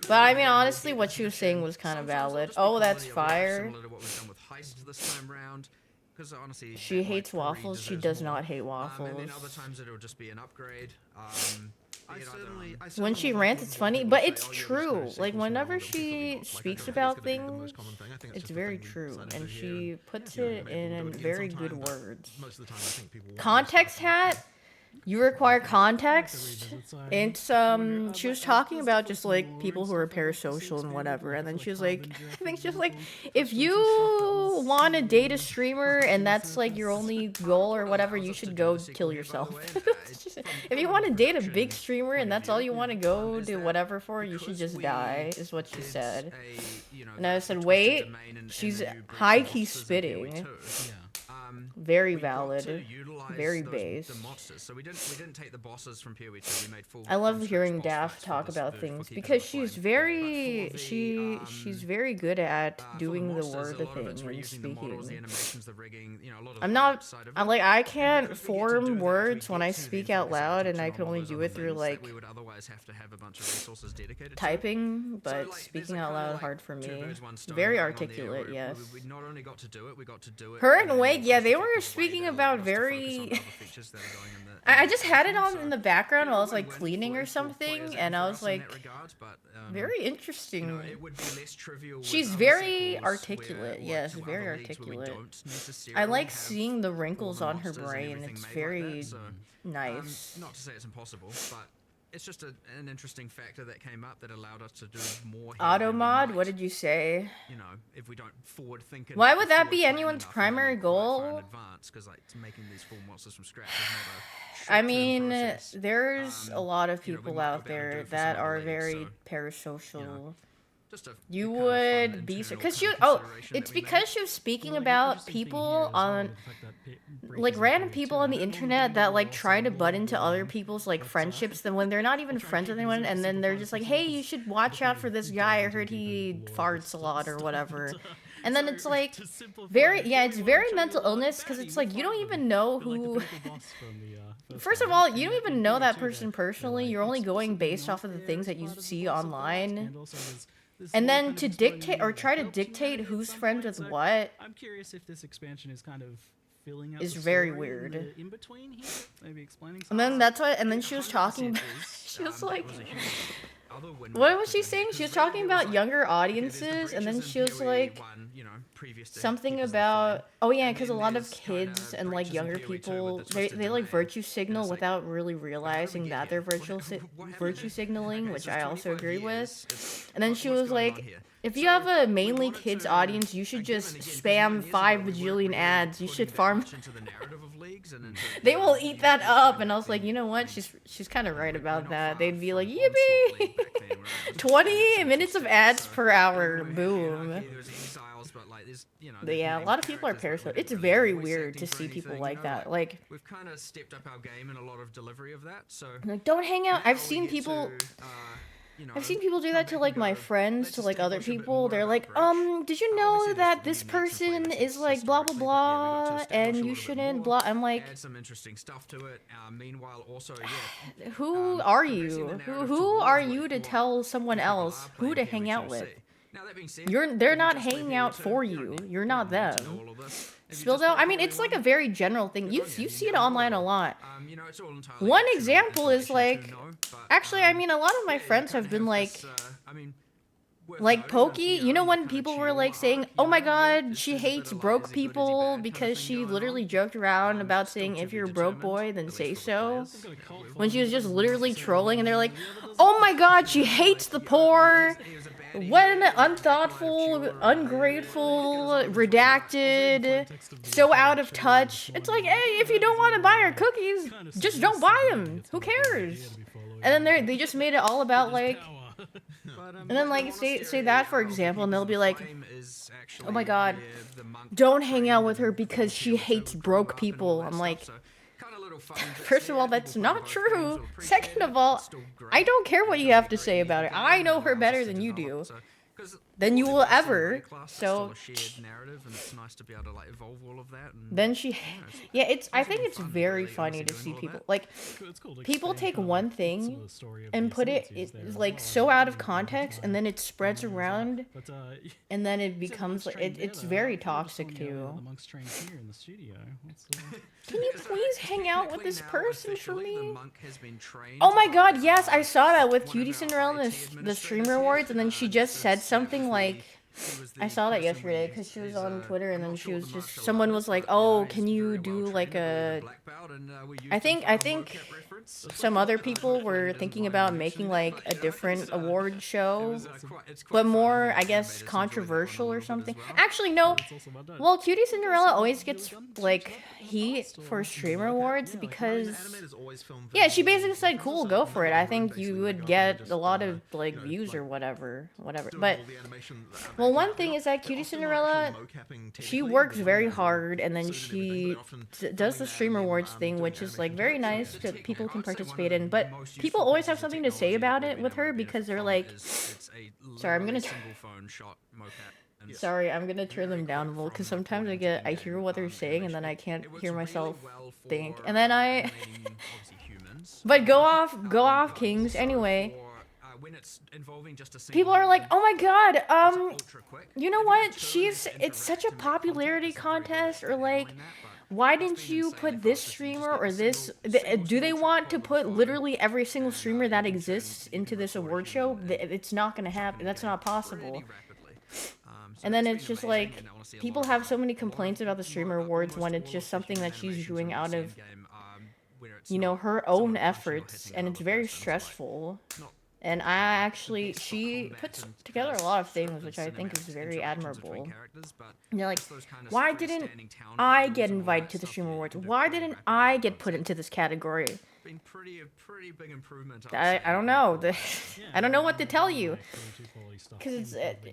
But I mean, honestly, what she was saying was kind of valid. Oh, that's fire. She hates waffles. She does not hate waffles. And then other times it'll just be an upgrade. When she rants, it's funny, but it's true. Like, whenever she speaks about things, it's very true, and she puts it in very good words. Context hat? You require context. It's she was talking about just like people who are parasocial and whatever, and then she was like, I think she was like, if you want to date a streamer and that's like your only goal or whatever, you should go kill yourself. If you want to date a big streamer and that's all you want to go do whatever for, you should just die, is what she said. And I said, wait, she's high key spitting. Very valid, very base. So we didn't take the bosses from PoE 2. We made full. I love hearing Daft talk about things because she's very she's very good at doing the word thing and speaking. I can't form words when I speak out loud, and I can only do it through like typing, but speaking out loud hard for me. Very articulate, yes. We not only got to do it, we got to do it. Her and Wake, yeah, they were speaking about very. I just had it on in the background while I was like cleaning or something, and I was like, very interesting. She's very articulate, yes, very articulate. I like seeing the wrinkles on her brain. It's very nice. Not to say it's impossible, but it's just an interesting factor that came up that allowed us to do more. Automod, what did you say? You know, if we don't forward think. Why would that be anyone's primary goal? Because like making these full monsters from scratch. I mean, there's a lot of people out there that are very parasocial. You would be because it's because she was speaking about people on like random people on the internet that like try to butt into other people's like friendships then when they're not even friends with anyone, and then they're just like, hey, you should watch out for this guy, I heard he farts a lot or whatever. And then it's like it's very mental illness, because it's like you don't even know who. First of all, you don't even know that person personally. You're only going based off of the things that you see online. And then to dictate or try to dictate who's friends with what. I'm curious if this expansion is kind of filling out. Is very weird. In between here, maybe explaining. And then that's why. And then she was talking. She was like, other win. What was she saying? She was talking about younger audiences, and then she was like something about, oh yeah, because a lot of kids and like younger people, they like virtue signal without really realizing that they're virtue signaling, which I also agree with. And then she was like, if you have a mainly kids audience, you should just spam 5 bajillion ads. You should farm. They will eat that up, and I was like, you know what? She's kind of right about that. They'd be like, yippee! 20 minutes of ads per hour, boom. But yeah, a lot of people are parasocial. It's very weird to see people like that. Like, we've kind of stepped up our game in a lot of delivery of that. So like, don't hang out. I've seen people. I've seen people do that to like my friends, to like other people. They're like, did you know that this person is like blah blah blah, and you shouldn't blah. I'm like, add some interesting stuff to it. Meanwhile, also, yeah. Who are you? Who are you to tell someone else who to hang out with? They're not hanging out for you. You're not them. Spildo? I mean, it's like a very general thing. You see it online a lot. One example is like, actually, I mean, a lot of my friends have been like Pokey. You know when people were like saying, "Oh my God, she hates broke people," because she literally joked around about saying, "If you're a broke boy, then say so." When she was just literally trolling, and they're like, "Oh my God, she hates the poor." What an unthoughtful, ungrateful, redacted, so out of touch. It's like, hey, if you don't want to buy our cookies, just don't buy them. Who cares? And then they just made it all about like, and then like say that for example, and they'll be like, oh my God, don't hang out with her because she hates broke people. I'm like, first of all, that's not true. Second of all, I don't care what you have to say about it. I know her better than you do. Than you will ever. So then she, yeah, I think it's very funny to see people like people take one thing and put it like so out of context, and then it spreads around, and then it becomes like it's very toxic too. Can you please hang out with this person for me? Oh my God, yes, I saw that with Cutie Cinderella in the Streamer Awards, and then she just said something like, I saw that yesterday because she was on Twitter, and then she was just, someone was like, oh, can you do like a, I think some other people were thinking about making like a different award show, but more, I guess, controversial or something. Actually, no. Well, Cutie Cinderella always gets like heat for Streamer Awards because, yeah, she basically said, cool, go for it. I think you would get a lot of like views or whatever. But, well, one thing is that Cutie Cinderella, she works very hard, and then she does the Streamer Awards thing, which is like very nice that people can participate in, but people always have something to say about it with her because they're like, sorry, I'm gonna turn them down a little because sometimes I hear what they're saying and then I can't hear myself think, and then but go off Kings anyway. People are like, oh my God, you know what, it's such a popularity contest, or like, why didn't you put this streamer or this, do they want to put literally every single streamer that exists into this award show? It's not gonna happen, that's not possible. And then it's just like, people have so many complaints about the Streamer Awards when it's just something that she's doing out of, you know, her own efforts, and it's very stressful. And she puts together a lot of things, which I think is very admirable. And you're like, why didn't I get invited to the Streamer Awards? Why didn't I get put into this category? Big improvement. I don't know. I don't know what to tell you. Because it's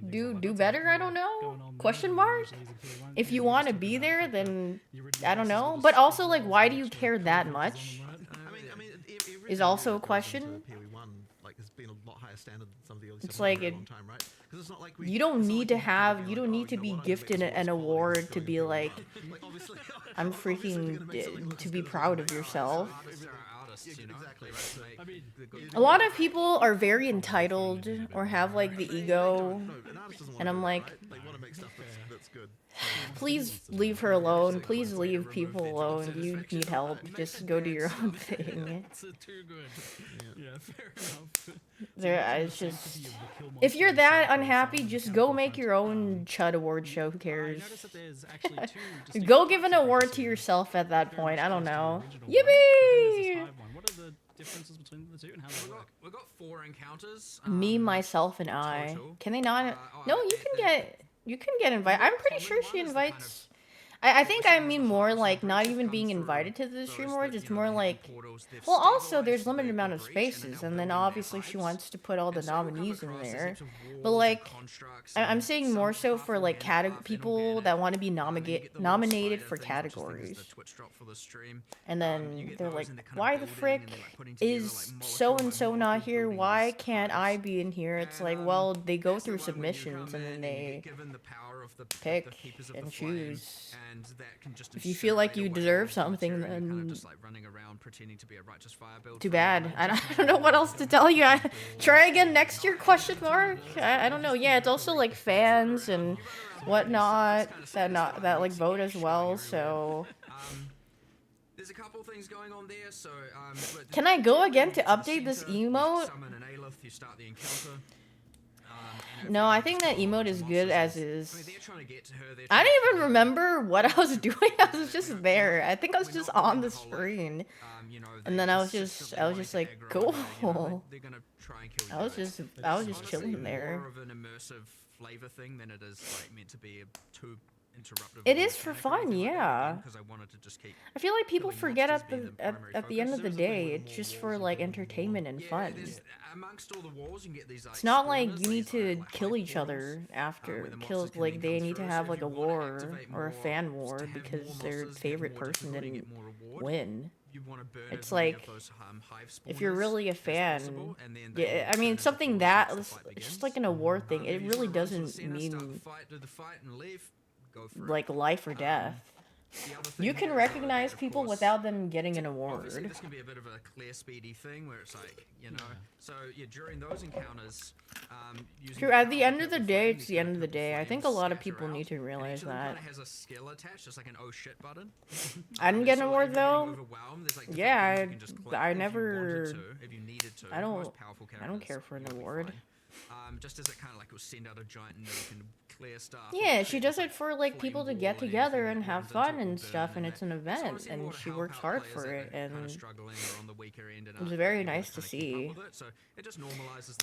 do better. I don't know. Question mark. If you want to be there, then I don't know. But also, like, why do you care that much? Is also a question. It's like you don't need to be gifted an award to be like, I'm freaking, to be proud of yourself. A lot of people are very entitled or have like the ego, and I'm like, stuff that's good. Please leave her alone. Please leave people alone. You need help. Just go do your own thing. It's too good. Yeah, fair enough. It's just, if you're that unhappy, just go make your own Chud award show. Who cares? Go give an award to yourself at that point. I don't know. Yippee! What are the differences between the two and how they work? We've got 4 encounters. Me, myself, and I. Can they not? No, you can get invited. I'm pretty sure she invites. I think I mean more like not even being invited to the stream awards. It's more like, well, also there's limited amount of spaces, and then obviously she wants to put all the nominees in there. But like, I'm saying more so for like people that want to be nominated for categories. And then they're like, why the frick is so and so not here? Why can't I be in here? It's like, well, they go through submissions and then they pick and choose. If you feel like you deserve something, then too bad. I don't know what else to tell you. Try again next year? Question mark. I don't know. Yeah, it's also like fans and whatnot that like vote as well. So there's a couple things going on there. So can I go again to update this emote? No, I think that emote is good as is. I don't even remember what I was doing. I was just there. I think I was just on the screen. And then I was just like, cool. I was just chilling there. More of an immersive flavor thing than it is like meant to be too interruptive. It is for fun, yeah. I feel like people forget at the end of the day, it's just for like entertainment and fun. Amongst all the walls, you can get these, like, It's not like you need to kill each other after like they need to have like a war or a fan war because their favorite person didn't win. It's like, if you're really a fan, yeah, I mean, something that, it's just like an award thing, it really doesn't mean like life or death. You can recognize people without them getting an award. Obviously, this can be a bit of a clear, speedy thing where it's like, you know, so yeah, during those encounters, True, at the end of the day, it's the end of the day. I think a lot of people need to realize that. has a skill attached, just like an oh shit button. I didn't get an award though. Yeah, I never. I don't care for an award. Just as it kind of like will send out a giant nuke and clear stuff. Yeah, she does it for like people to get together and have fun and stuff, and it's an event, and she works hard for it, and it was very nice to see.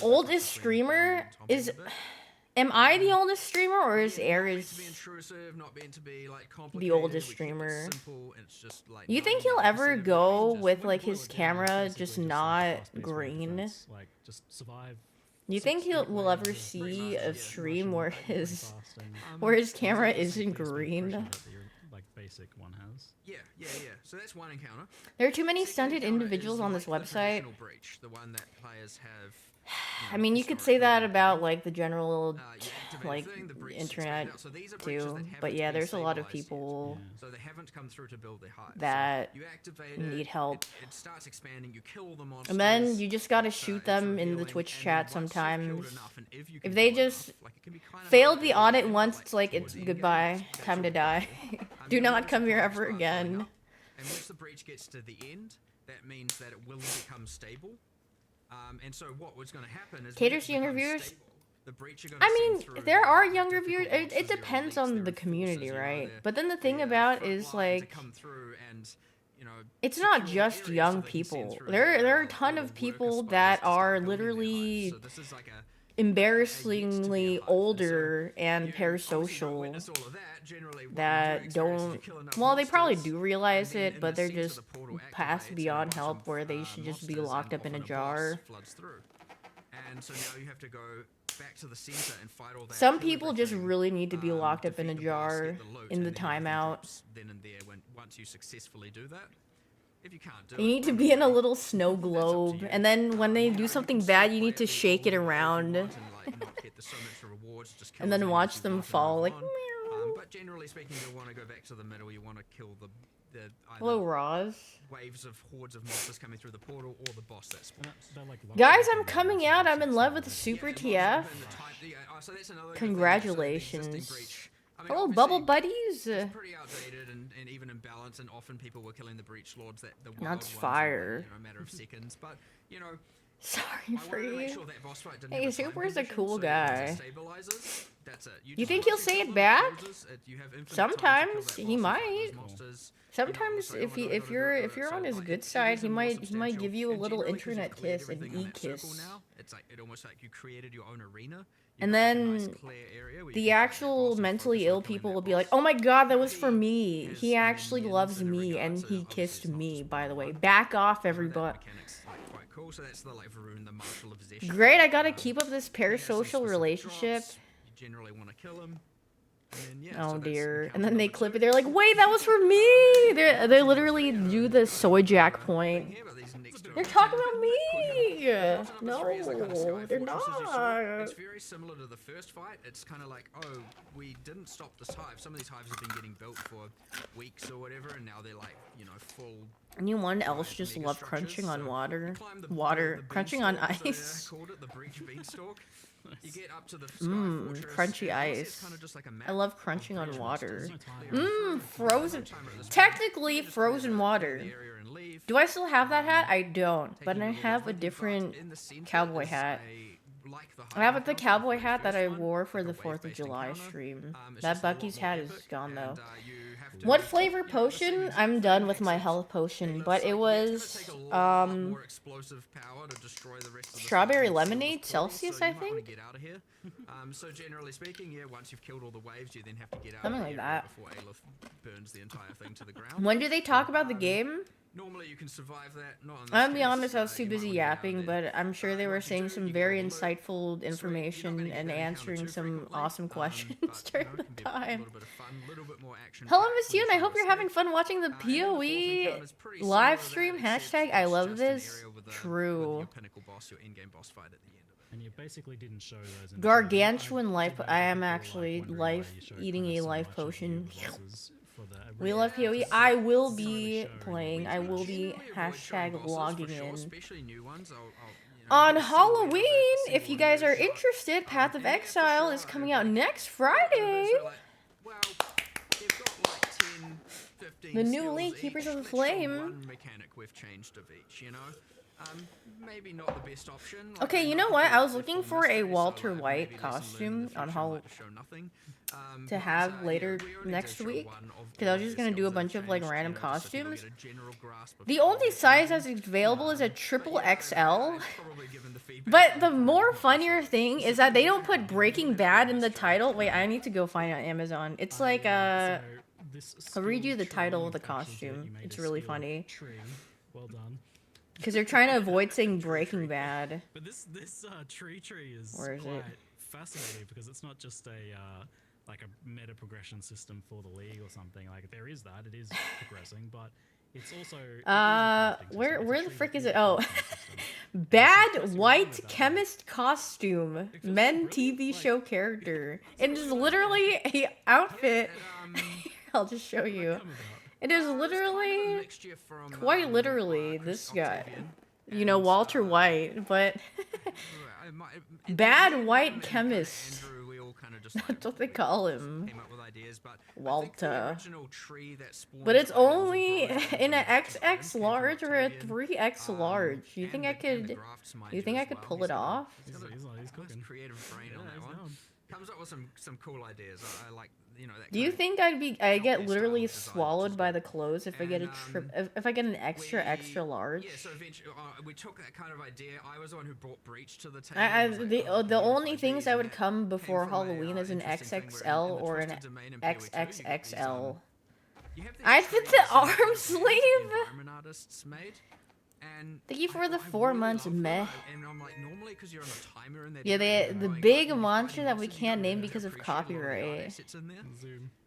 Oldest streamer is. Am I the oldest streamer, or is Ares the oldest streamer? You think he'll ever go with like his camera just not green? Like just survive. You think will ever see a stream where his camera isn't green? Like basic one has. Yeah. So that's one encounter. There are too many stunted individuals on this website. The one that players have. I mean, you could say that about like the general like internet too, but yeah, there's a lot of people that need help. It starts expanding. You kill them on. And then you just gotta shoot them in the Twitch chat sometimes. If they just failed the audit once, it's like it's goodbye, time to die. Do not come here ever again. And once the breach gets to the end, that means that it will become stable. And so what was going to happen is caters to younger viewers. I mean, there are younger viewers. It depends on the community, right? But then the thing about is like, it's not just young people. There are a ton of people that are literally embarrassingly older and parasocial that don't, well, they probably do realize it, but they're just past beyond help where they should just be locked up in a jar. And so now you have to go back to the center and fight all that. Some people just really need to be locked up in a jar in the timeout. Then and there, once you successfully do that. If you can't do you need to be in a little snow globe, and then when they do something bad, you need to shake it around. And then watch them fall like. But generally speaking, you'll want to go back to the middle. You want to kill the Hello, Roz. waves of hordes of monsters coming through the portal or the boss that spawns. Guys, I'm coming out. I'm in love with Super TF. Congratulations. Hello, Bubble Buddies. It's pretty outdated and even imbalanced, and often people were killing the Breach Lords that the wild That's ones fire. in, a matter of seconds. But Sorry for you. sure that boss fight didn't Hey, have a time Super's a condition, cool so once it guy. stabilizes, that's it. You think he'll say it back? You have infinite time to kill Sometimes that he boss and fight might. those monsters. Sometimes if you're on his good side, he might give you a little internet kiss, an e-kiss. It's like almost like you created your own arena. And then the actual mentally ill people will be like, "Oh my god, that was for me. He actually loves me and he kissed me, by the way. Back off, everybody." Cool, so that's the Varun, the marshal of Zesh. Great, I gotta keep up this parasocial relationship. You generally want to kill him. And then, Oh dear. And then they clip it, they're like, "Wait, that was for me!" They literally do the soy jack point. They're talking about me! No, they're not. It's very similar to the first fight. It's kind of like, oh, we didn't stop this hive. Some of these hives have been getting built for weeks or whatever, and now they're like, full. Anyone else just love crunching on water? Crunching on ice. I called it the Breach Beanstalk. You get up to the crunchy ice. I love crunching on water. Frozen. Technically frozen water. Do I still have that hat? I don't, but I have a different cowboy hat. I have the cowboy hat that I wore for the 4th of July stream. That Bucky's hat is gone though. What flavor potion? I'm done with my health potion, but it was strawberry lemonade Celsius, I think. So generally speaking, once you've killed all the waves, you then have to get out Something like that. before Aleph burns the entire thing to the ground. When do they talk about the game? Normally you can survive that. Not I'll be honest, I was too busy yapping, but I'm sure they were saying some very insightful information and answering some awesome questions during the time. Hello, Miss Yoon. I hope you're having fun watching the PoE live stream. Hashtag I love this. True. And you basically didn't show those. Gargantuan life. I am actually eating a life potion. We love PoE. I will be playing. I will be hashtag logging in. On Halloween, if you guys are interested, Path of Exile is coming out next Friday. The new League, Keepers of the Flame. Maybe not the best option. Okay, you know what? I was looking for a Walter White costume on to have later next week, because I was just gonna do a bunch of like random costumes. The only size that's available is a XXL. But the more funnier thing is that they don't put Breaking Bad in the title. Wait, I need to go find it on Amazon. It's like I'll read you the title of the costume. It's really funny. Well done. Because they're trying to avoid saying Breaking Bad. But this tree is Where is quite it? fascinating, because it's not just a like a meta progression system for the league or something. Like there is that, it is progressing, but it's also where the frick is it? Oh, Bad White Chemist costume, men TV show character. It is literally a outfit. I'll just show you. It is literally, quite literally, this guy. You know, Walter White, but Bad White Chemist. That's what they call him. Walter. But it's only in an XX large or a 3X large. You think I could pull it off? Creative brain on that one. Comes up with some cool ideas. I like, that. Do you think I get literally swallowed by the clothes if I get if I get an extra large? Yeah, so eventually we took that kind of idea. I was the one who brought Breach to the table. The only things that would come before Halloween is an XXL or an XXXL. I fit the arm sleeve. And Thank you for the 4 months, meh. And I'm like, normally because you're on a timer and Yeah, the big monster that we can't name because of copyright.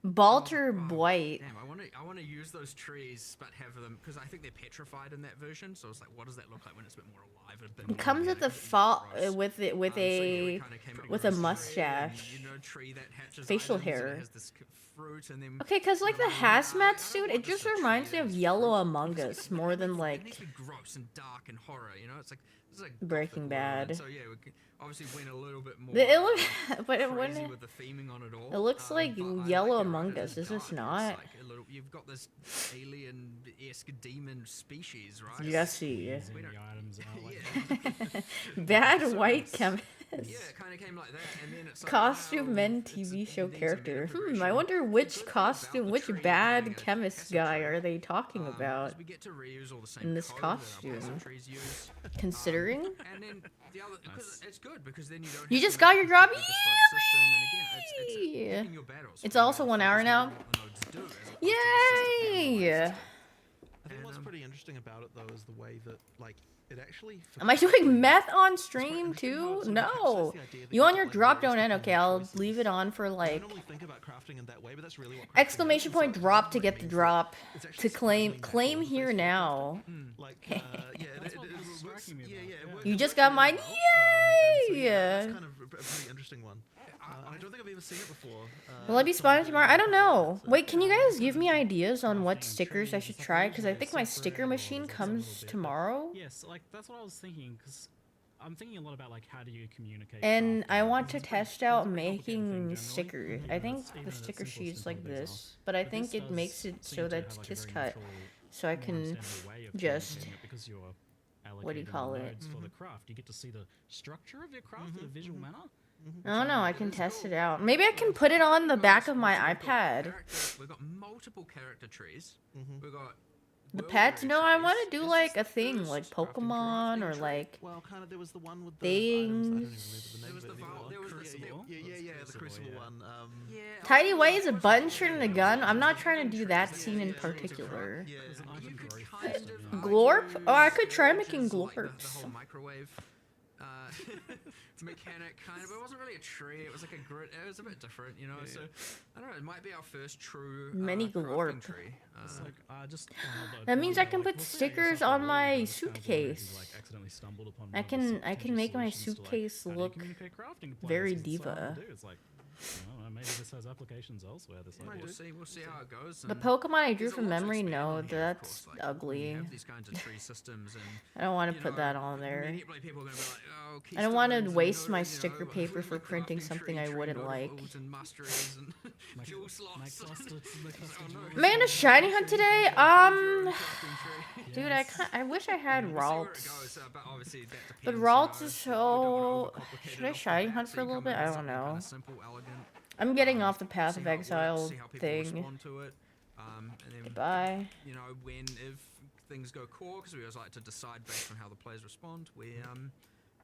Balter Blight. Damn, I want to use those trees, but have them because I think they're petrified in that version. So it's like, what does that look like when it's a bit more alive? A bit It comes with a with a mustache, tree that hatches facial items, and hair. it has this fruit and then Okay, cause like the hazmat suit, it just reminds me of Yellow Among Us more than it like needs to be gross and dark and horror. You know, it's like Breaking Bad. So yeah, we obviously went a little bit more. It look, but it crazy wouldn't. with the theming on it all. It looks like Yellow Among Us. Is this not? Like a little, you've got this alien-esque demon species, right? Jesse. We don't- Bad white chemist. Yeah, it kind of came like that, and then it's like, Costume men TV show character. I wonder which costume, which bad chemist guy are they talking about we get to reuse all the same in this code that our costume? poison trees use. Considering And then the other, because it's good because then you don't. you have just to got your job, with this, like, system, and again, it's yay! picking your battles. It's also 1 hour now. Yay! I think what's pretty interesting about it though is the way that like it actually. Am I doing meth on stream too? No. You on your drop don't end. Okay, I'll leave it on for like think about crafting in that way, but that's really what exclamation point drop to get the drop to claim here now. Like, You just got mine. Yay! That's kind of a pretty interesting one. I don't think I've ever seen it before. Will I be spawning tomorrow? I don't know. Wait, can you guys give me ideas on what stickers I should try? Because I think my sticker machine comes tomorrow. Yes, like that's what I was thinking. Because I'm thinking a lot about like how do you communicate. And I want to test out making stickers. I think the sticker sheet's like this, but I think it makes it so that it's kiss cut, so I can just what do you call it? For the craft, you get to see the structure of your craft in a visual manner. I don't know. I can test it out. Maybe I can put it on the back of my iPad. We've got multiple character trees. We've got The pets? No, I want to do like a thing, like Pokemon or like there was the one with things. The Crucible one. Tidy White is a button shirt and a gun. I'm not trying to do that scene in particular. Glorp? Oh, I could try making glorps. Microwave. Mechanic kind of, but it wasn't really a tree. It was like a grid. It was a bit different, you know. So I don't know. It might be our first true Mini glorp. tree. That means I can put stickers on my suitcase. I can make my suitcase look very diva. I don't know, maybe this has applications elsewhere. This We'll see how it goes. The Pokemon I drew from memory, no, that's ugly. These kinds of tree systems and, I don't want to put that on there. people are gonna be like, oh, I don't want to waste my sticker paper for printing something I wouldn't like. Am I gonna shiny hunt today? Dude, I wish I had Ralts. But Ralts is so. Should I shiny hunt for a little bit? I don't know. I'm getting off the Path of Exile thing. Goodbye. You know, if things go core, because we always like to decide based on how the players respond. We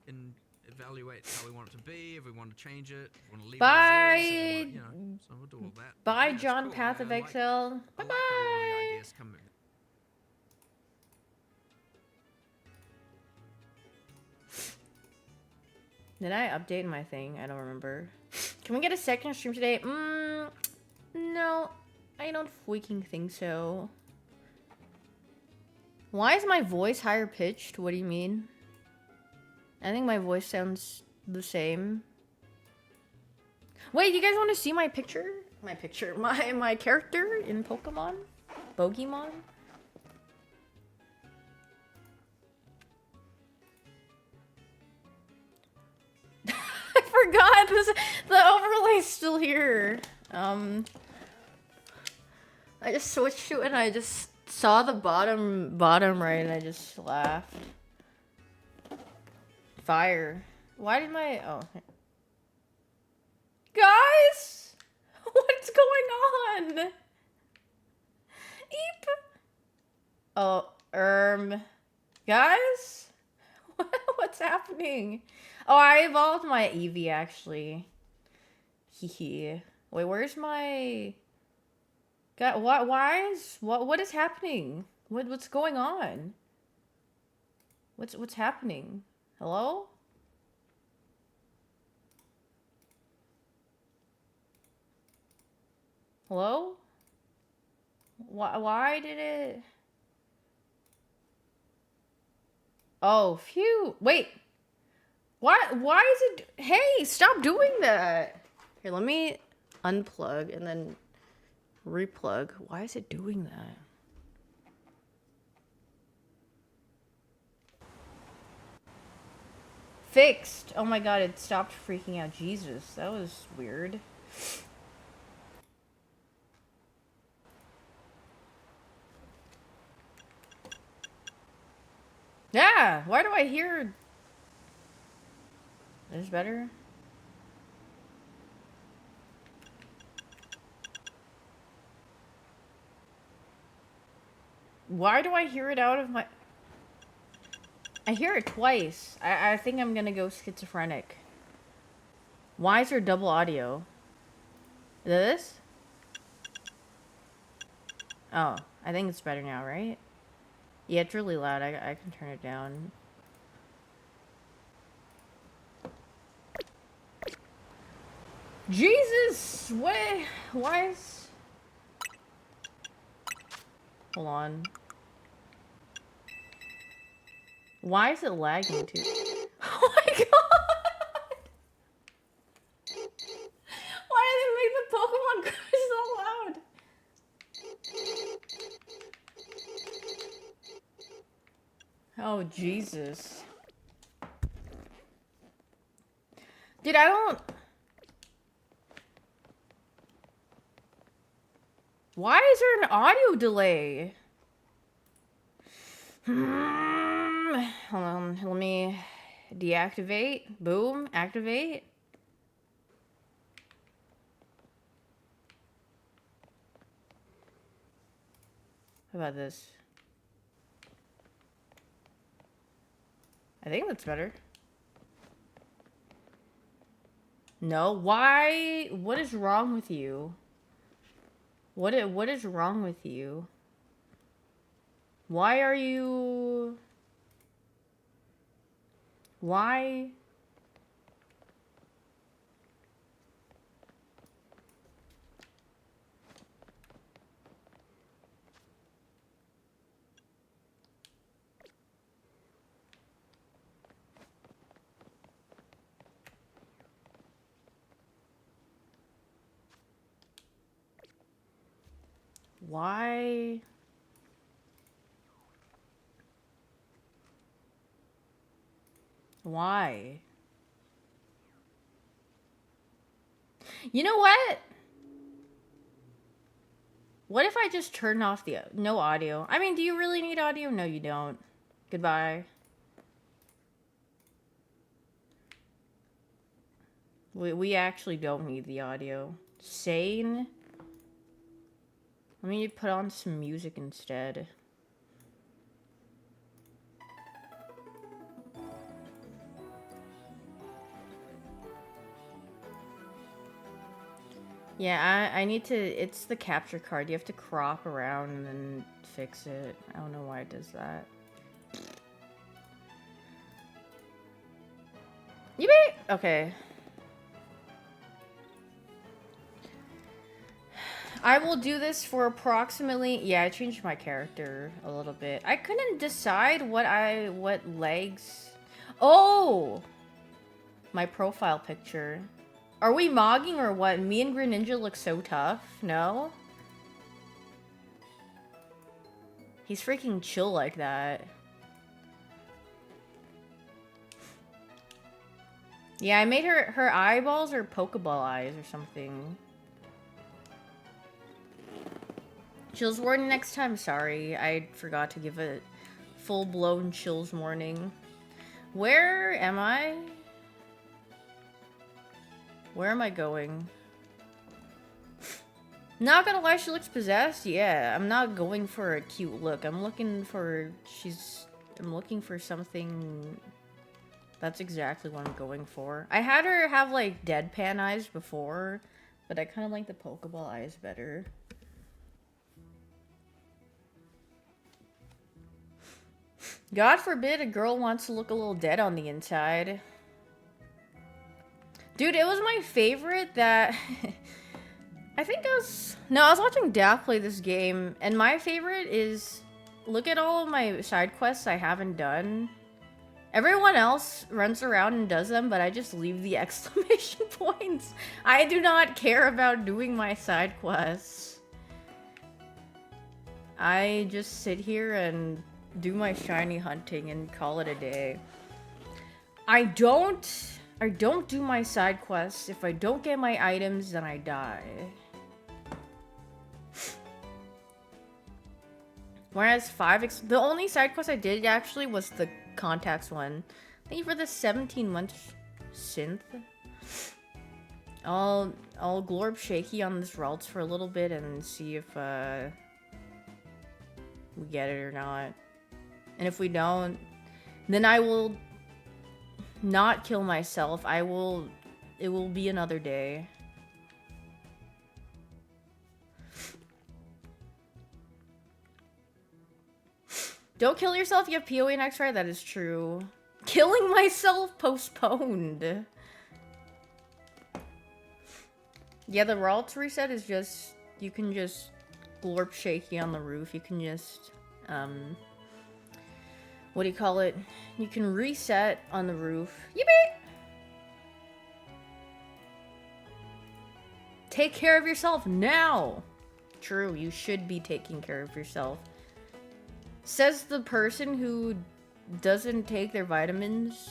can evaluate how we want it to be, if we want to change it, if we want to leave Bye. it as is, so we'll do all that. Bye, Yeah, John cool. Path of Exile. Bye bye. Did I update my thing? I don't remember. Can we get a second stream today? No. I don't freaking think so. Why is my voice higher pitched? What do you mean? I think my voice sounds the same. Wait, you guys want to see my picture? My character in Pokemon? Pokemon? I forgot the overlay's still here. I just switched to it and I just saw the bottom right and I just laughed. Fire. Why did my guys? What's going on? Eep. Oh, guys? What's happening? Oh, I evolved my Eevee actually. Hehe. Wait, where's my God, what is happening? What's going on? What's happening? Hello? Hello? Why did it? Oh, phew. Wait. Why is it? Hey, stop doing that. Here, let me unplug and then replug. Why is it doing that? Fixed. Oh my god, it stopped freaking out. Jesus, that was weird. Yeah, why do I hear... This better? Why do I hear it out of my... I hear it twice. I think I'm gonna go schizophrenic. Why is there double audio? Is it this? Oh, I think it's better now, right? Yeah, it's really loud. I can turn it down. Jesus! Why is... Hold on. Why is it lagging too? Oh my god! Why did they make the Pokemon cry so loud? Oh, Jesus. Dude, I don't... Why is there an audio delay? Hold on, let me deactivate. Boom, activate. How about this? I think that's better. No, why? What is wrong with you? What is wrong with you? Why are you... Why? Why? Why? You know what? What if I just turn off the... No audio. I mean, do you really need audio? No, you don't. Goodbye. We actually don't need the audio. Sane? Let me put on some music instead. Yeah, I need to... It's the capture card. You have to crop around and then fix it. I don't know why it does that. You may... Okay. I will do this for approximately... Yeah, I changed my character a little bit. I couldn't decide what legs... Oh! My profile picture. Are we mogging or what? Me and Greninja look so tough. No? He's freaking chill like that. Yeah, I made her eyeballs or Pokeball eyes or something. Chills warning next time. Sorry, I forgot to give a full-blown chills warning. Where am I? Where am I going? Not gonna lie, she looks possessed. Yeah, I'm not going for a cute look. I'm looking for... I'm looking for something... That's exactly what I'm going for. I had her have, like, deadpan eyes before, but I kind of like the Pokeball eyes better. God forbid a girl wants to look a little dead on the inside. Dude, it was my favorite that... I think I was... No, I was watching Daft play this game, and my favorite is... Look at all of my side quests I haven't done. Everyone else runs around and does them, but I just leave the exclamation points. I do not care about doing my side quests. I just sit here and do my shiny hunting and call it a day. I don't do my side quests. If I don't get my items, then I die. Whereas the only side quest I did actually was the contacts one. Thank you for the 17-month synth. I'll glorb shaky on this routes for a little bit and see if we get it or not. And if we don't, then I will not kill myself. It will be another day. Don't kill yourself, you have PoE next, right? That is true. Killing myself postponed. Yeah, the routes reset is just... You can just glorp shaky on the roof. You can just... what do you call it? You can reset on the roof. Yippee! Take care of yourself now! True, you should be taking care of yourself. Says the person who doesn't take their vitamins.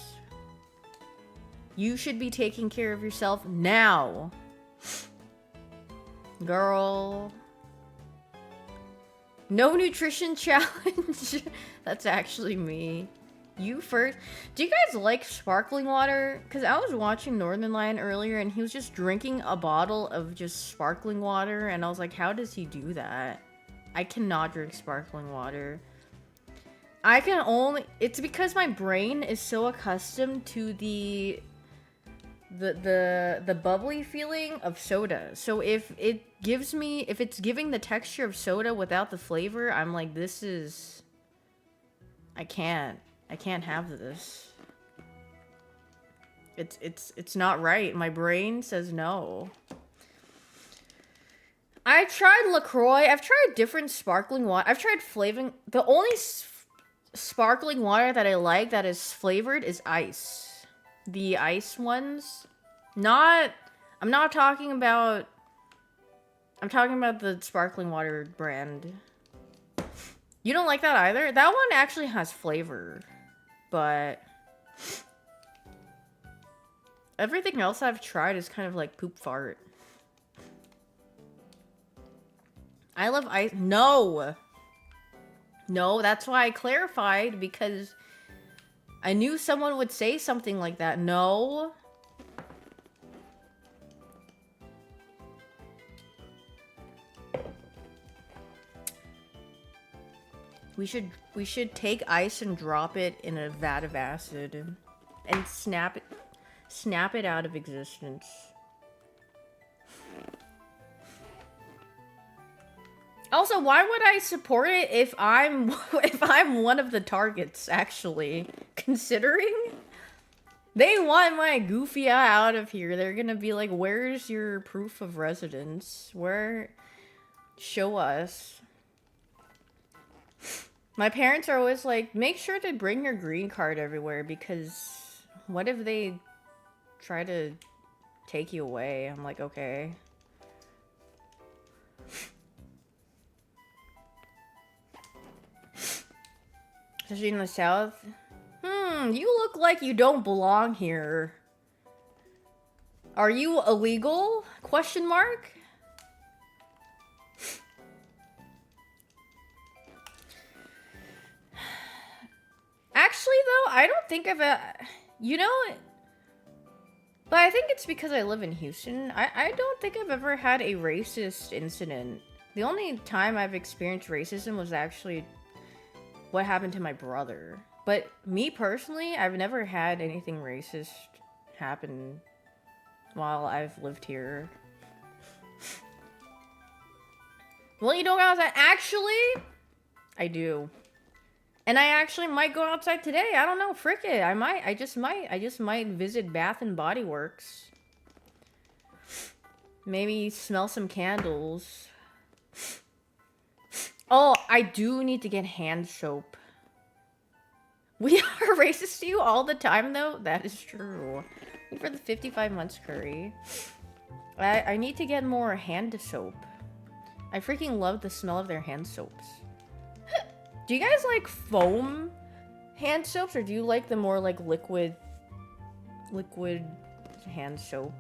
You should be taking care of yourself now. Girl. No nutrition challenge. That's actually me. You first. Do you guys like sparkling water? Because I was watching Northern Lion earlier and he was just drinking a bottle of just sparkling water. And I was like, how does he do that? I cannot drink sparkling water. I can only... It's because my brain is so accustomed to the bubbly feeling of soda. So if it's giving the texture of soda without the flavor, I'm like, this is... I can't have this. It's not right. My brain says no. I tried LaCroix. I've tried different sparkling water. I've tried flavoring. The only sparkling water that I like that is flavored is ice. The ice ones. I'm not talking about... I'm talking about the sparkling water brand. You don't like that either? That one actually has flavor. But... everything else I've tried is kind of like poop fart. I love ice. No! No, that's why I clarified, because I knew someone would say something like that. No. We should take ice and drop it in a vat of acid and snap it out of existence. Also, why would I support it if I'm one of the targets, actually? Considering they want my goofy out of here. They're gonna be like, where's your proof of residence? Where? Show us. My parents are always like, make sure to bring your green card everywhere, because what if they try to take you away? I'm like, okay. Especially in the south. You look like you don't belong here. Are you illegal? Question mark? Actually, though, I don't think I've... you know... But I think it's because I live in Houston. I don't think I've ever had a racist incident. The only time I've experienced racism was actually what happened to my brother. But me personally, I've never had anything racist happen while I've lived here. Well, you know what I was at? Actually, I do. And I actually might go outside today. I don't know. Frick it. I might. I just might visit Bath and Body Works. Maybe smell some candles. Oh, I do need to get hand soap. We are racist to you all the time, though. That is true. For the 55 months curry. I need to get more hand soap. I freaking love the smell of their hand soaps. Do you guys like foam hand soaps, or do you like the more like liquid hand soap?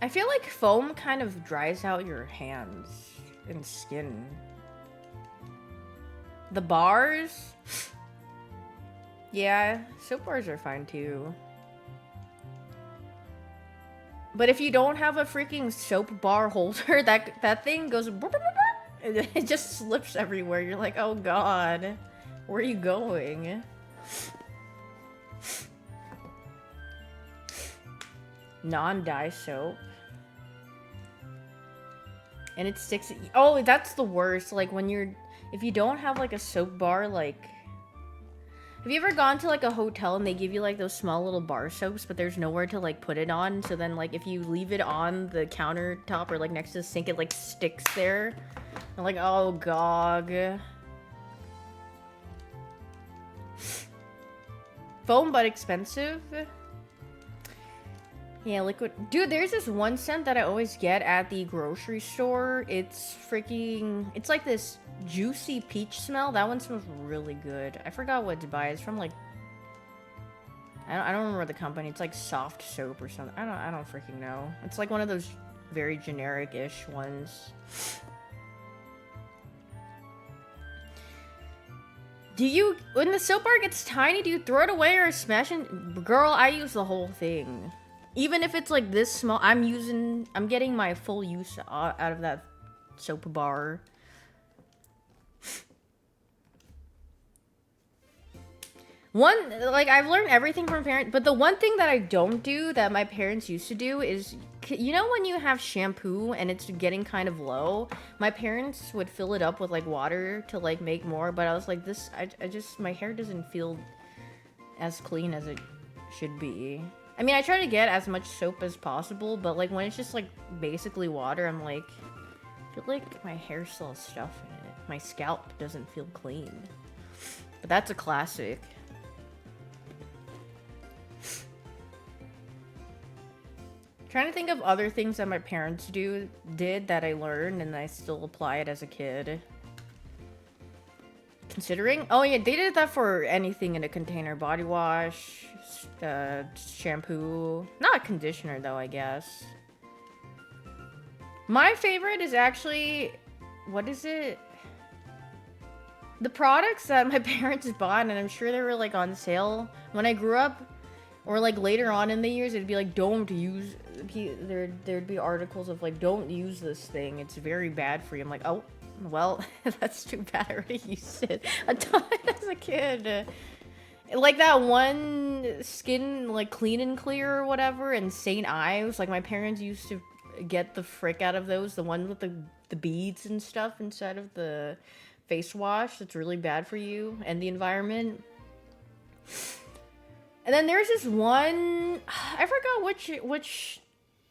I feel like foam kind of dries out your hands and skin. The bars? Yeah, soap bars are fine too. But if you don't have a freaking soap bar holder, that thing goes and it just slips everywhere. You're like, oh god, where are you going? Non-dye soap. And it sticks. Oh, that's the worst. Like when if you don't have like a soap bar, like, have you ever gone to like a hotel and they give you like those small little bar soaps, but there's nowhere to like put it on? So then like if you leave it on the countertop or like next to the sink, it like sticks there. I'm like, oh god. Foam but expensive. Yeah, liquid. Dude, there's this one scent that I always get at the grocery store. It's freaking... It's like this juicy peach smell. That one smells really good. I forgot what to buy. It's from like... I don't remember the company. It's like Soft Soap or something. I don't freaking know. It's like one of those very generic-ish ones. Do you... When the soap bar gets tiny, do you throw it away or smash it? Girl, I use the whole thing. Even if it's like this small, I'm getting my full use out of that soap bar. Like, I've learned everything from parents, but the one thing that I don't do that my parents used to do is, you know when you have shampoo and it's getting kind of low? My parents would fill it up with, like, water to, like, make more, but I was like, my hair doesn't feel as clean as it should be. I mean, I try to get as much soap as possible, but like when it's just like basically water, I'm like, I feel like my hair still has stuff in it. My scalp doesn't feel clean. But that's a classic. Trying to think of other things that my parents did that I learned and I still apply it as a kid. Considering, oh yeah, they did that for anything in a container. Body wash, shampoo. Not conditioner though, I guess. My favorite is actually, what is it? The products that my parents bought, and I'm sure they were like on sale when I grew up, or like later on in the years, it'd be like, don't use, there'd be articles of like, don't use this thing, it's very bad for you. I'm like, oh, well, that's too bad. I already used it a ton as a kid. Like that one Skin, like Clean and Clear or whatever, and St. Ives. Like my parents used to get the frick out of those. The ones with the beads and stuff inside of the face wash. That's really bad for you and the environment. And then there's this one, I forgot which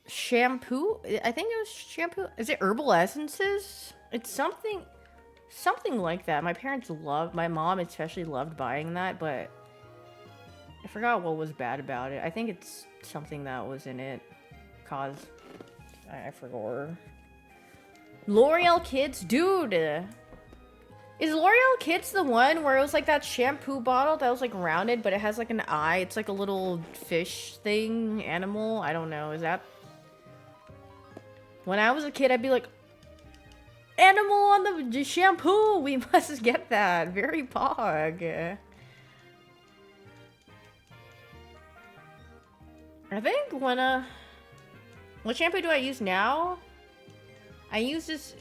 shampoo. I think it was shampoo. Is it Herbal Essences? It's something like that. My parents my mom especially loved buying that, but I forgot what was bad about it. I think it's something that was in it. I forgot. L'Oreal Kids? Dude! Is L'Oreal Kids the one where it was like that shampoo bottle that was like rounded, but it has like an eye? It's like a little fish thing, animal? I don't know. Is that... When I was a kid, I'd be like, animal on the shampoo! We must get that. Very pog. I think what shampoo do I use now? I use this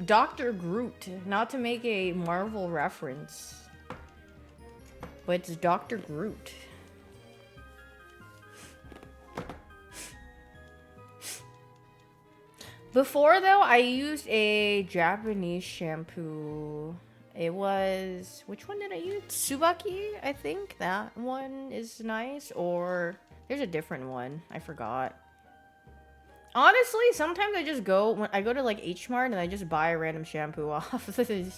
Dr. Groot, not to make a Marvel reference, but it's Dr. Groot. Before though, I used a Japanese shampoo. It was, which one did I use? Tsubaki, I think that one is nice. Or there's a different one, I forgot. Honestly, sometimes I just go, when I go to like H Mart and I just buy a random shampoo off I'm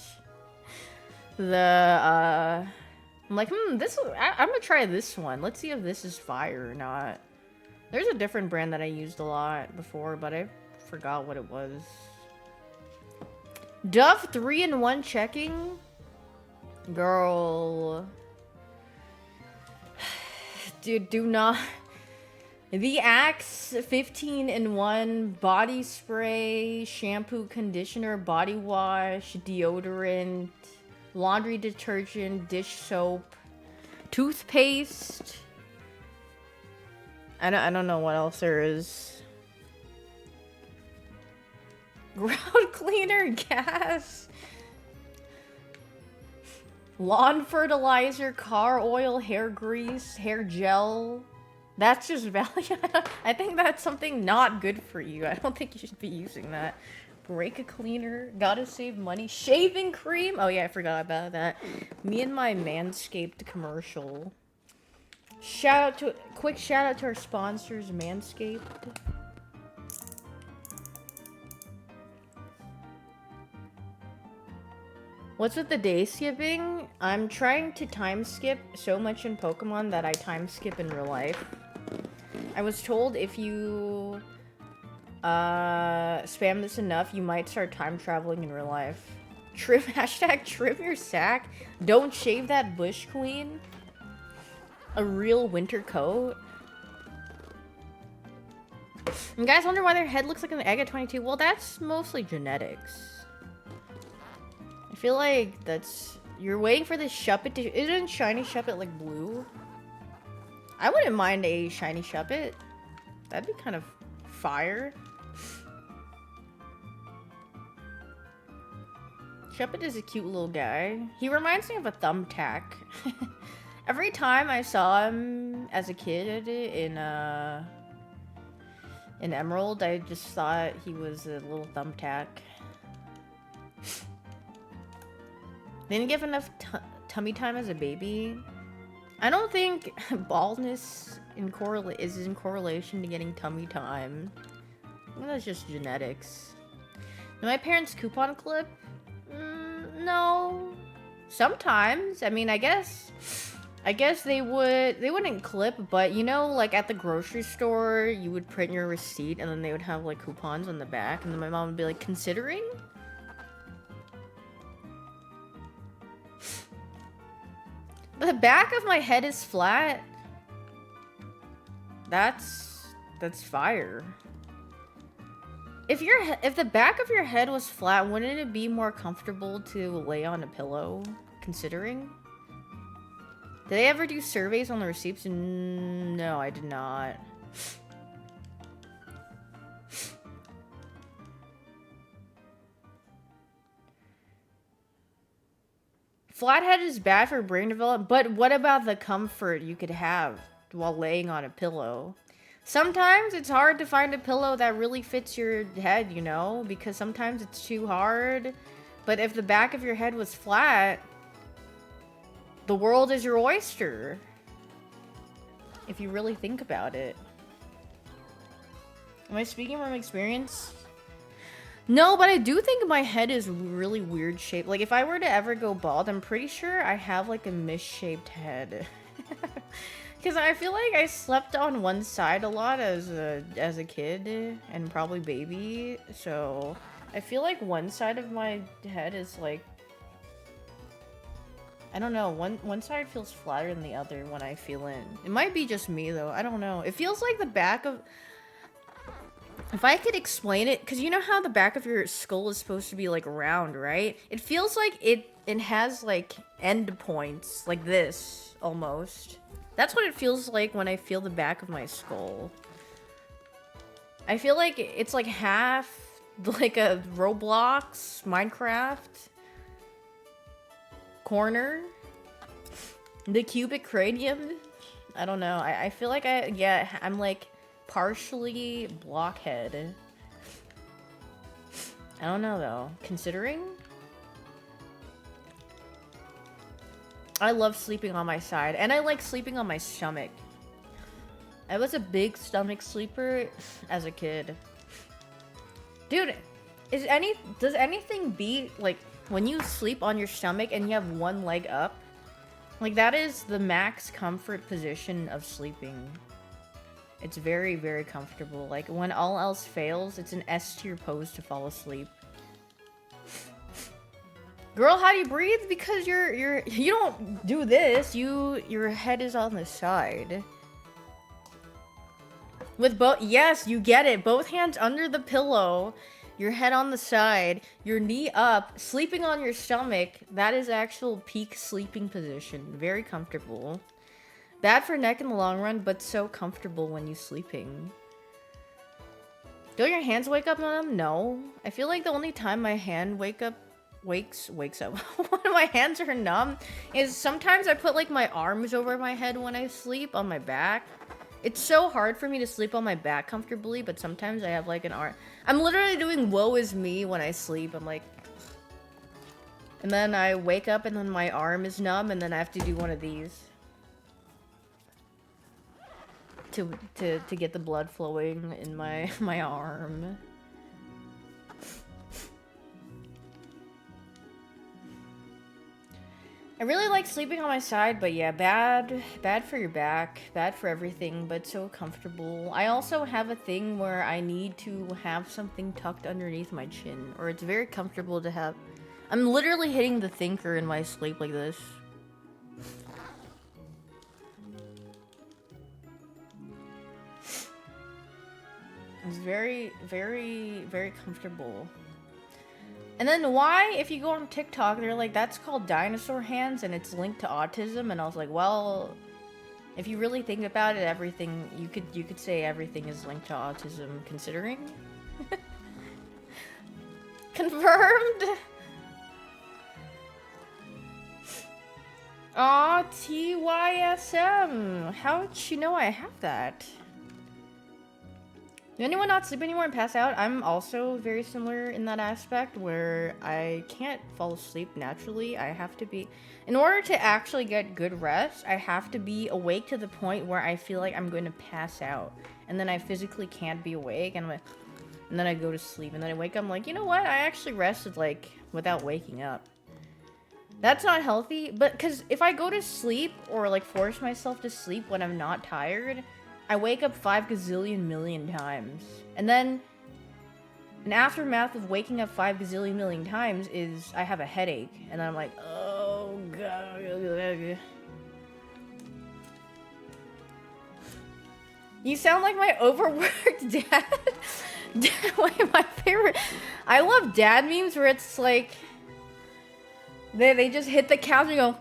like, I'm gonna try this one. Let's see if this is fire or not. There's a different brand that I used a lot before, but I forgot what it was. Dove 3-in-1 checking? Girl. Dude, do not. The Axe 15-in-1 body spray, shampoo, conditioner, body wash, deodorant, laundry detergent, dish soap, toothpaste. I don't know what else there is. Ground cleaner, gas, lawn fertilizer, car oil, hair grease, hair gel. That's just value. I think that's something not good for you. I don't think you should be using that. Brake cleaner, gotta save money. Shaving cream. Oh yeah, I forgot about that. Me and my Manscaped commercial. Quick shout out to our sponsors, Manscaped. What's with the day skipping? I'm trying to time skip so much in Pokemon that I time skip in real life. I was told if you spam this enough, you might start time traveling in real life. Hashtag trim your sack. Don't shave that bush, queen. A real winter coat. And guys wonder why their head looks like an egg at 22. Well, that's mostly genetics. I feel like that's... You're waiting for this Shuppet to... Isn't shiny Shuppet like blue? I wouldn't mind a shiny Shuppet. That'd be kind of fire. Shuppet is a cute little guy. He reminds me of a thumbtack. Every time I saw him as a kid in Emerald, I just thought he was a little thumbtack. Didn't give enough tummy time as a baby. I don't think baldness is in correlation to getting tummy time. I think that's just genetics. Did my parents coupon clip? No. Sometimes. I mean, I guess they wouldn't clip, but you know, like at the grocery store, you would print your receipt and then they would have like coupons on the back, and then my mom would be like, considering? The back of my head is flat. That's fire. If the back of your head was flat, wouldn't it be more comfortable to lay on a pillow, considering? Did they ever do surveys on the receipts? No, I did not. Flathead is bad for brain development, but what about the comfort you could have while laying on a pillow? Sometimes it's hard to find a pillow that really fits your head, you know, because sometimes it's too hard. But if the back of your head was flat, the world is your oyster. If you really think about it. Am I speaking from experience? No, but I do think my head is really weird shaped. Like, if I were to ever go bald, I'm pretty sure I have, like, a misshaped head. Because I feel like I slept on one side a lot as a kid and probably baby. So, I feel like one side of my head is, like... I don't know. One side feels flatter than the other when I feel in. It might be just me, though. I don't know. It feels like the back of... If I could explain it, because you know how the back of your skull is supposed to be, like, round, right? It feels like it has, like, end points, like this, almost. That's what it feels like when I feel the back of my skull. I feel like it's, like, half, like, a Roblox, Minecraft corner. The cubic cranium. I don't know. I feel like I'm, like... partially blockhead. I don't know though. Considering, I love sleeping on my side, and I like sleeping on my stomach. I was a big stomach sleeper as a kid. Dude, does anything beat like when you sleep on your stomach and you have one leg up? Like that is the max comfort position of sleeping. It's very, very comfortable. Like when all else fails, it's an S tier pose to fall asleep. Girl, how do you breathe? Because you don't do this. Your head is on the side. With both, yes, you get it. Both hands under the pillow, your head on the side, your knee up, sleeping on your stomach. That is actual peak sleeping position. Very comfortable. Bad for neck in the long run, but so comfortable when you're sleeping. Don't your hands wake up on them? No. I feel like the only time my hand wakes up one of my hands are numb is sometimes I put like my arms over my head when I sleep on my back. It's so hard for me to sleep on my back comfortably, but sometimes I have like an arm. I'm literally doing woe is me when I sleep. I'm like, and then I wake up and then my arm is numb and then I have to do one of these to get the blood flowing in my arm. I really like sleeping on my side, but yeah, bad for your back, bad for everything, but so comfortable. I also have a thing where I need to have something tucked underneath my chin, or it's very comfortable to have. I'm literally hitting the thinker in my sleep like this. It's very, very, very comfortable. And then why, if you go on TikTok, they're like, that's called dinosaur hands and it's linked to autism. And I was like, well, if you really think about it, everything, you could say everything is linked to autism, considering. Confirmed? Aw, TYSM. How did you know I have that? Did anyone not sleep anymore and pass out? I'm also very similar in that aspect where I can't fall asleep naturally. I have to be, in order to actually get good rest, I have to be awake to the point where I feel like I'm going to pass out. And then I physically can't be awake and then I go to sleep and then I wake up, I'm like, you know what? I actually rested like without waking up. That's not healthy, but because if I go to sleep or like force myself to sleep when I'm not tired, I wake up 5 gazillion million times. And then an aftermath of waking up 5 gazillion million times is I have a headache. And then I'm like, oh god. You sound like my overworked dad. Wait, my favorite. I love dad memes where it's like they just hit the couch and go.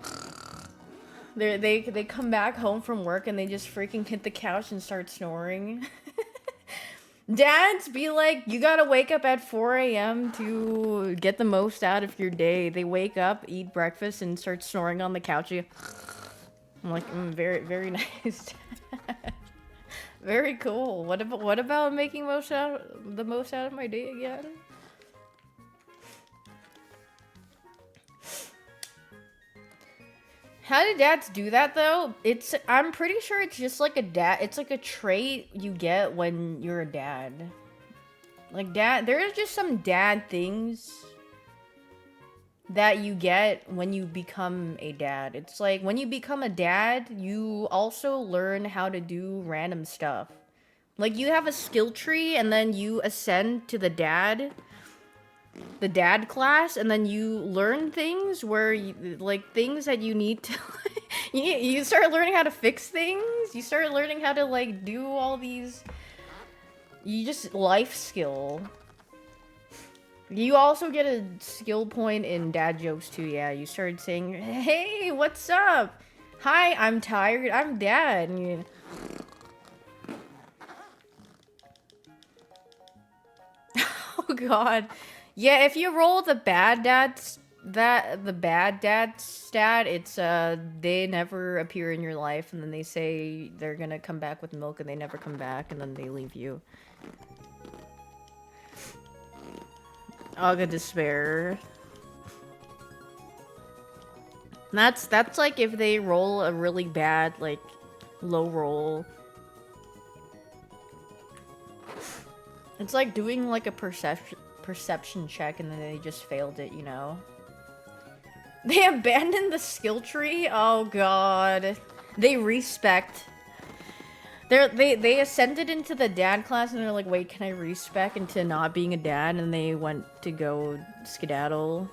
They come back home from work and they just freaking hit the couch and start snoring. Dads be like, you gotta wake up at 4 a.m. to get the most out of your day. They wake up, eat breakfast, and start snoring on the couch. I'm like, very, very nice. Very cool. What about making the most out of my day again? How do dads do that though? I'm pretty sure it's just like it's like a trait you get when you're a dad. Like there's just some dad things that you get when you become a dad. It's like when you become a dad, you also learn how to do random stuff. Like you have a skill tree and then you ascend to the dad class, and then you learn things where like things that you need to you start learning how to fix things. You start learning how to like do all these life skill. You also get a skill point in dad jokes too. Yeah, you started saying, hey, what's up? Hi, I'm tired, I'm dad. And oh god. Yeah, if you roll the bad dad stat, it's they never appear in your life, and then they say they're gonna come back with milk, and they never come back, and then they leave you. Aga Despair. That's like if they roll a really bad, like, low roll. It's like doing like a perception check and then they just failed it, you know? They abandoned the skill tree? Oh god. They respect. They ascended into the dad class and they're like, wait, can I respec into not being a dad? And they went to go skedaddle.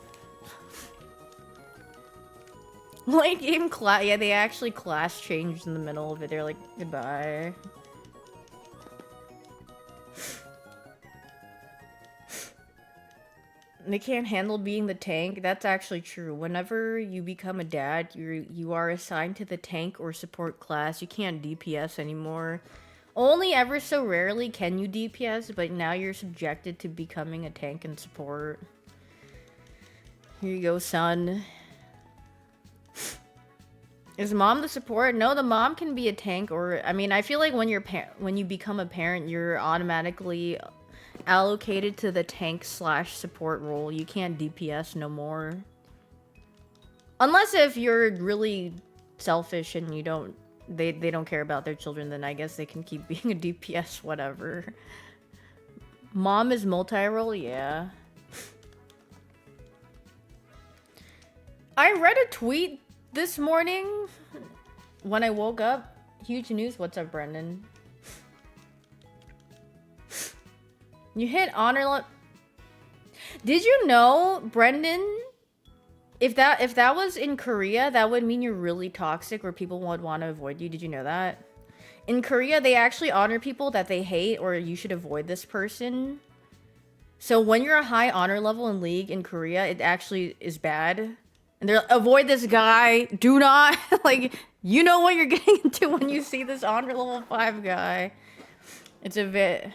Late game class, yeah, they actually class changed in the middle of it. They're like, goodbye. They can't handle being the tank. That's actually true. Whenever you become a dad, you are assigned to the tank or support class. You can't DPS anymore. Only ever so rarely can you DPS, but now you're subjected to becoming a tank and support. Here you go, son. Is mom the support? No, the mom can be a tank, or I mean, I feel like when you become a parent, you're automatically allocated to the tank / support role. You can't DPS no more. Unless if you're really selfish and you don't they don't care about their children, then I guess they can keep being a DPS, whatever. Mom is multi-role, yeah. I read a tweet this morning when I woke up. Huge news. What's up, Brendan? You hit honor. Did you know, Brendan? If that was in Korea, that would mean you're really toxic, or people would want to avoid you. Did you know that? In Korea, they actually honor people that they hate, or you should avoid this person. So when you're a high honor level in League in Korea, it actually is bad. And they're like, avoid this guy. Do not. Like, you know what you're getting into when you see this honor level 5 guy. It's a bit...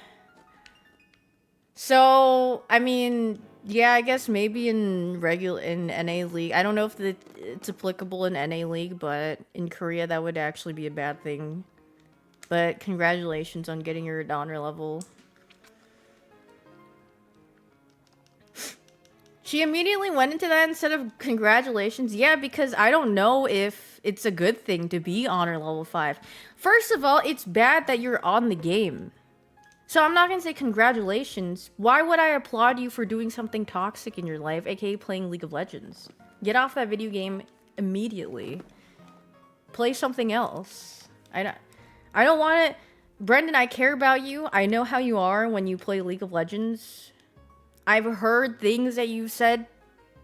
So, I mean, yeah, I guess maybe in NA League. I don't know if it's applicable in NA League, but in Korea that would actually be a bad thing. But congratulations on getting your honor level. She immediately went into that instead of congratulations. Yeah, because I don't know if it's a good thing to be honor level 5. First of all, it's bad that you're on the game. So I'm not going to say congratulations. Why would I applaud you for doing something toxic in your life, aka playing League of Legends? Get off that video game immediately. Play something else. I don't want to... Brendan, I care about you. I know how you are when you play League of Legends. I've heard things that you've said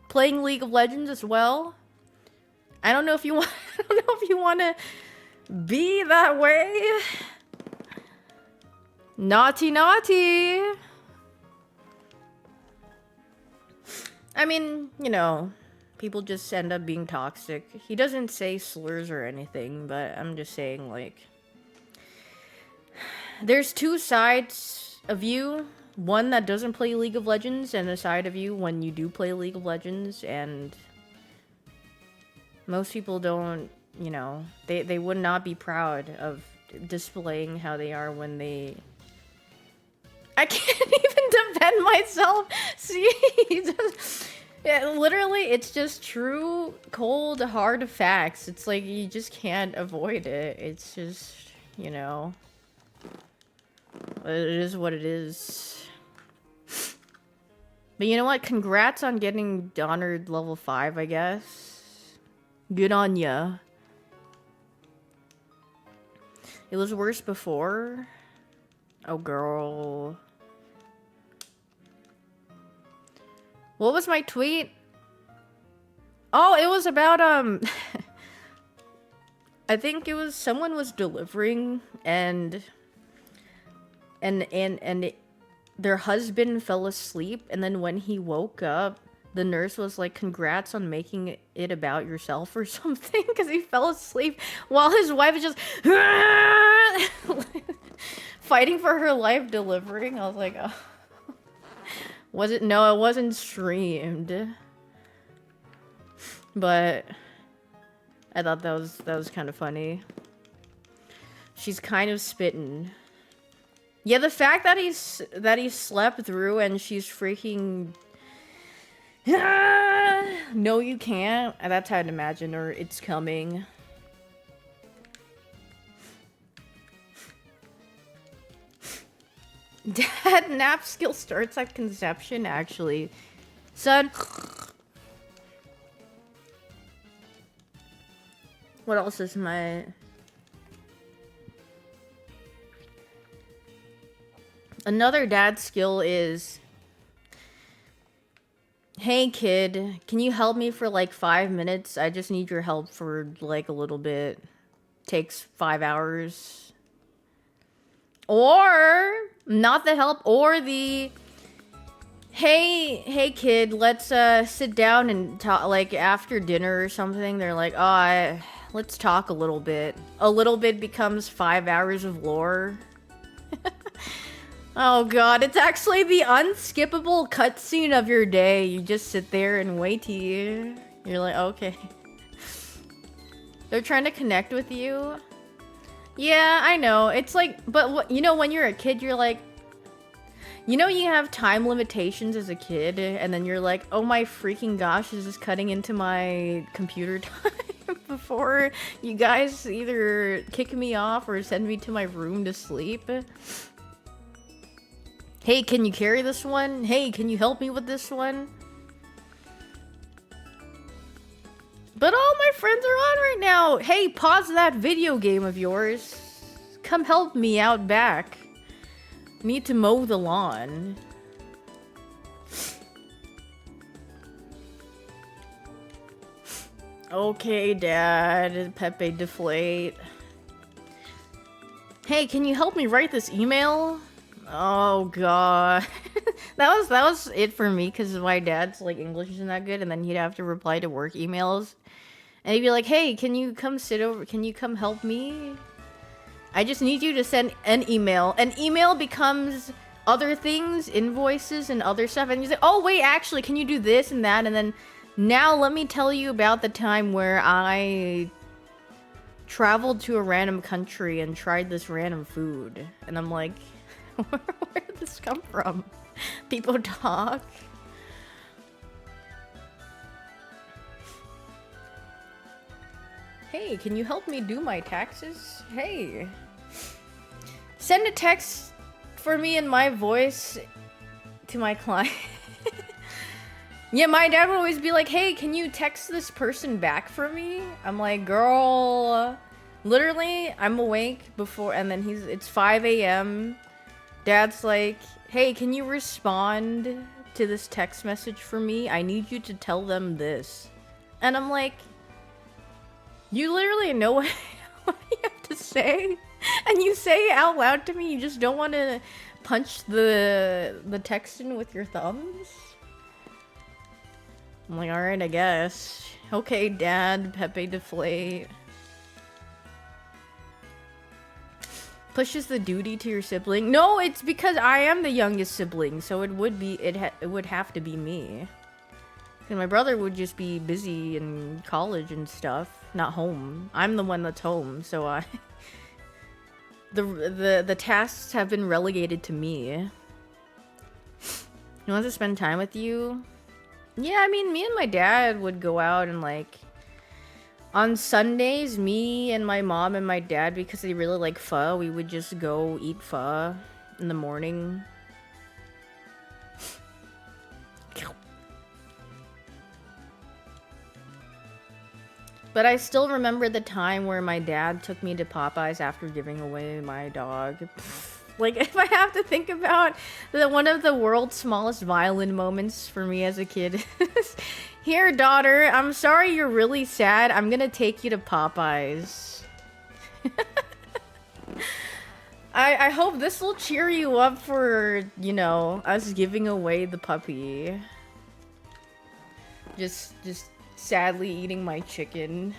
playing League of Legends as well. I don't know if you want... I don't know if you want to be that way. Naughty, naughty. I mean, you know, people just end up being toxic. He doesn't say slurs or anything, but I'm just saying, like, there's two sides of you. One that doesn't play League of Legends, and a side of you when you do play League of Legends, and most people don't, you know, they would not be proud of displaying how they are when they... I can't even defend myself. See, yeah, literally, it's just true, cold, hard facts. It's like, you just can't avoid it. It's just, you know, it is what it is. But you know what? Congrats on getting honored level 5, I guess. Good on ya. It was worse before. Oh, girl. What was my tweet? Oh, it was about, I think it was someone was delivering and their husband fell asleep, and then when he woke up, the nurse was like, congrats on making it about yourself or something, because he fell asleep while his wife is just fighting for her life delivering. I was like, oh. Was it? No, it wasn't streamed. But I thought that was kind of funny. She's kind of spitting. Yeah, the fact that he slept through and she's freaking No, you can't. That's how I'd imagine, or it's coming. Dad nap skill starts at conception, actually. Son. What else is my... Another dad skill is... Hey kid, can you help me for like 5 minutes? I just need your help for like a little bit. Takes 5 hours. Or not the help, or the hey kid, let's sit down and talk, like after dinner or something. They're like, oh, let's talk a little bit. A little bit becomes 5 hours of lore. Oh god, it's actually the unskippable cutscene of your day. You just sit there and wait. You're like, okay. They're trying to connect with you. Yeah, I know. It's like, but what, you know, when you're a kid, you're like, you know, you have time limitations as a kid, and then you're like, oh my freaking gosh, is this cutting into my computer time before you guys either kick me off or send me to my room to sleep? Hey, can you carry this one? Hey, can you help me with this one? But all my friends are on right now. Hey, pause that video game of yours. Come help me out back. Need to mow the lawn. Okay, Dad. Pepe deflate. Hey, can you help me write this email? Oh god. that was it for me, because my dad's like English isn't that good, and then he'd have to reply to work emails. And he'd be like, hey, can you come sit over, can you come help me? I just need you to send an email. An email becomes other things, invoices and other stuff, and he's like, oh wait, actually, can you do this and that? And then now let me tell you about the time where I traveled to a random country and tried this random food. And I'm like, where did this come from? People talk. Hey, can you help me do my taxes? Hey. Send a text for me in my voice to my client. Yeah, my dad would always be like, hey, can you text this person back for me? I'm like, girl, literally, I'm awake before, and then it's 5 a.m. Dad's like, hey, can you respond to this text message for me? I need you to tell them this. And I'm like, you literally know what you have to say? And you say it out loud to me, you just don't want to punch the text in with your thumbs? I'm like, alright, I guess. Okay, Dad, Pepe deflate. Pushes the duty to your sibling. No, it's because I am the youngest sibling, so it would be it would have to be me. And my brother would just be busy in college and stuff, not home. I'm the one that's home, so the tasks have been relegated to me. He wants to spend time with you. Yeah, I mean, me and my dad would go out and like on Sundays, me and my mom and my dad, because they really like pho, we would just go eat pho in the morning. But I still remember the time where my dad took me to Popeyes after giving away my dog. Like, if I have to think about one of the world's smallest violin moments for me as a kid. Here, daughter, I'm sorry you're really sad. I'm gonna take you to Popeyes. I hope this will cheer you up for, you know, us giving away the puppy. Just sadly eating my chicken.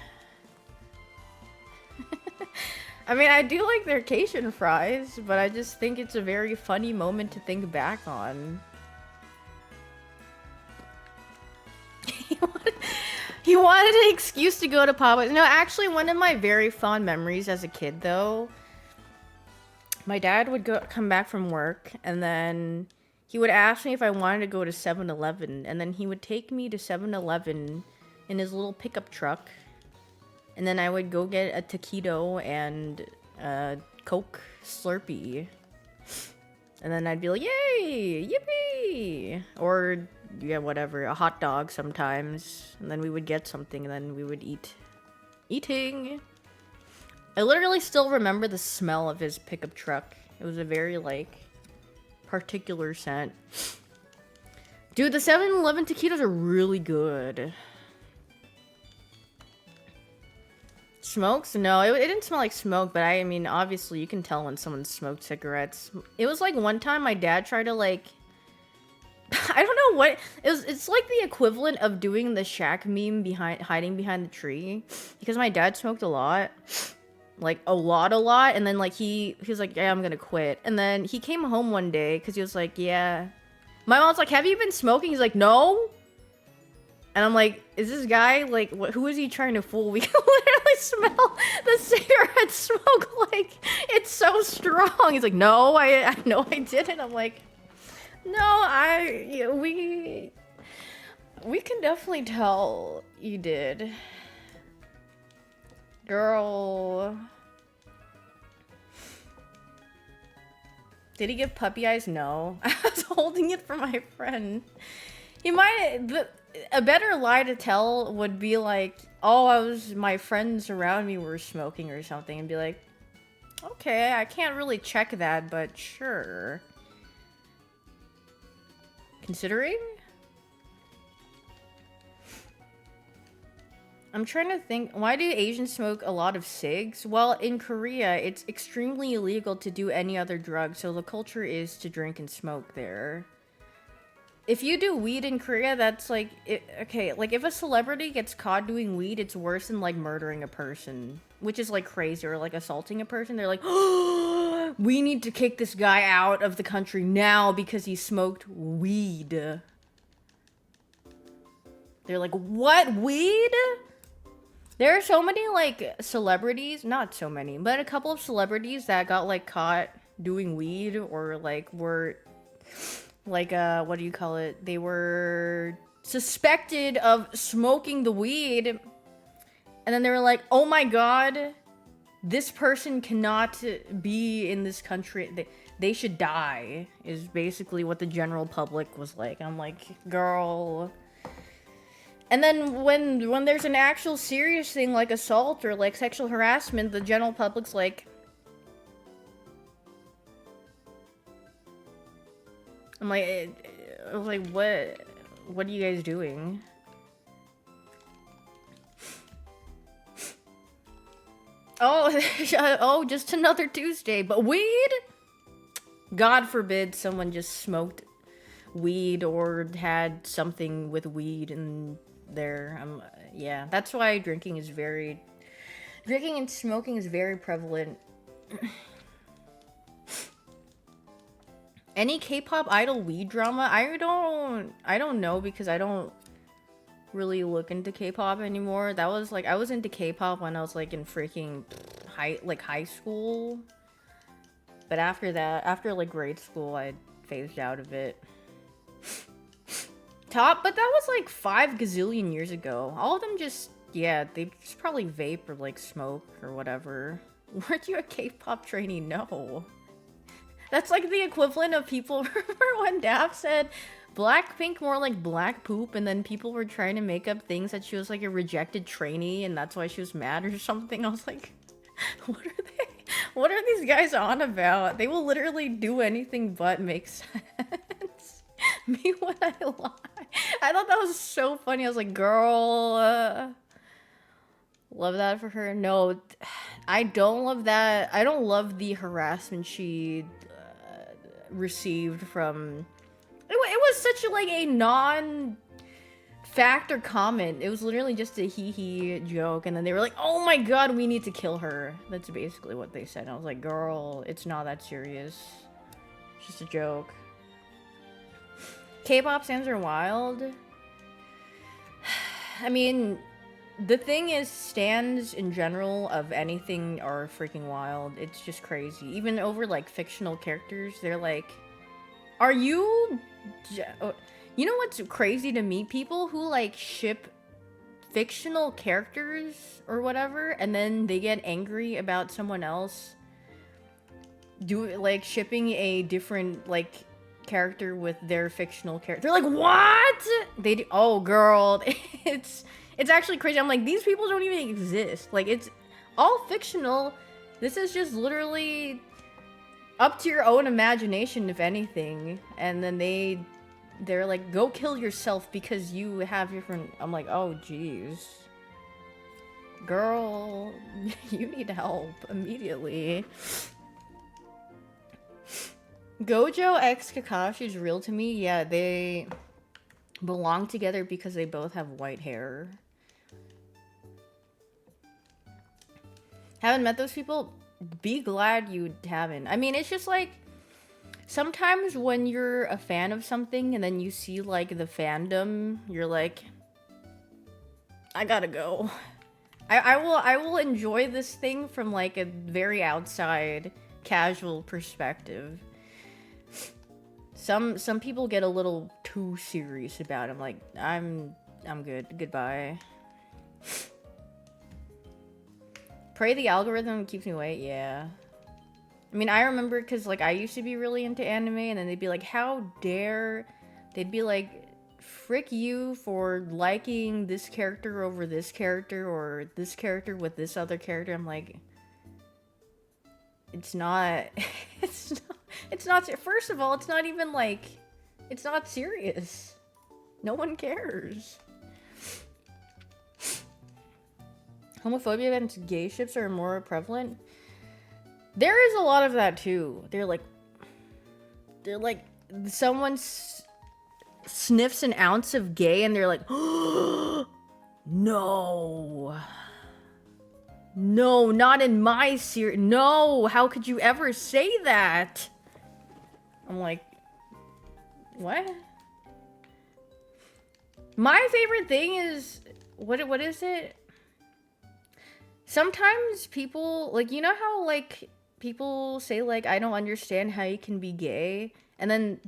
I mean, I do like their Cajun fries, but I just think it's a very funny moment to think back on. He wanted an excuse to go to Popeyes. No, actually, one of my very fond memories as a kid, though, my dad would come back from work, and then He would ask me if I wanted to go to 7-Eleven, and then he would take me to 7-Eleven in his little pickup truck, and then I would go get a taquito and a Coke Slurpee, and then I'd be like, yay, yippee, or yeah, whatever, a hot dog sometimes, and then we would get something, and then we would eating. I literally still remember the smell of his pickup truck. It was a very, like, particular scent. Dude, the 7-Eleven taquitos are really good. Smokes? No, it didn't smell like smoke, but I mean, obviously you can tell when someone smoked cigarettes. It was like one time my dad tried to, like, I don't know what it's like the equivalent of doing the Shaq meme hiding behind the tree, because my dad smoked a lot, like a lot, and then like he was like, yeah, I'm gonna quit, and then he came home one day because he was like, yeah, my mom's like, have you been smoking? He's like, no, and I'm like, is this guy like, who is he trying to fool? We can literally smell the cigarette smoke, like it's so strong. He's like, no, I know I didn't. I'm like, no, we can definitely tell you did. Girl. Did he give puppy eyes? No. I was holding it for my friend. He might, a better lie to tell would be like, oh, my friends around me were smoking or something, and be like, okay, I can't really check that, but sure. Considering? I'm trying to think, why do Asians smoke a lot of cigs? Well, in Korea, it's extremely illegal to do any other drug, so the culture is to drink and smoke there. If you do weed in Korea, that's like, okay, like if a celebrity gets caught doing weed, it's worse than like murdering a person, which is like crazy, or like assaulting a person. They're like, oh, we need to kick this guy out of the country now because he smoked weed. They're like, what, weed? There are so many like celebrities, not so many, but a couple of celebrities that got like caught doing weed, or like were like, what do you call it? They were suspected of smoking the weed. And then they were like, oh my god, this person cannot be in this country. They should die, is basically what the general public was like. I'm like, girl. And then when there's an actual serious thing like assault or like sexual harassment, the general public's like, I'm like, I was like, what are you guys doing? Oh, oh, just another Tuesday, but weed? God forbid someone just smoked weed or had something with weed in there. Yeah, that's why drinking and smoking is very prevalent. Any K-pop idol weed drama? I don't know, because I don't really look into K-pop anymore. That was like, I was into K-pop when I was like in freaking high school. But after that, after like grade school, I phased out of it. But that was like 5 gazillion years ago. All of them just, yeah, they just probably vape or like smoke or whatever. Weren't you a K-pop trainee? No. That's like the equivalent of people, remember when Daft said Blackpink more like black poop, and then people were trying to make up things that she was like a rejected trainee and that's why she was mad or something. I was like, what are these guys on about? They will literally do anything but make sense. Me when I lie. I thought that was so funny. I was like, girl, love that for her. No, I don't love that. I don't love the harassment she received from... It was such like a non-factor comment. It was literally just a hee-hee joke, and then they were like, oh my god, we need to kill her. That's basically what they said. And I was like, girl, it's not that serious. It's just a joke. K-pop stands are wild. I mean, the thing is, stands in general of anything are freaking wild. It's just crazy. Even over like fictional characters, they're like, Are you... You know what's crazy to me? People who, like, ship fictional characters or whatever, and then they get angry about someone else like, shipping a different, like, character with their fictional character. They're like, what? They do... Oh, girl. It's actually crazy. I'm like, these people don't even exist. Like, it's all fictional. This is just literally up to your own imagination, if anything. And then they're like, go kill yourself because you have different... I'm like, oh, jeez. Girl, you need help immediately. Gojo x Kakashi is real to me. Yeah, they belong together because they both have white hair. Haven't met those people? Be glad you haven't. I mean, it's just like, sometimes when you're a fan of something and then you see, like, the fandom, you're like, I gotta go. I will enjoy this thing from, like, a very outside, casual perspective. Some people get a little too serious about it. I'm like, I'm good. Goodbye. Pray the algorithm keeps me away. Yeah. I mean, I remember because, like, I used to be really into anime, and then they'd be like, how dare... They'd be like, frick you for liking this character over this character, or this character with this other character. I'm like... It's not... It's not... First of all, it's not even, like... It's not serious. No one cares. Homophobia against gay ships are more prevalent. There is a lot of that too. They're like, someone sniffs an ounce of gay and they're like, oh, no. No, not in my series. No, how could you ever say that? I'm like, what? My favorite thing is, what is it? Sometimes people, like, you know how, like, people say, like, I don't understand how you can be gay, and then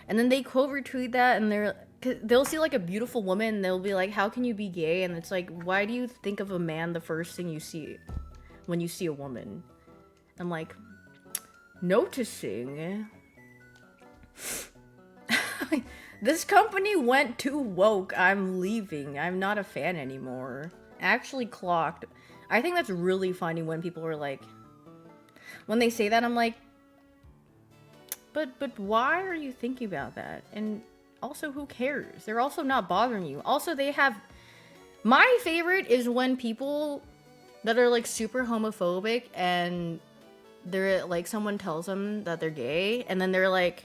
they quote retweet that, and they'll see, like, a beautiful woman, and they'll be like, how can you be gay? And it's like, why do you think of a man the first thing you see when you see a woman? I'm like, noticing. This company went too woke. I'm leaving. I'm not a fan anymore. Actually clocked. I think that's really funny when people are like, when they say that, I'm like, but why are you thinking about that? And also, who cares? They're also not bothering you. Also, they have, my favorite is when people that are like super homophobic and they're like, someone tells them that they're gay and then they're like,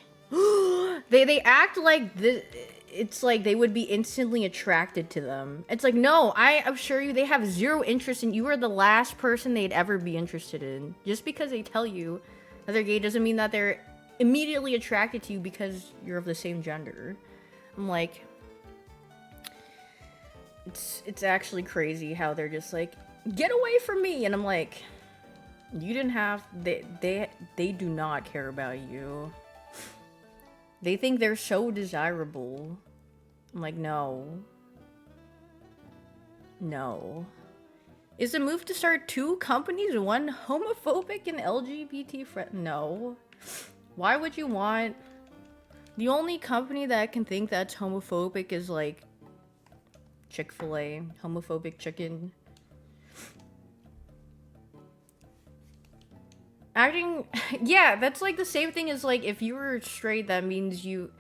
they act like this. It's like they would be instantly attracted to them. It's like, no, I assure you they have zero interest in you. You are the last person they'd ever be interested in. Just because they tell you that they're gay doesn't mean that they're immediately attracted to you because you're of the same gender. I'm like, it's actually crazy how they're just like, get away from me. And I'm like, you didn't have, they do not care about you. They think they're so desirable. I'm like, no. No. Is the move to start 2 companies, one homophobic and LGBT friend? No. Why would you want... The only company that can think that's homophobic is like Chick-fil-A. Homophobic chicken. Acting, yeah, that's like the same thing as like if you were straight, that means you,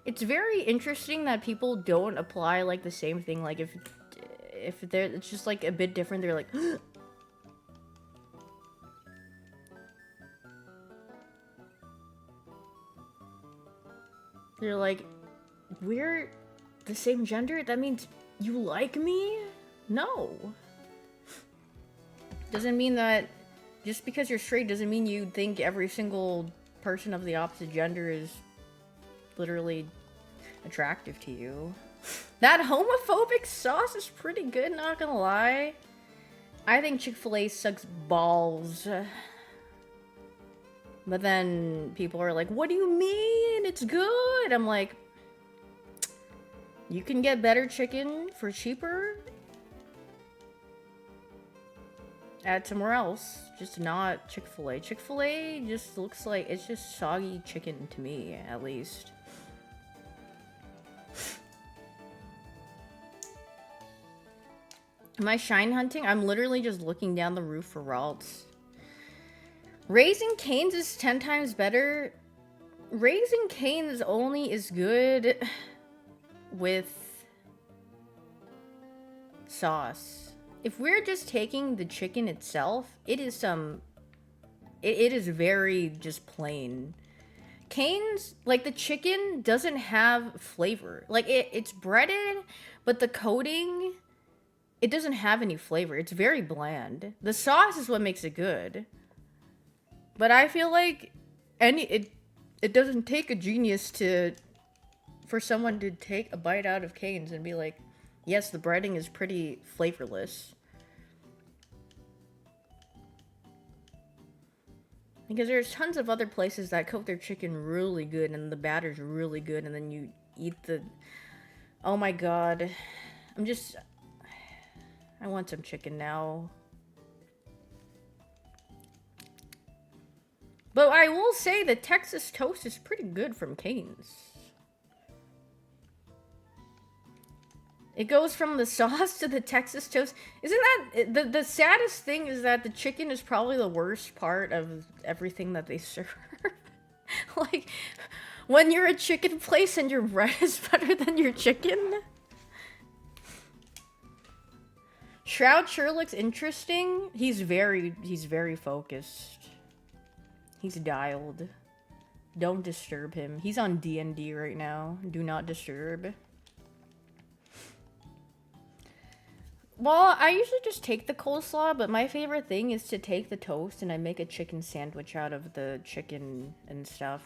it's very interesting that people don't apply like the same thing. Like if they're, it's just like a bit different, they're like, they're like, we're the same gender? That means you like me? No. Doesn't mean that just because you're straight doesn't mean you think every single person of the opposite gender is literally attractive to you. That homophobic sauce is pretty good, not gonna lie. I think Chick-fil-A sucks balls. But then people are like, what do you mean? It's good. I'm like, you can get better chicken for cheaper at somewhere else. Just not Chick-fil-A. Chick-fil-A just looks like it's just soggy chicken to me, at least. Am I shine hunting? I'm literally just looking down the roof for Ralts. Raising Cane's is 10 times better. Raising Cane's only is good with sauce. If we're just taking the chicken itself, it is it is very just plain. Cane's, like, the chicken doesn't have flavor. Like, it's breaded, but the coating, it doesn't have any flavor. It's very bland. The sauce is what makes it good. But I feel like it doesn't take a genius for someone to take a bite out of Cane's and be like, yes, the breading is pretty flavorless. Because there's tons of other places that coat their chicken really good and the batter's really good, and then you eat the... Oh my god. I want some chicken now. But I will say the Texas toast is pretty good from Cane's. It goes from the sauce to the Texas toast. Isn't that... The saddest thing is that the chicken is probably the worst part of everything that they serve. Like, when you're a chicken place and your bread is better than your chicken. Shroud sure looks interesting. He's very focused. He's dialed. Don't disturb him. He's on D&D right now. Do not disturb. Well, I usually just take the coleslaw, but my favorite thing is to take the toast and I make a chicken sandwich out of the chicken and stuff.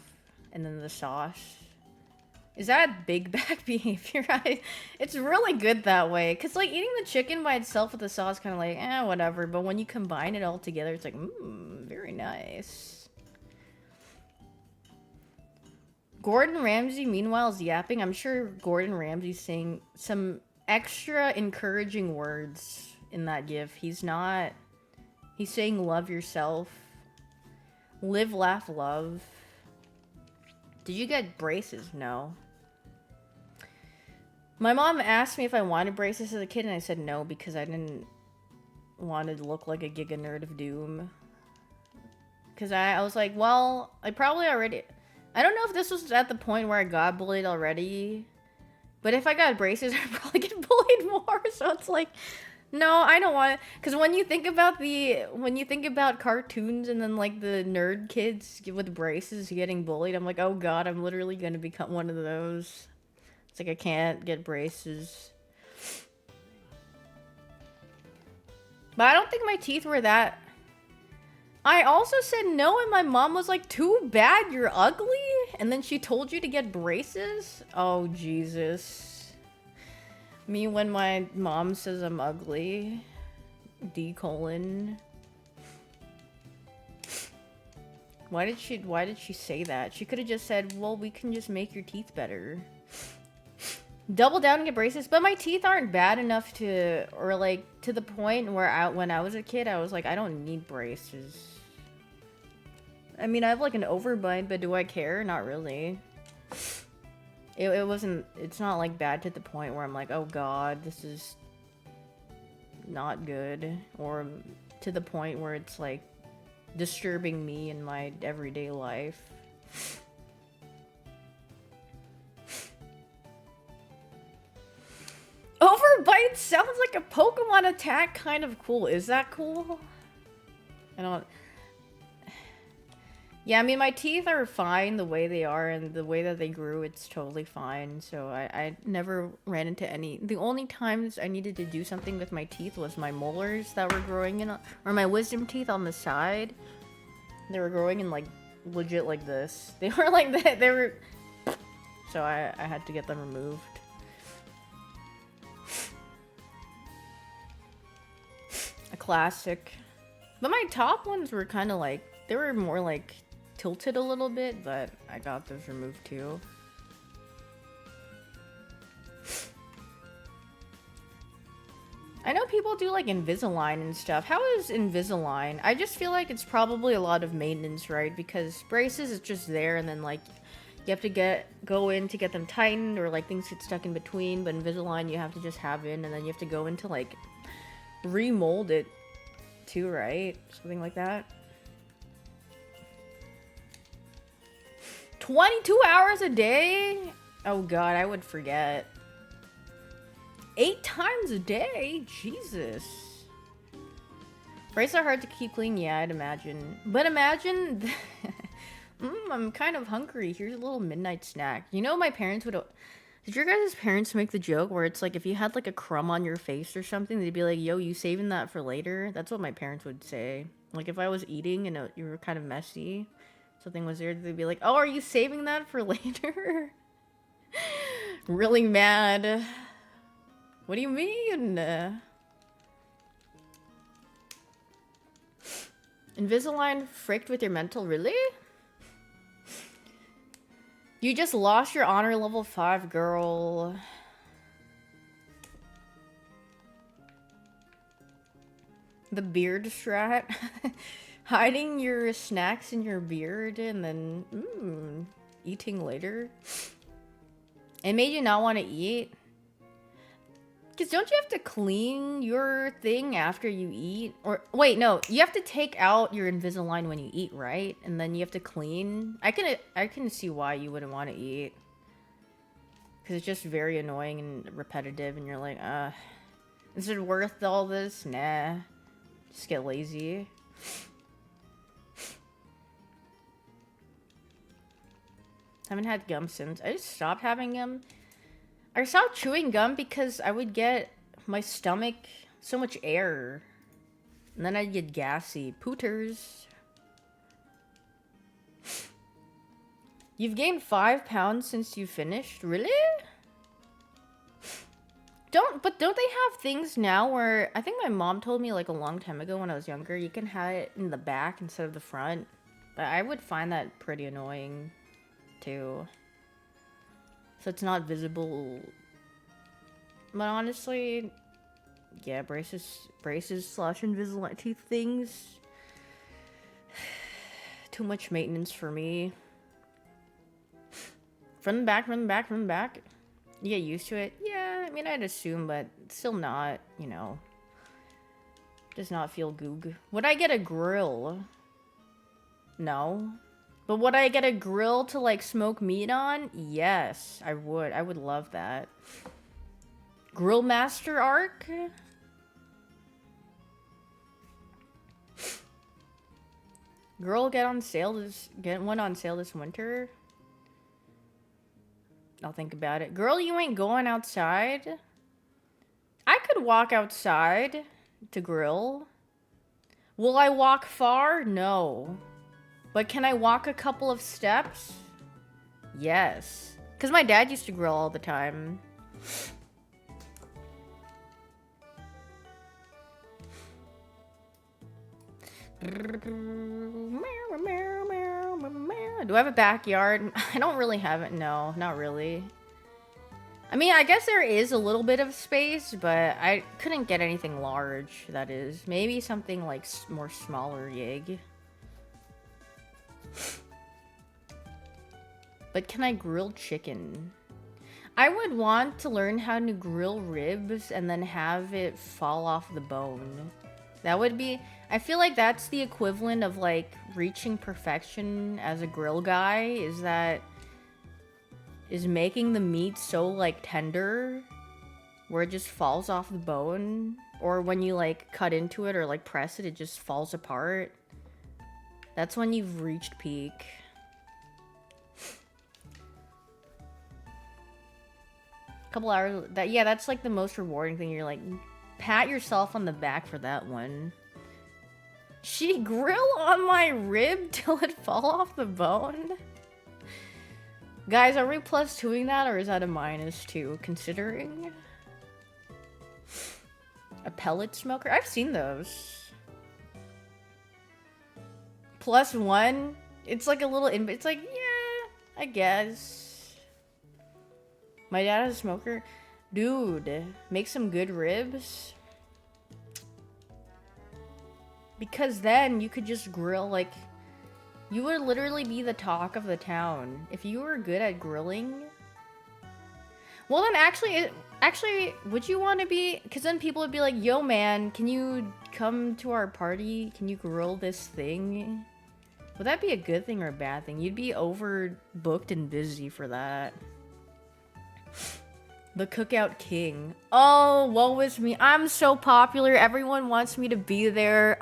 And then the sauce. Is that big bag behavior? It's really good that way. Because, like, eating the chicken by itself with the sauce kind of like, whatever. But when you combine it all together, it's like, very nice. Gordon Ramsay, meanwhile, is yapping. I'm sure Gordon Ramsay's saying some extra encouraging words in that gif. He's saying love yourself. Live, laugh, love. Did you get braces? No. My mom asked me if I wanted braces as a kid, and I said no because I didn't want to look like a Giga Nerd of Doom. Because I was like, well, I probably already... I don't know if this was at the point where I got bullied already, but if I got braces, I'd probably get bullied more. So it's like, no, I don't want it. Because when you think about cartoons and then like the nerd kids with braces getting bullied, I'm like, oh god, I'm literally going to become one of those. It's like I can't get braces. But I don't think my teeth were that... I also said no, and my mom was like, too bad, you're ugly? And then she told you to get braces? Oh, Jesus. Me when my mom says I'm ugly. D:. Why did she say that? She could have just said, well, we can just make your teeth better. Double down and get braces, but my teeth aren't bad enough to, or like, to the point where when I was a kid, I was like, I don't need braces. I mean, I have like an overbite, but do I care? Not really. It's not like bad to the point where I'm like, oh god, this is not good. Or to the point where it's like disturbing me in my everyday life. Overbite sounds like a Pokemon attack, kind of cool. Is that cool? I don't... Yeah, I mean, my teeth are fine the way they are, and the way that they grew, it's totally fine. So I never ran into any... The only times I needed to do something with my teeth was my molars that were growing in... Or my wisdom teeth on the side. They were growing in, like, legit like this. They were like that. They were... So I had to get them removed. A classic. But my top ones were kind of like... They were more like tilted a little bit, but I got those removed too. I know people do like Invisalign and stuff. How is Invisalign? I just feel like it's probably a lot of maintenance, right? Because braces, it's just there, and then like you have to go in to get them tightened, or like things get stuck in between. But Invisalign, you have to just have in, and then you have to go in to like remold it too, right? Something like that. 22 hours a day? Oh god, I would forget. 8 times a day? Jesus. Braces are hard to keep clean, yeah, I'd imagine. But imagine... I'm kind of hungry. Here's a little midnight snack. You know my parents would... Did your guys' parents make the joke where it's like if you had like a crumb on your face or something, they'd be like, yo, you saving that for later? That's what my parents would say. Like if I was eating and you were kind of messy, something was there, they'd be like, oh, are you saving that for later? Really mad. What do you mean? Invisalign fricked with your mental, really? You just lost your honor level 5, girl. The beard strat. Hiding your snacks in your beard and then eating later. It made you not want to eat. Because don't you have to clean your thing after you eat? Or, wait, no. You have to take out your Invisalign when you eat, right? And then you have to clean. I can see why you wouldn't want to eat. Because it's just very annoying and repetitive. And you're like, is it worth all this? Nah. Just get lazy. Haven't had gum since. I just stopped having gum. I stopped chewing gum because I would get my stomach so much air. And then I'd get gassy. Pooters. You've gained 5 pounds since you finished? Really? But don't they have things now where... I think my mom told me like a long time ago when I was younger, you can have it in the back instead of the front. But I would find that pretty annoying too. So it's not visible. But honestly, yeah, braces / Invisalign teeth things. Too much maintenance for me. From the back. You get used to it. Yeah, I mean, I'd assume, but still not, you know. Does not feel goog. Would I get a grill? No. But would I get a grill to, like, smoke meat on? Yes, I would. I would love that. Grill Master Arc? Girl, get one on sale this winter? I'll think about it. Girl, you ain't going outside? I could walk outside to grill. Will I walk far? No. But can I walk a couple of steps? Yes. Because my dad used to grill all the time. Do I have a backyard? I don't really have it. No, not really. I mean, I guess there is a little bit of space, but I couldn't get anything large, that is. Maybe something like more smaller yig. But can I grill chicken? I would want to learn how to grill ribs and then have it fall off the bone. That would be... I feel like that's the equivalent of, like, reaching perfection as a grill guy, is making the meat so, like, tender, where it just falls off the bone, or when you, like, cut into it or, like, press it, it just falls apart. That's when you've reached peak. Couple hours... Yeah, that's, like, the most rewarding thing. You're, like, pat yourself on the back for that one. She grill on my rib till it fall off the bone? Guys, are we +2ing that, or is that a -2, considering? A pellet smoker? I've seen those. +1? It's like a little it's like, yeah, I guess. My dad is a smoker. Dude, make some good ribs. Because then you could just grill, like, you would literally be the talk of the town. If you were good at grilling. Well, then actually, would you want to be, because then people would be like, yo man, can you come to our party? Can you grill this thing? Would that be a good thing or a bad thing? You'd be overbooked and busy for that. The Cookout King. Oh, woe is me. I'm so popular. Everyone wants me to be there.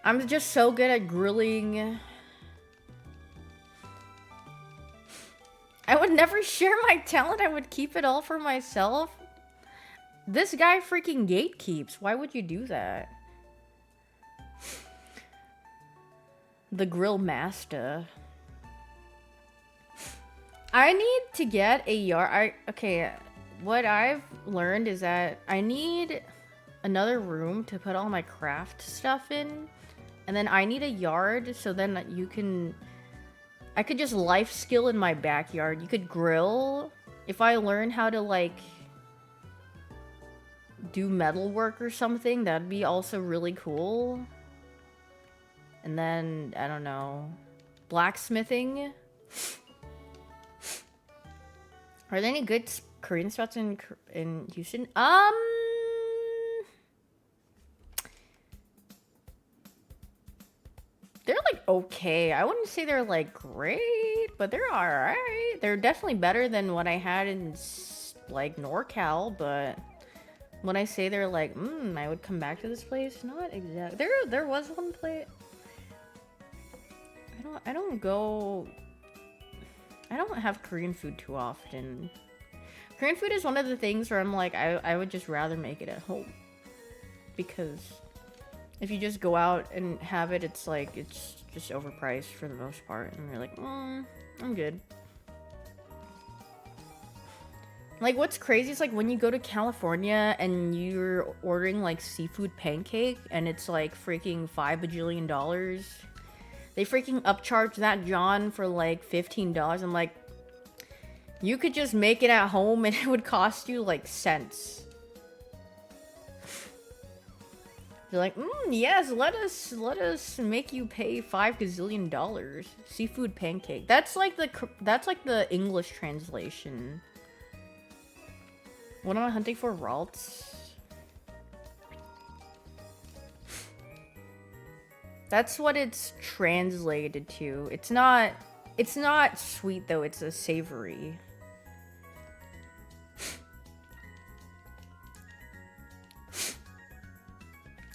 I'm just so good at grilling. I would never share my talent. I would keep it all for myself. This guy freaking gatekeeps. Why would you do that? The Grill Master. I need to get a yard. Okay, what I've learned is that I need another room to put all my craft stuff in. And then I need a yard so then you can... I could just life skill in my backyard. You could grill. If I learn how to, like, do metal work or something, that'd be also really cool. And then, I don't know, blacksmithing. Are there any good Korean spots in Houston? They're like okay. I wouldn't say they're like great, but they're alright. They're definitely better than what I had in like NorCal, but when I say they're like, I would come back to this place, not exactly. There was one place. I don't have Korean food too often. Korean food is one of the things where I'm like, I would just rather make it at home. Because if you just go out and have it, it's like, it's just overpriced for the most part. And you're like, I'm good. Like, what's crazy is like when you go to California and you're ordering like seafood pancake and it's like freaking $5 bajillion. They freaking upcharge that John for like $15. I'm like, you could just make it at home and it would cost you like cents. They're like, yes, let us make you pay $5 gazillion. Seafood pancake. That's like the English translation. What am I hunting for? Ralts? That's what it's translated to. It's not sweet though, it's a savory.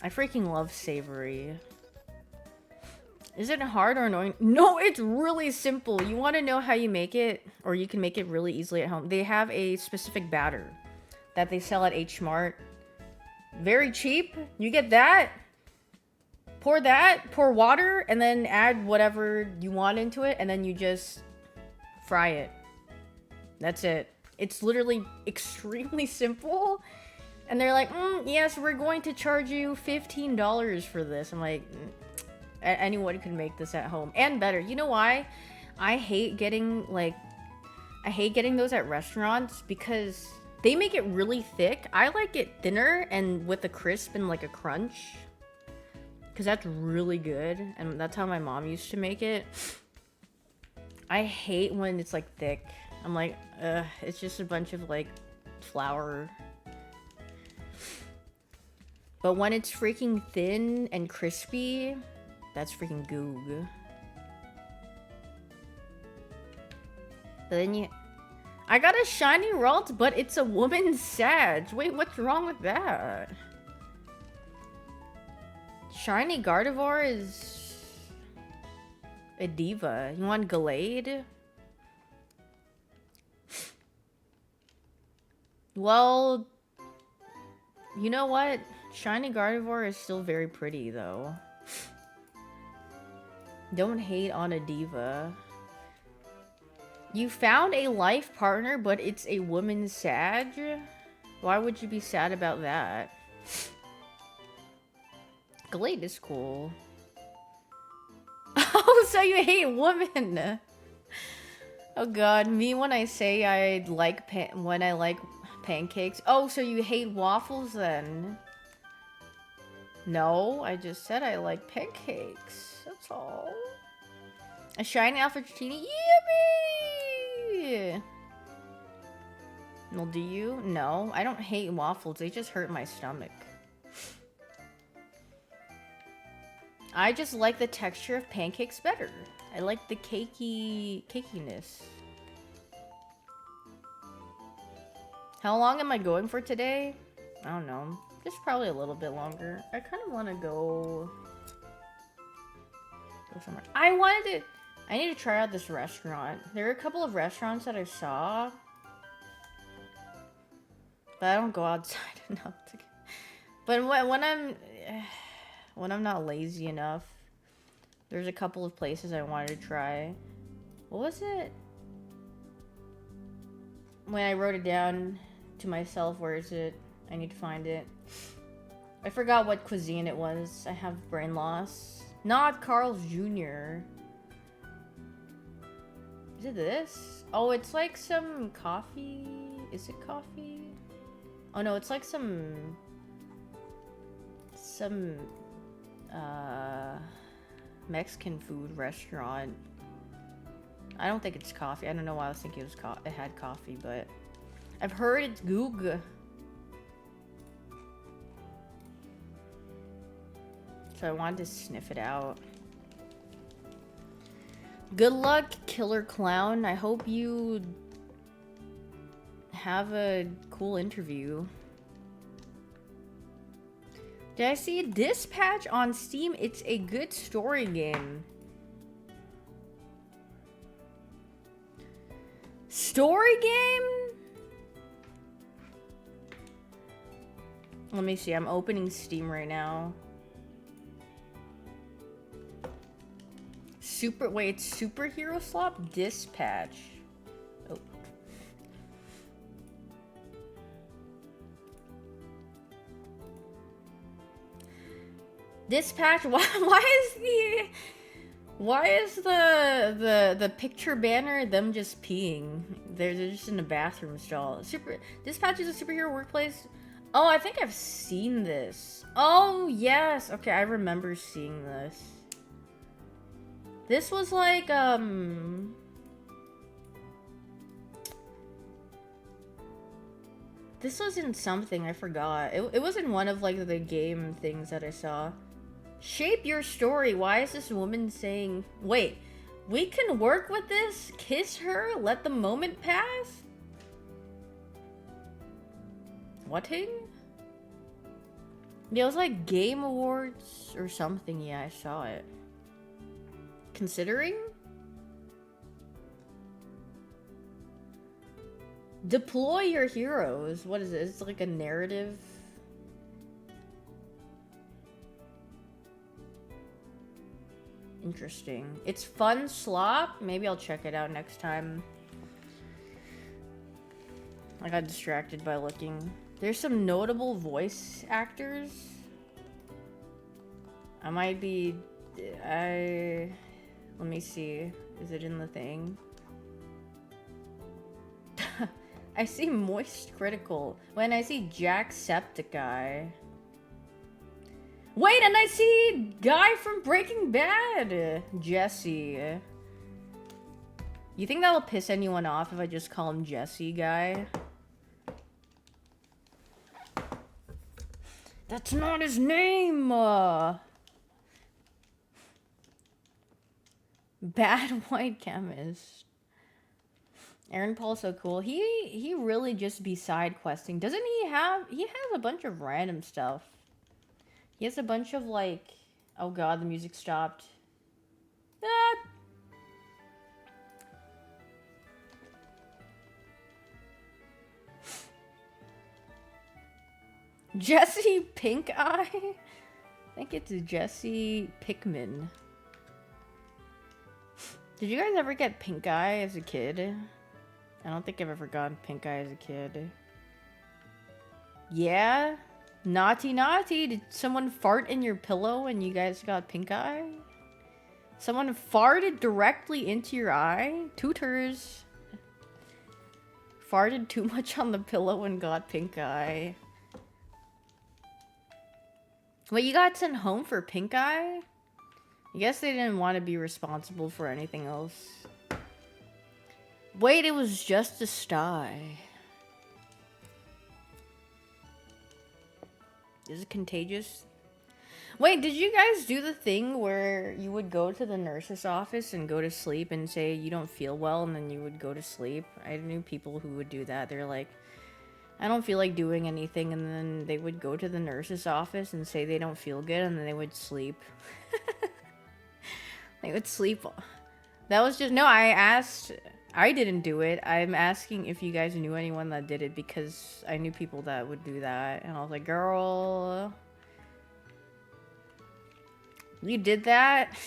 I freaking love savory. Is it hard or annoying? No, it's really simple. You want to know how you make it, or you can make it really easily at home. They have a specific batter that they sell at H Mart. Very cheap. You get that. Pour water, and then add whatever you want into it, and then you just fry it. That's it. It's literally extremely simple. And they're like, yes, we're going to charge you $15 for this. I'm like, anyone could make this at home. And better. You know why? I hate getting those at restaurants because they make it really thick. I like it thinner and with a crisp and like a crunch. Because that's really good. And that's how my mom used to make it. I hate when it's like thick. I'm like, it's just a bunch of like flour. But when it's freaking thin and crispy, that's freaking goog. But then I got a shiny Ralt, but it's a woman's Sag. Wait, what's wrong with that? Shiny Gardevoir is a diva. You want Gallade? Well, you know what? Shiny Gardevoir is still very pretty, though. Don't hate on a diva. You found a life partner, but it's a woman's Sag? Why would you be sad about that? Glade is cool. Oh, so you hate women. Oh god, me when I say I like pancakes. Oh, so you hate waffles then? No, I just said I like pancakes. That's all. A shiny Alfredini? Yippee! Well, do you? No, I don't hate waffles. They just hurt my stomach. I just like the texture of pancakes better. I like the cakiness. How long am I going for today? I don't know. Just probably a little bit longer. I kind of want to go somewhere. I need to try out this restaurant. There are a couple of restaurants that I saw, but I don't go outside enough to. But when I'm not lazy enough, there's a couple of places I wanted to try. What was it? When I wrote it down to myself, where is it? I need to find it. I forgot what cuisine it was. I have brain loss. Not Carl's Jr. Is it this? Oh, it's like some coffee. Is it coffee? Oh no, it's like some Mexican food restaurant. I don't think it's coffee. I don't know why I was thinking it had coffee, but I've heard it's goog. So I wanted to sniff it out. Good luck, Killer Clown. I hope you have a cool interview. Did I see Dispatch on Steam? It's a good story game. Story game? Let me see. I'm opening Steam right now. Wait, it's Superhero Swap Dispatch. Oh. Dispatch. Why is the picture banner them just peeing? They're just in a bathroom stall. Dispatch is a superhero workplace. Oh, I think I've seen this. Oh yes. Okay, I remember seeing this. This was like, this was in something, I forgot. It was in one of, like, the game things that I saw. Shape your story. Why is this woman saying, wait, we can work with this? Kiss her? Let the moment pass? What-ting? Yeah, it was like Game Awards or something. Yeah, I saw it. Considering? Deploy your heroes. What is it? It's like a narrative. Interesting. It's fun slop. Maybe I'll check it out next time. I got distracted by looking. There's some notable voice actors. I might be... Let me see. Is it in the thing? I see Moist Critical. When I see Jacksepticeye. Wait, and I see guy from Breaking Bad. Jesse. You think that will piss anyone off if I just call him Jesse guy? That's not his name! Bad white chemist. Aaron Paul's so cool. He really just be side questing. Doesn't he have... He has a bunch of random stuff. He has a bunch of, like... Oh god, the music stopped. Ah. Jesse Pink Eye? I think it's Jesse Pickman. Did you guys ever get pink eye as a kid? I don't think I've ever gotten pink eye as a kid. Yeah? Naughty naughty. Did someone fart in your pillow and you guys got pink eye? Someone farted directly into your eye? Tutors. Farted too much on the pillow and got pink eye. Wait, you got sent home for pink eye? I guess they didn't want to be responsible for anything else. Wait, it was just a sty. Is it contagious? Wait, did you guys do the thing where you would go to the nurse's office and go to sleep and say you don't feel well and then you would go to sleep? I knew people who would do that. They're like, I don't feel like doing anything, and then they would go to the nurse's office and say they don't feel good, and then they would sleep. They would sleep. That was just, no, I asked, I didn't do it. I'm asking if you guys knew anyone that did it because I knew people that would do that, and I was like, girl, you did that?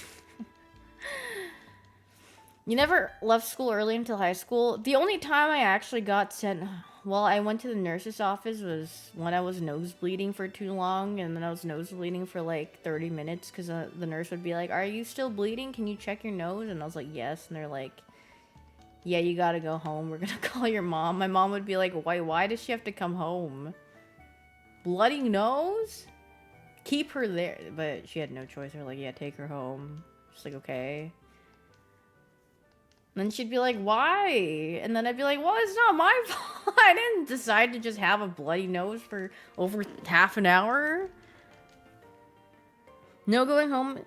You never left school early until high school? The only time I actually got sent, well, I went to the nurse's office was when I was nosebleeding for too long, and then I was nosebleeding for like 30 minutes because the nurse would be like, are you still bleeding? Can you check your nose? And I was like, yes. And they're like, yeah, you gotta go home. We're gonna call your mom. My mom would be like, why does she have to come home? Bloody nose? Keep her there. But she had no choice. They're like, yeah, take her home. Just like, okay. And then she'd be like, why? And then I'd be like, well, it's not my fault. I didn't decide to just have a bloody nose for over half an hour. No going home.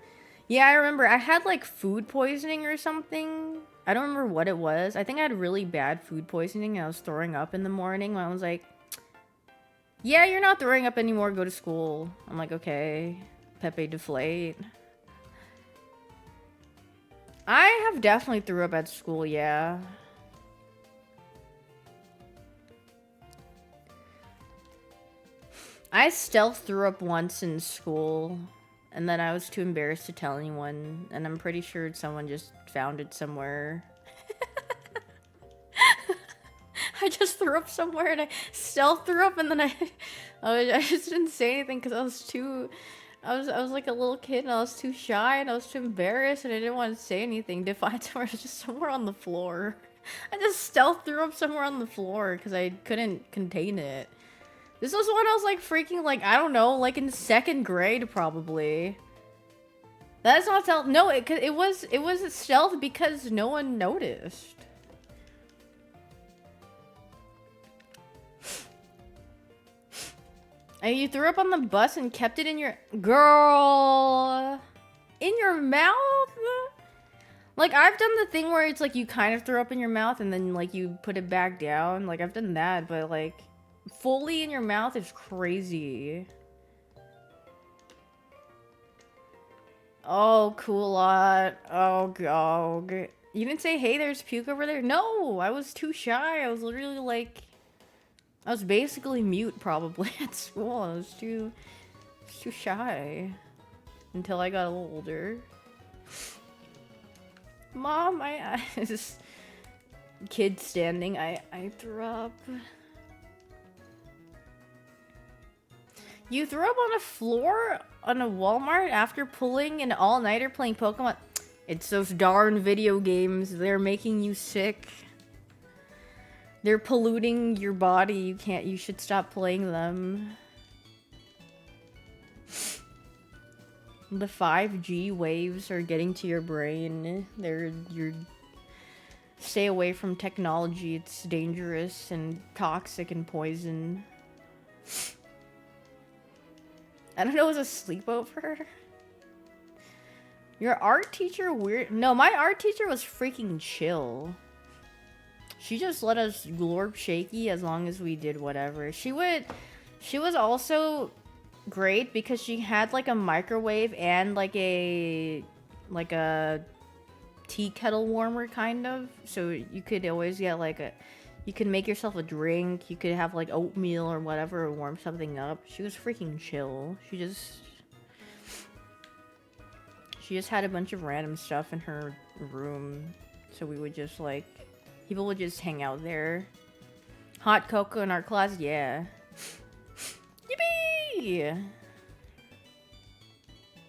Yeah, I remember. I had like food poisoning or something. I don't remember what it was. I think I had really bad food poisoning and I was throwing up in the morning. My mom was like, yeah, you're not throwing up anymore. Go to school. I'm like, okay. Pepe deflate. I have definitely threw up at school, yeah. I stealth threw up once in school, and then I was too embarrassed to tell anyone, and I'm pretty sure someone just found it somewhere. I just threw up somewhere, and I stealth threw up, and then I just didn't say anything because I was too... I was like a little kid and I was too shy and I was too embarrassed and I didn't want to say anything to find somewhere. It was just somewhere on the floor. I just stealth threw up somewhere on the floor because I couldn't contain it. This was when I was like freaking like, I don't know, like in 2nd grade probably. That's not stealth. No, it was stealth because no one noticed. And you threw up on the bus and kept it in your... Girl! In your mouth? Like, I've done the thing where it's like you kind of throw up in your mouth and then, like, you put it back down. Like, I've done that, but, like, fully in your mouth is crazy. Oh, cool lot. Oh, God. You didn't say, hey, there's puke over there? No! I was too shy. I was literally, like... I was basically mute probably at school. I was too shy until I got a little older. Mom, I just kid standing. I threw up. You threw up on a floor on a Walmart after pulling an all-nighter playing Pokemon. It's those darn video games. They're making you sick. They're polluting your body. You should stop playing them. The 5G waves are getting to your brain. Stay away from technology. It's dangerous and toxic and poison. I don't know, it was a sleepover? Your art teacher weird? No, my art teacher was freaking chill. She just let us glorp shaky as long as we did whatever. She was also great because she had like a microwave and like a tea kettle warmer kind of. So you could always get like you could make yourself a drink. You could have like oatmeal or whatever or warm something up. She was freaking chill. She just had a bunch of random stuff in her room. So we would just like... People would just hang out there. Hot cocoa in our class? Yeah. Yippee!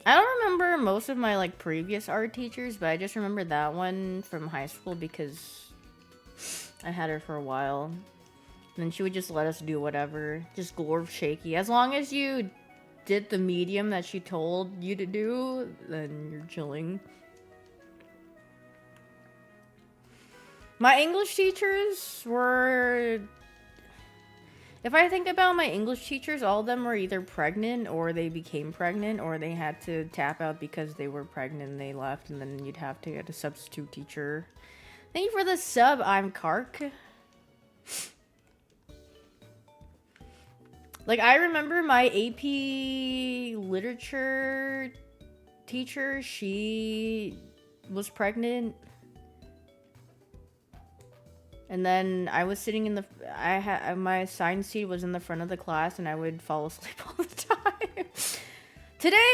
I don't remember most of my like previous art teachers, but I just remember that one from high school because I had her for a while. And then she would just let us do whatever, just glorb shaky. As long as you did the medium that she told you to do, then you're chilling. My English teachers were... If I think about my English teachers, all of them were either pregnant or they became pregnant or they had to tap out because they were pregnant and they left, and then you'd have to get a substitute teacher. Thank you for the sub, I'm Kark. Like, I remember my AP literature teacher, she was pregnant. And then I was sitting in the, my assigned seat was in the front of the class and I would fall asleep all the time. Today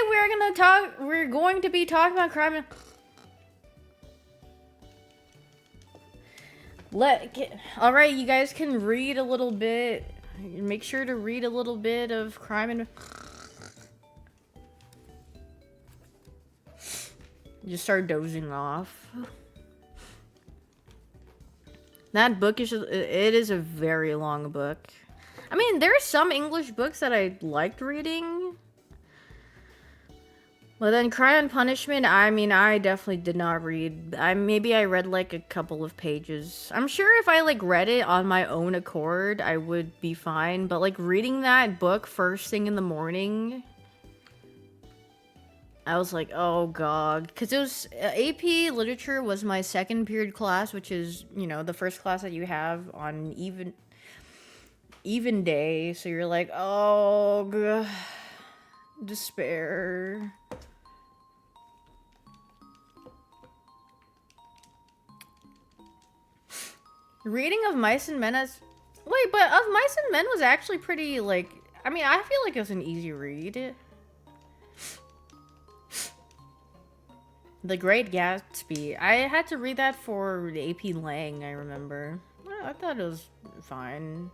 we're going to be talking about crime. Alright, you guys can read a little bit. Make sure to read a little bit of crime and... Just start dozing off. That book is it is a very long book. I mean, there are some English books that I liked reading. But then Crime and Punishment, I mean, I definitely did not read. Maybe I read like a couple of pages. I'm sure if I like read it on my own accord, I would be fine. But like reading that book first thing in the morning, I was like, oh god. Because it was, AP Literature was my second period class, which is, you know, the first class that you have on even day. So you're like, oh god, despair. Reading of Mice and Men as... Wait, but Of Mice and Men was actually pretty, like... I mean, I feel like it was an easy read. The Great Gatsby. I had to read that for AP Lang, I remember. I thought it was fine.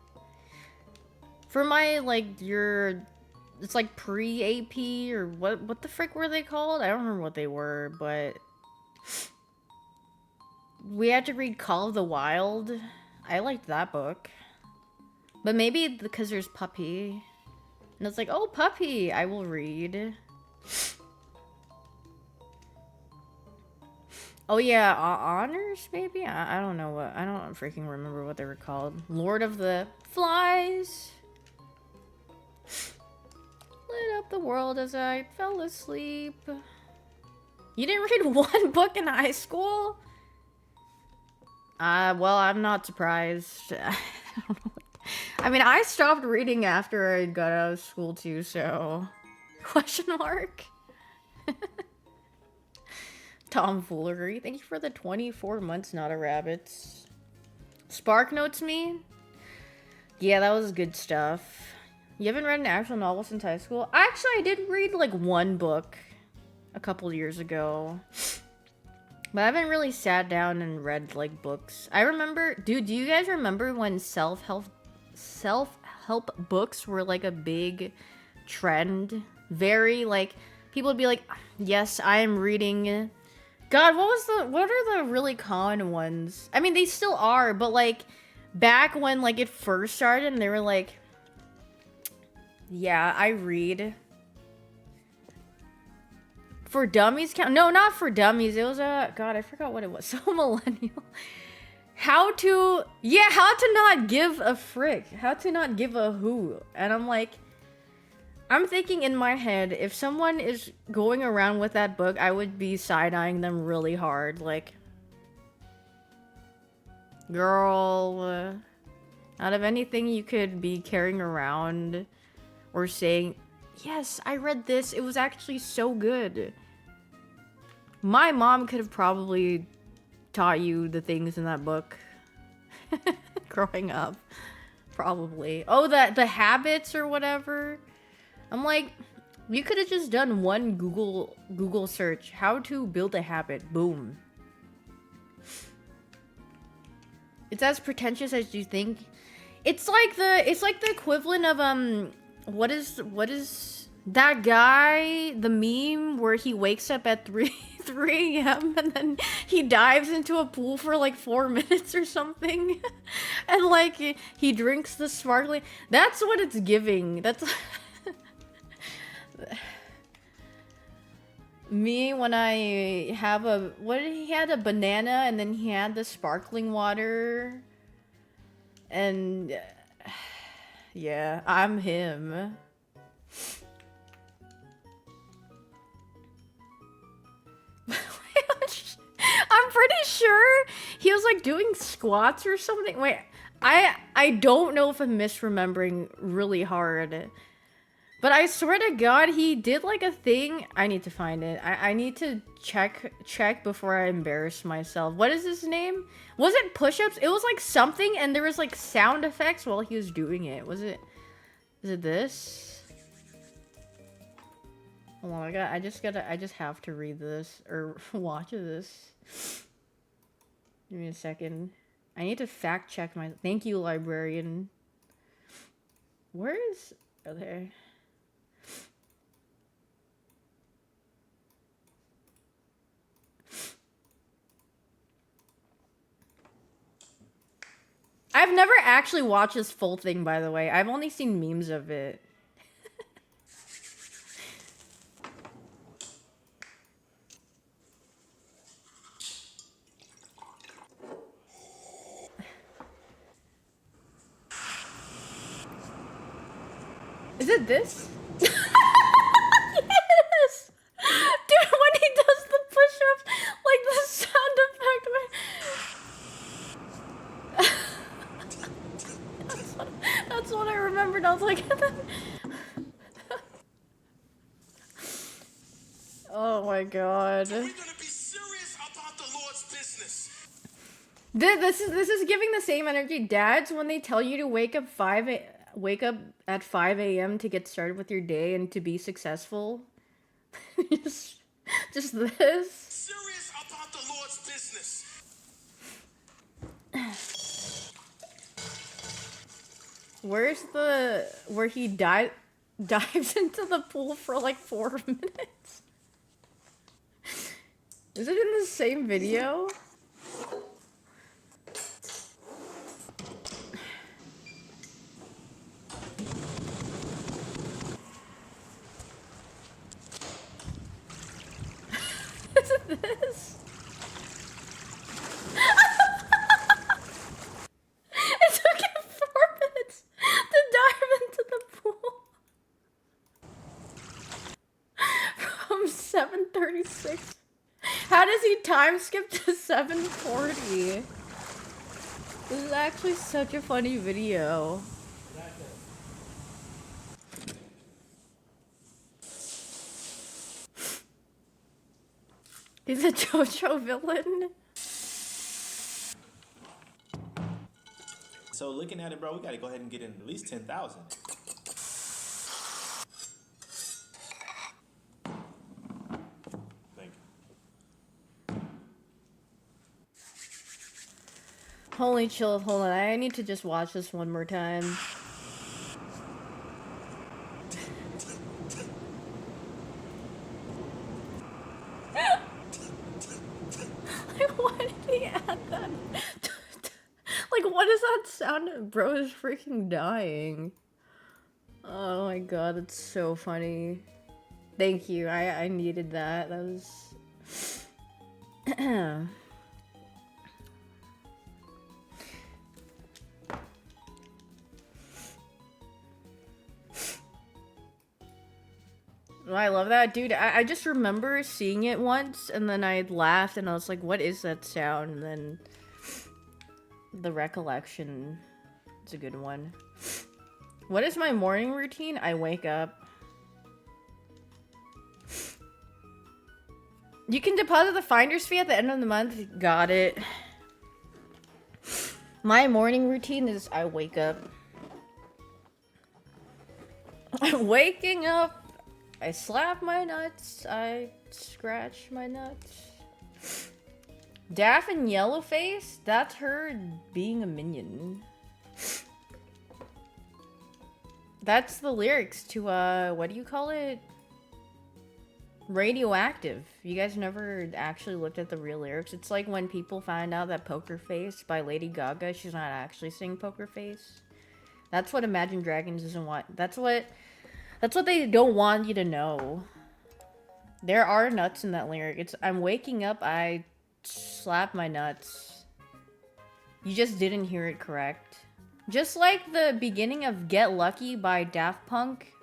For my, like, it's like pre-AP, or what the frick were they called? I don't remember what they were, but... We had to read Call of the Wild. I liked that book. But maybe because there's Puppy. And it's like, oh, Puppy, I will read. Oh yeah, Honors, maybe? I don't know what, I don't freaking remember what they were called. Lord of the Flies. Lit up the world as I fell asleep. You didn't read one book in high school? Well, I'm not surprised. I don't know. I mean, I stopped reading after I got out of school too, so... Question mark? Tomfoolery. Thank you for the 24 months, not a rabbits. Spark Notes me? Yeah, that was good stuff. You haven't read an actual novel since high school? Actually, I did read like one book a couple years ago. But I haven't really sat down and read like books. I remember, dude, do you guys remember when self-help books were like a big trend? Very like, people would be like, yes, I am reading... God, what are the really common ones? I mean, they still are, but like, back when like it first started and they were like, yeah, I read. For Dummies count? No, not For Dummies. It was a... God, I forgot what it was. So millennial. How to not give a frick. How to not give a who. And I'm like... I'm thinking in my head, if someone is going around with that book, I would be side-eyeing them really hard. Like... Girl... out of anything you could be carrying around or saying... Yes, I read this. It was actually so good. My mom could have probably taught you the things in that book. Growing up. Probably. Oh, the habits or whatever. I'm like, you could have just done one Google search. How to build a habit. Boom. It's as pretentious as you think. It's like the equivalent of what is That guy, the meme where he wakes up at 3 a.m. and then he dives into a pool for like 4 minutes or something. And like he drinks the sparkling. That's what it's giving. That's me when I have a he had a banana and then he had the sparkling water. And yeah, I'm him. I'm pretty sure he was like doing squats or something. Wait, I don't know if I'm misremembering really hard. But I swear to God, he did like a thing. I need to find it. I need to check before I embarrass myself. What is his name? Was it push-ups? It was like something and there was like sound effects while he was doing it. Is it this? Oh my God, I just have to read this or watch this. Give me a second. I need to fact check my. Thank you, librarian. Where is? Okay. I've never actually watched this full thing, by the way. I've only seen memes of it. Is it this? Yes! Dude, when he does the push-ups, like the sound effect. That's what I remembered. I was like, oh my God. We're gonna be serious about the Lord's business. This is giving the same energy. Dads, when they tell you to wake up at 5 a.m. to get started with your day and to be successful. just this. Serious about the Lord's business. Where's where he dives into the pool for like 4 minutes? Is it in the same video? Is it this? It took him 4 minutes to dive into the pool. From 7:36. How does he time skip to 7:40? This is actually such a funny video. He's a JoJo villain. So looking at it, bro, we gotta go ahead and get in at least 10,000. Thank you. Holy chill, hold on. I need to just watch this one more time. Like, why did he add that? Like, what is that sound? Bro is freaking dying. Oh my God, that's so funny. Thank you. I needed that. That was... Oh, I love that, dude. I just remember seeing it once, and then I laughed, and I was like, what is that sound? And then the recollection is a good one. What is my morning routine? I wake up. You can deposit the finder's fee at the end of the month. Got it. My morning routine is I wake up. I'm waking up. I slap my nuts. I scratch my nuts. Daff and Yellowface? That's her being a minion. That's the lyrics to, what do you call it? Radioactive. You guys never actually looked at the real lyrics. It's like when people find out that Poker Face by Lady Gaga, she's not actually singing Poker Face. That's what Imagine Dragons doesn't want. That's what they don't want you to know. There are nuts in that lyric. It's, I'm waking up, I slap my nuts. You just didn't hear it correct. Just like the beginning of Get Lucky by Daft Punk.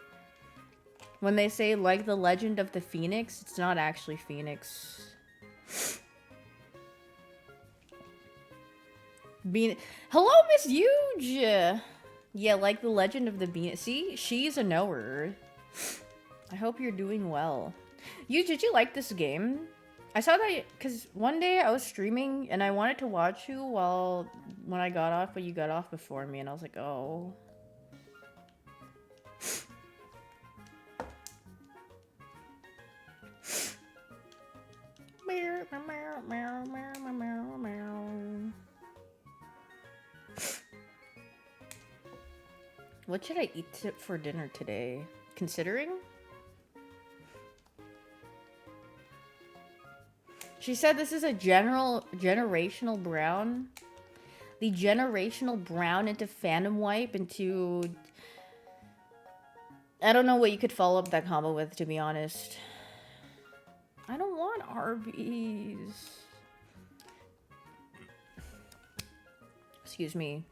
When they say, like the legend of the Phoenix, it's not actually Phoenix. Hello, Miss Huge! Yeah, like the legend of the Phoenix. See? She's a knower. I hope you're doing well. Did you like this game? I saw that because one day I was streaming and I wanted to watch you when I got off, but you got off before me, and I was like, oh. What should I eat for dinner today? Considering? She said this is a generational brown. The generational brown into phantom wipe into... I don't know what you could follow up that combo with, to be honest. I don't want Arby's. Excuse me.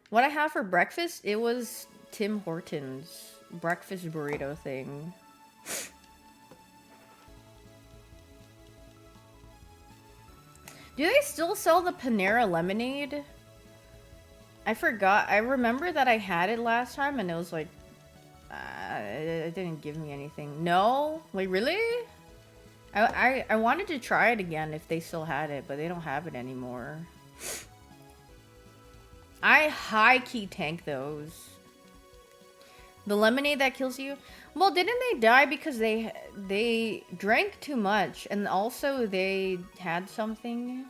What I have for breakfast, it was Tim Hortons breakfast burrito thing. Do they still sell the Panera lemonade? I forgot. I remember that I had it last time and it was like... it didn't give me anything. No? Wait, really? I wanted to try it again if they still had it, but they don't have it anymore. I high-key tank those. The lemonade that kills you? Well, didn't they die because they drank too much and also they had something?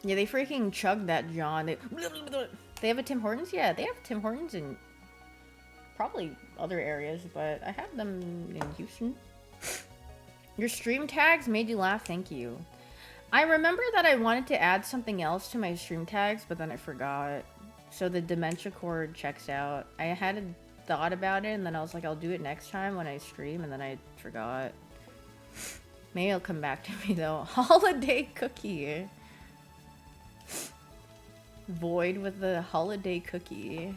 Yeah, they freaking chugged that John. They have a Tim Hortons? Yeah, they have Tim Hortons in probably other areas, but I have them in Houston. Your stream tags made you laugh, thank you. I remember that I wanted to add something else to my stream tags, but then I forgot. So the dementia cord checks out. I had a thought about it, and then I was like, I'll do it next time when I stream, and then I forgot. Maybe it'll come back to me, though. Holiday cookie. Void with the holiday cookie.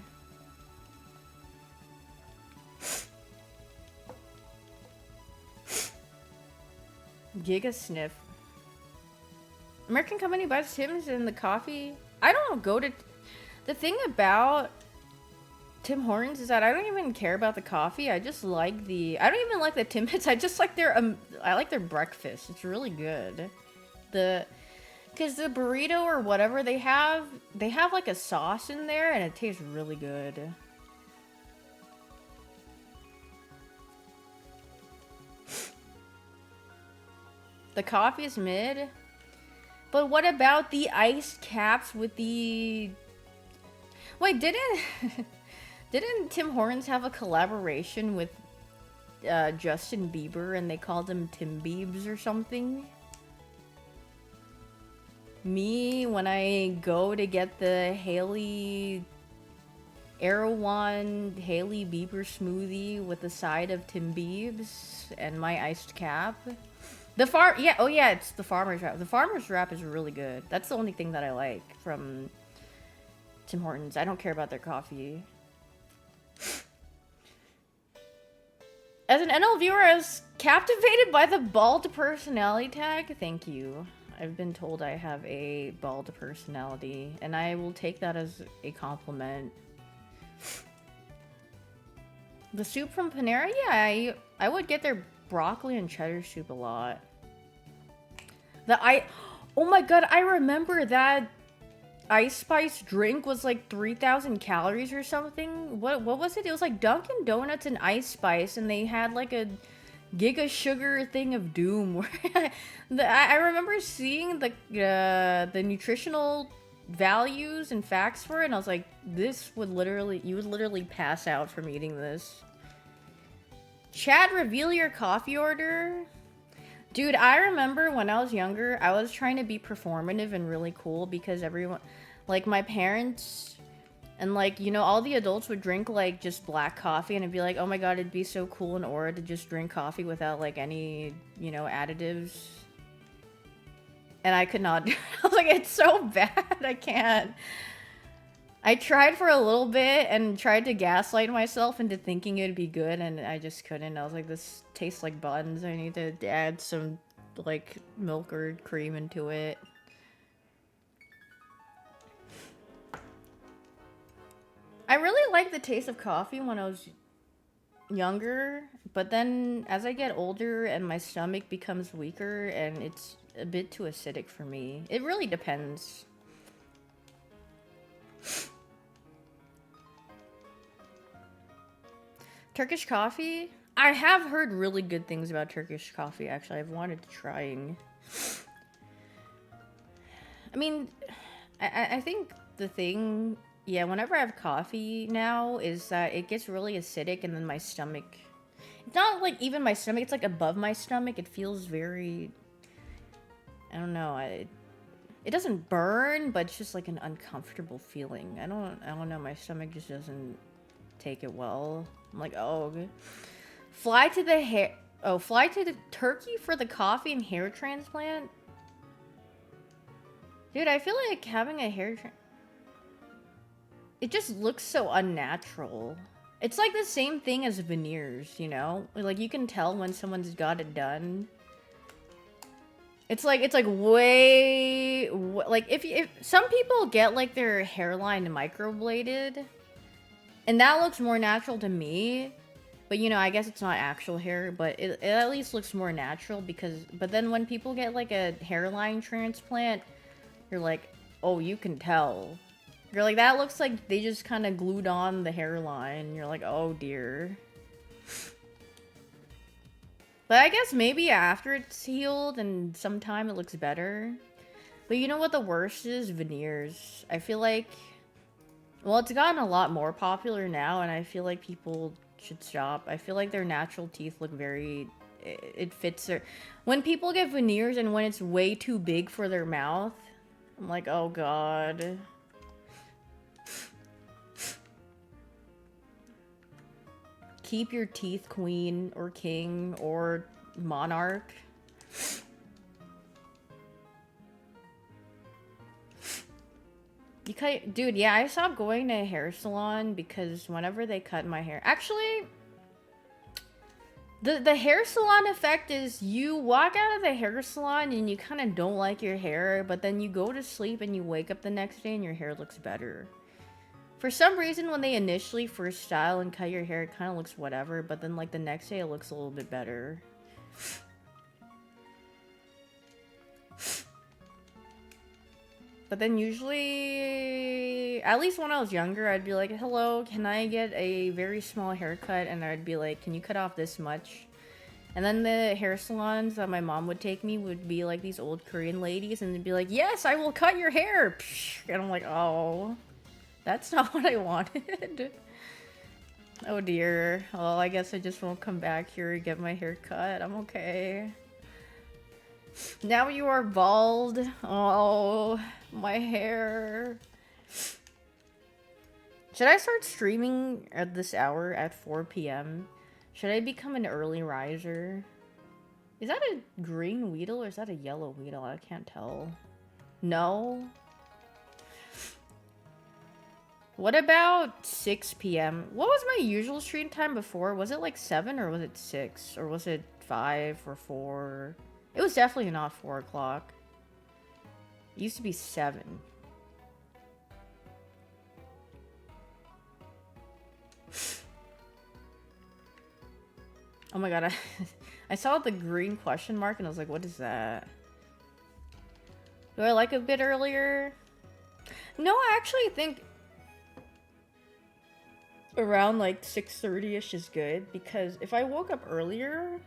Giga Sniff. American company buys Tim's and the coffee. I don't go to... The thing about Tim Hortons is that I don't even care about the coffee. I just like the... I don't even like the Timbits. I just like their... I like their breakfast. It's really good. Because the burrito or whatever they have like a sauce in there and it tastes really good. The coffee is mid. But what about the iced caps with the... Wait, didn't Tim Hortons have a collaboration with Justin Bieber and they called him Tim Biebs or something? Me, when I go to get the Erewhon Hailey Bieber smoothie with a side of Tim Biebs and my iced cap. It's the farmer's wrap. The farmer's wrap is really good. That's the only thing that I like from Tim Hortons. I don't care about their coffee. As an NL viewer, I was captivated by the bald personality tag. Thank you. I've been told I have a bald personality, and I will take that as a compliment. The soup from Panera? Yeah, I would get their broccoli and cheddar soup a lot. Oh my god, I remember that Ice Spice drink was like 3,000 calories or something. What was it? It was like Dunkin' Donuts and Ice Spice, and they had like a Giga Sugar thing of doom. I remember seeing the nutritional values and facts for it, and I was like, this would literally, you would literally pass out from eating this. Chad, reveal your coffee order. Dude, I remember when I was younger, I was trying to be performative and really cool because everyone, like my parents and like, you know, all the adults would drink like just black coffee, and it'd be like, oh my god, it'd be so cool and aura to just drink coffee without like any, you know, additives. And I could not. I was like, it's so bad. I can't. I tried for a little bit and tried to gaslight myself into thinking it'd be good, and I just couldn't. I was like, this tastes like buns. I need to add some like milk or cream into it. I really liked the taste of coffee when I was younger, but then as I get older and my stomach becomes weaker and it's a bit too acidic for me. It really depends. Turkish coffee? I have heard really good things about Turkish coffee, actually. I've wanted to trying. I mean, I think the thing, yeah, whenever I have coffee now is that it gets really acidic and then my stomach, it's not like even my stomach, it's like above my stomach. It feels very, I don't know, it doesn't burn, but it's just like an uncomfortable feeling. I don't know, my stomach just doesn't take it well. I'm like, oh, okay. Fly to the Turkey for the coffee and hair transplant? Dude, I feel like having a hair it just looks so unnatural. It's like the same thing as veneers, you know? Like, you can tell when someone's got it done. It's like way, like, if some people get, like, their hairline microbladed, and that looks more natural to me. But, you know, I guess it's not actual hair, but it at least looks more natural because... But then when people get, like, a hairline transplant, you're like, oh, you can tell. You're like, that looks like they just kind of glued on the hairline. You're like, oh, dear. But I guess maybe after it's healed and sometime it looks better. But you know what the worst is? Veneers. I feel like... Well, it's gotten a lot more popular now, and I feel like people should stop. I feel like their natural teeth look very... It fits their... When people get veneers and when it's way too big for their mouth, I'm like, oh god. Keep your teeth, queen, or king, or monarch. You cut, dude, yeah, I stopped going to a hair salon because whenever they cut my hair... Actually, the hair salon effect is you walk out of the hair salon and you kind of don't like your hair, but then you go to sleep and you wake up the next day and your hair looks better. For some reason, when they initially first style and cut your hair, it kind of looks whatever, but then, like, the next day it looks a little bit better. But then usually, at least when I was younger, I'd be like, hello, can I get a very small haircut? And I'd be like, can you cut off this much? And then the hair salons that my mom would take me would be like these old Korean ladies, and they'd be like, yes, I will cut your hair. And I'm like, oh, that's not what I wanted. Oh dear. Well, I guess I just won't come back here and get my hair cut. I'm okay. Now you are bald. Oh, my hair. Should I start streaming at this hour at 4 p.m.? Should I become an early riser? Is that a green Weedle or is that a yellow Weedle? I can't tell. No? What about 6 p.m.? What was my usual stream time before? Was it like 7 or was it 6? Or was it 5 or 4? It was definitely not 4 o'clock. It used to be 7. Oh my god, I saw the green question mark and I was like, what is that? Do I like a bit earlier? No, I actually think around like 6:30ish is good, because if I woke up earlier,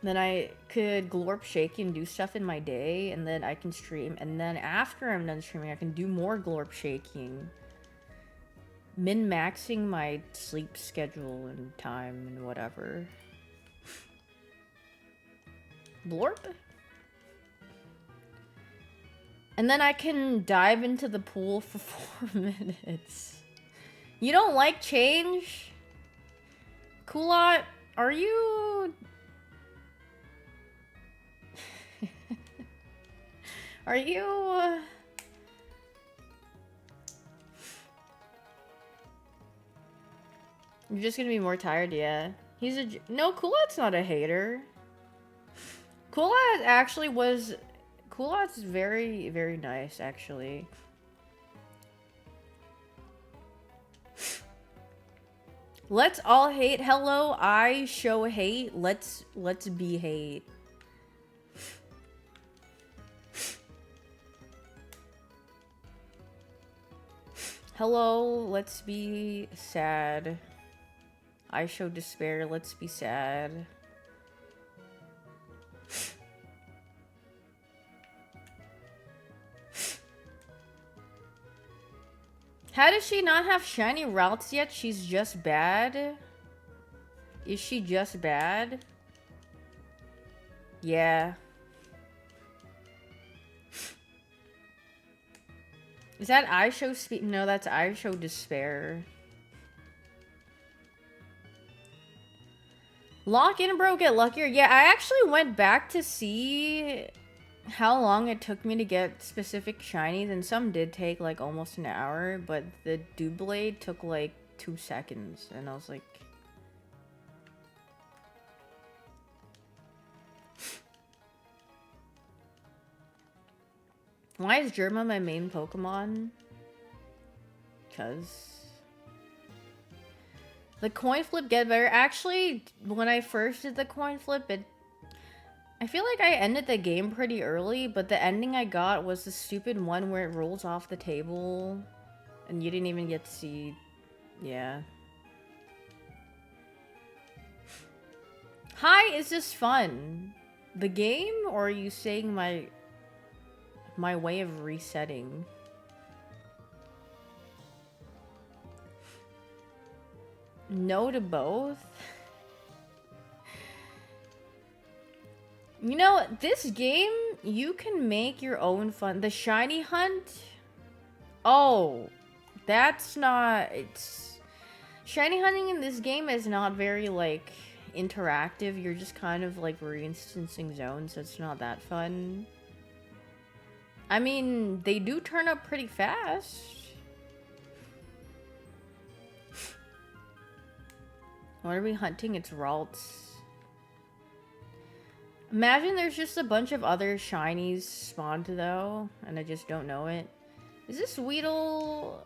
Then I could glorp shake and do stuff in my day, and then I can stream. And then after I'm done streaming, I can do more glorp shaking. Min-maxing my sleep schedule and time and whatever. Blorp? And then I can dive into the pool for 4 minutes. You don't like change? Kulot, are you... Are you... You're just gonna be more tired, yeah. He's a... No, Kulot's not a hater. Kulot actually was... Kulot's very, very nice, actually. Let's all hate. Hello, I show hate. Let's be hate. Hello, let's be sad. I show despair. Let's be sad. How does she not have shiny routes yet? She's just bad? Is she just bad? Yeah. Is that I show speed? No, that's I show despair. Lock in, bro, get luckier. Yeah, I actually went back to see how long it took me to get specific shinies, and some did take like almost an hour, but the Doublade took like 2 seconds, and I was like... Why is Germa my main Pokemon? Because... The coin flip get better. Actually, when I first did the coin flip, I feel like I ended the game pretty early, but the ending I got was the stupid one where it rolls off the table and you didn't even get to see. Yeah. Hi, is this fun? The game, or are you saying my way of resetting? No to both? You know, this game, you can make your own fun. The shiny hunt? Oh, that's not... It's... Shiny hunting in this game is not very, like, interactive. You're just kind of, like, reinstancing zones, so it's not that fun. I mean, they do turn up pretty fast. What are we hunting? It's Ralts. Imagine there's just a bunch of other shinies spawned though, and I just don't know it. Is this Weedle?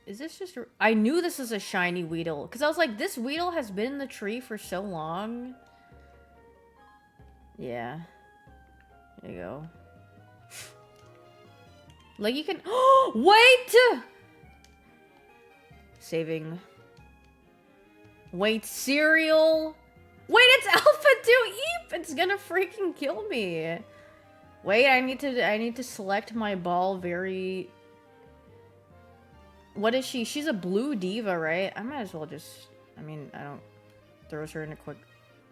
Is this just... I knew this was a shiny Weedle, because I was like, this Weedle has been in the tree for so long. Yeah. There you go. Like you can... Wait! Saving. Wait, cereal? Wait, it's Alpha 2 Eep! It's gonna freaking kill me. Wait, I need to select my ball very... What is she? She's a blue diva, right? I might as well just... I mean, I don't... Throws her in a quick...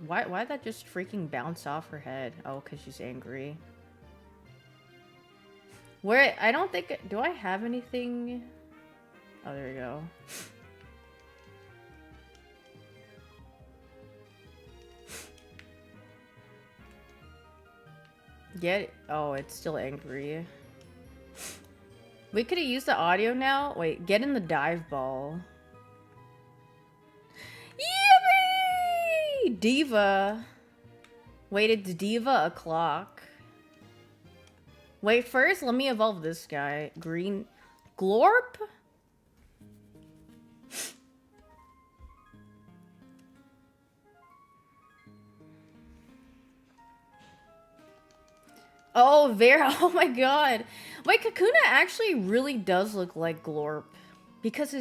Why'd that just freaking bounce off her head? Oh, because she's angry. Where... I don't think... Do I have anything? Oh, there we go. Get... Oh, it's still angry. We could have used the audio now. Wait, get in the dive ball. Yippee! Diva. Wait, it's Diva o'clock. Wait, first, let me evolve this guy. Green... Glorp? Oh, Vera. Oh my god. Wait, Kakuna actually really does look like Glorp. Because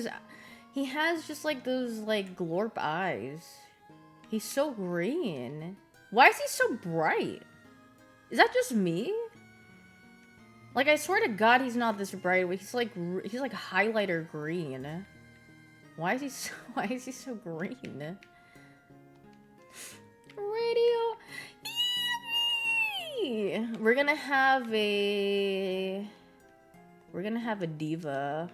he has just like those like Glorp eyes. He's so green. Why is he so bright? Is that just me? Like, I swear to God, he's not this bright. He's like highlighter green. Why is he so green? Radio. Eevee! We're gonna have a diva.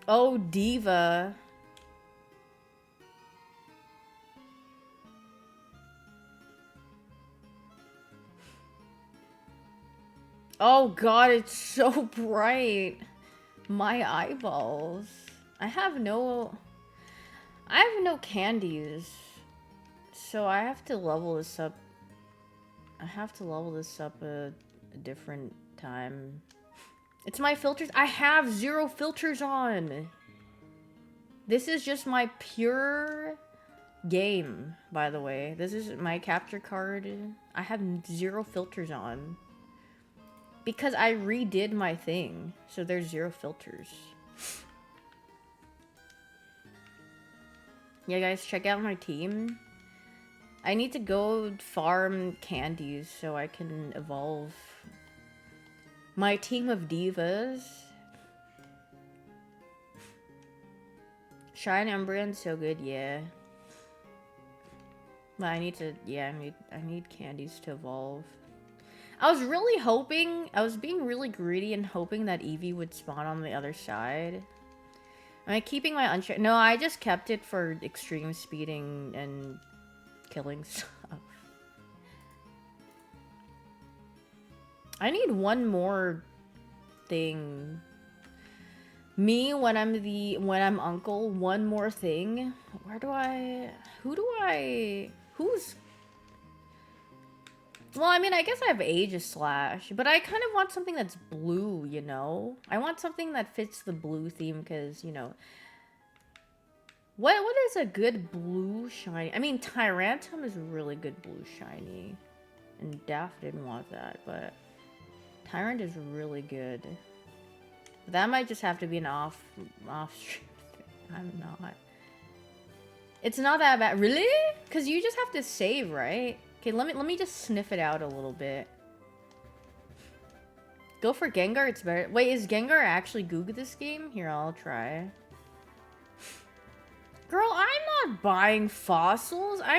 Oh, diva. Oh God, it's so bright. My eyeballs. I have no candies. So I have to level this up. I have to level this up a different time. It's my filters. I have 0 filters on. This is just my pure game, by the way. This is my capture card. I have 0 filters on. Because I redid my thing. So there's 0 filters. Yeah, guys, check out my team. I need to go farm candies so I can evolve my team of divas. Shine Umbreon's so good, yeah. But I need to, yeah, I need candies to evolve. I was really hoping, I was being really greedy and hoping that Eevee would spawn on the other side. Am I keeping my unchecked? No, I just kept it for extreme speeding and killing stuff. I need one more thing. Me when I'm uncle, one more thing. Well, I mean, I guess I have Aegis Slash, but I kind of want something that's blue, you know? I want something that fits the blue theme, because, you know... What is a good blue shiny? I mean, Tyrantum is a really good blue shiny. And Daft didn't want that, but... Tyrant is really good. But that might just have to be an off-stream thing. I'm not. It's not that bad. Really? Because you just have to save, right? Okay, let me just sniff it out a little bit. Go for Gengar, it's better. Wait, is Gengar actually Goog this game? Here, I'll try. Girl, I'm not buying fossils. Oh,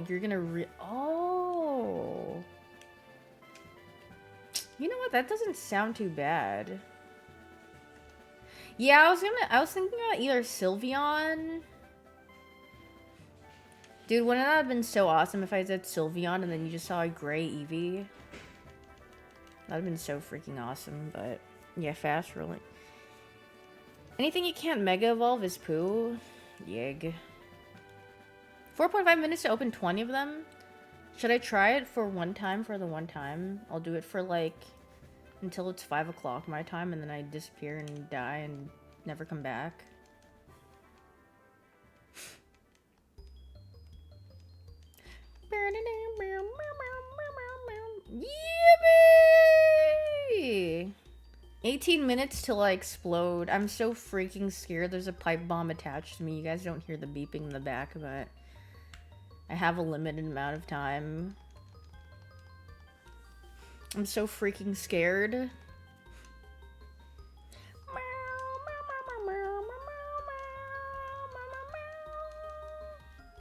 you're gonna oh. You know what? That doesn't sound too bad. Yeah, I was thinking about either Sylveon. Dude, wouldn't that have been so awesome if I said Sylveon and then you just saw a gray Eevee? That'd have been so freaking awesome, but yeah, fast rolling. Anything you can't Mega Evolve is poo. Yig. 4.5 minutes to open 20 of them? Should I try it for one time for the one time? I'll do it for like until it's 5 o'clock my time and then I disappear and die and never come back. Yippee! 18 minutes till I explode. I'm so freaking scared. There's a pipe bomb attached to me. You guys don't hear the beeping in the back, but I have a limited amount of time. I'm so freaking scared.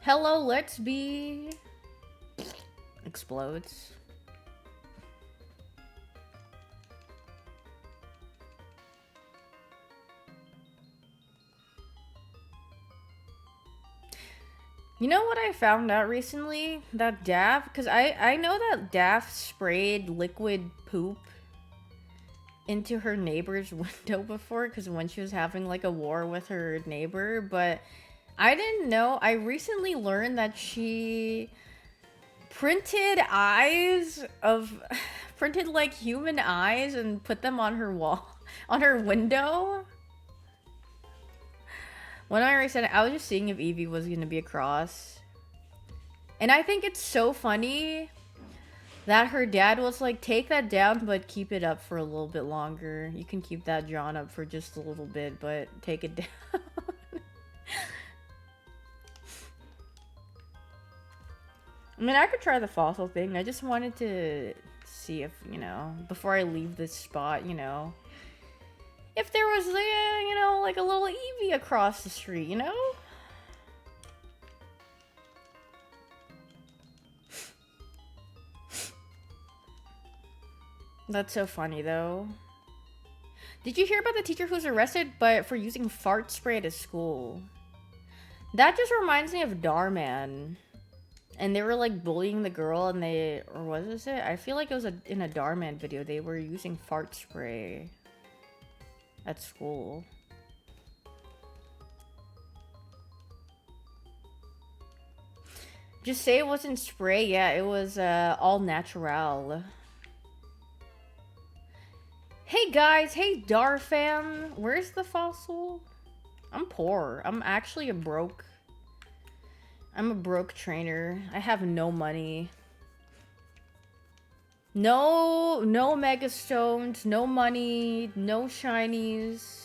Hello, let's be... Explodes. You know what I found out recently? That Daff, because I know that Daff sprayed liquid poop into her neighbor's window before, because when she was having like a war with her neighbor, but I didn't know. I recently learned that she printed printed like human eyes and put them on her wall, on her window. When I already said it, I was just seeing if Eevee was going to be a cross. And I think it's so funny that her dad was like, take that down, but keep it up for a little bit longer. You can keep that drawn up for just a little bit, but take it down. I mean, I could try the fossil thing. I just wanted to see if, you know, before I leave this spot, you know, if there was, you know, like a little Eevee across the street, you know? That's so funny, though. Did you hear about the teacher who's arrested but for using fart spray at his school? That just reminds me of Darman. And they were like bullying the girl and they, or was this it? I feel like it was in a Darman video. They were using fart spray at school. Just say it wasn't spray. Yeah, it was all natural. Hey guys, hey Dar fam. Where's the fossil? I'm poor. I'm actually I'm a broke trainer. I have no money. No mega stones, no money, no shinies.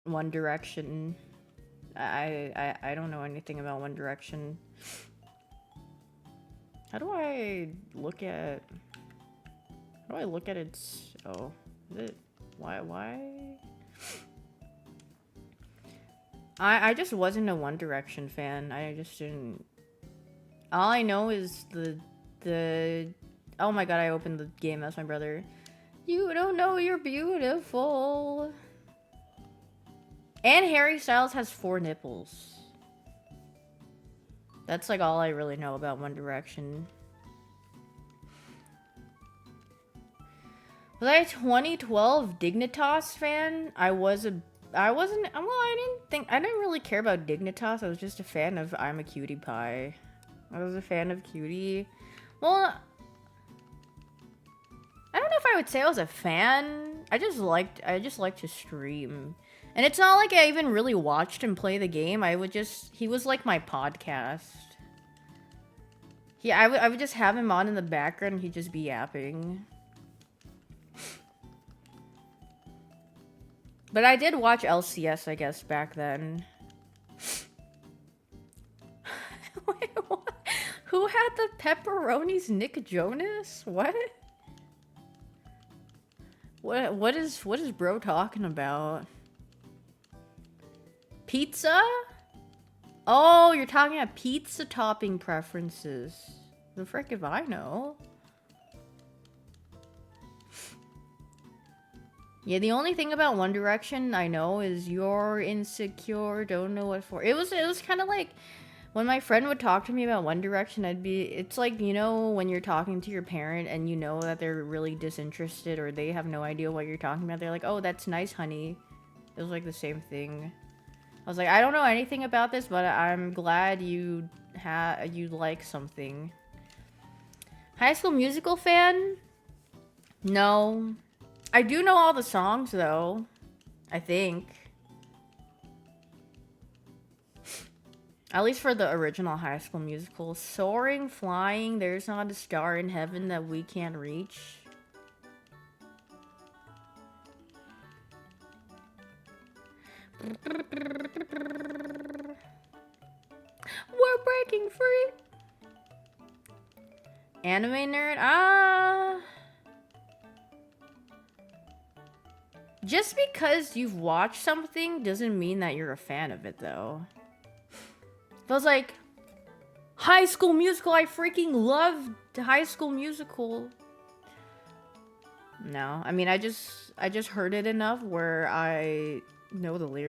One Direction. I don't know anything about One Direction. How do I look at... How do I look at its... Oh, is it... Why? I just wasn't a One Direction fan. I just didn't... All I know is the... Oh my god, I opened the game. That's my brother. You don't know you're beautiful. And Harry Styles has 4 nipples. That's like all I really know about One Direction. Was I a 2012 Dignitas fan? I wasn't, well, I didn't really care about Dignitas. I was just a fan of I'm a Cutie Pie. I was a fan of Cutie. Well, I don't know if I would say I was a fan. I just liked to stream. And it's not like I even really watched him play the game. He was like my podcast. I would just have him on in the background and he'd just be yapping. But I did watch LCS, I guess, back then. Wait, what? Who had the pepperonis? Nick Jonas? What? What is bro talking about? Pizza? Oh, you're talking about pizza topping preferences. The frick if I know. Yeah, the only thing about One Direction I know is you're insecure, don't know what for. It was kind of like when my friend would talk to me about One Direction, it's like, you know, when you're talking to your parent and you know that they're really disinterested or they have no idea what you're talking about. They're like, "Oh, that's nice, honey." It was like the same thing. I was like, "I don't know anything about this, but I'm glad you like something." High School Musical fan? No. I do know all the songs, though. I think. At least for the original High School Musical. Soaring, flying, there's not a star in heaven that we can't reach. We're breaking free! Anime nerd? Just because you've watched something doesn't mean that you're a fan of it, though. If I was like, High School Musical, I freaking loved High School Musical. No, I mean, I just heard it enough where I know the lyrics.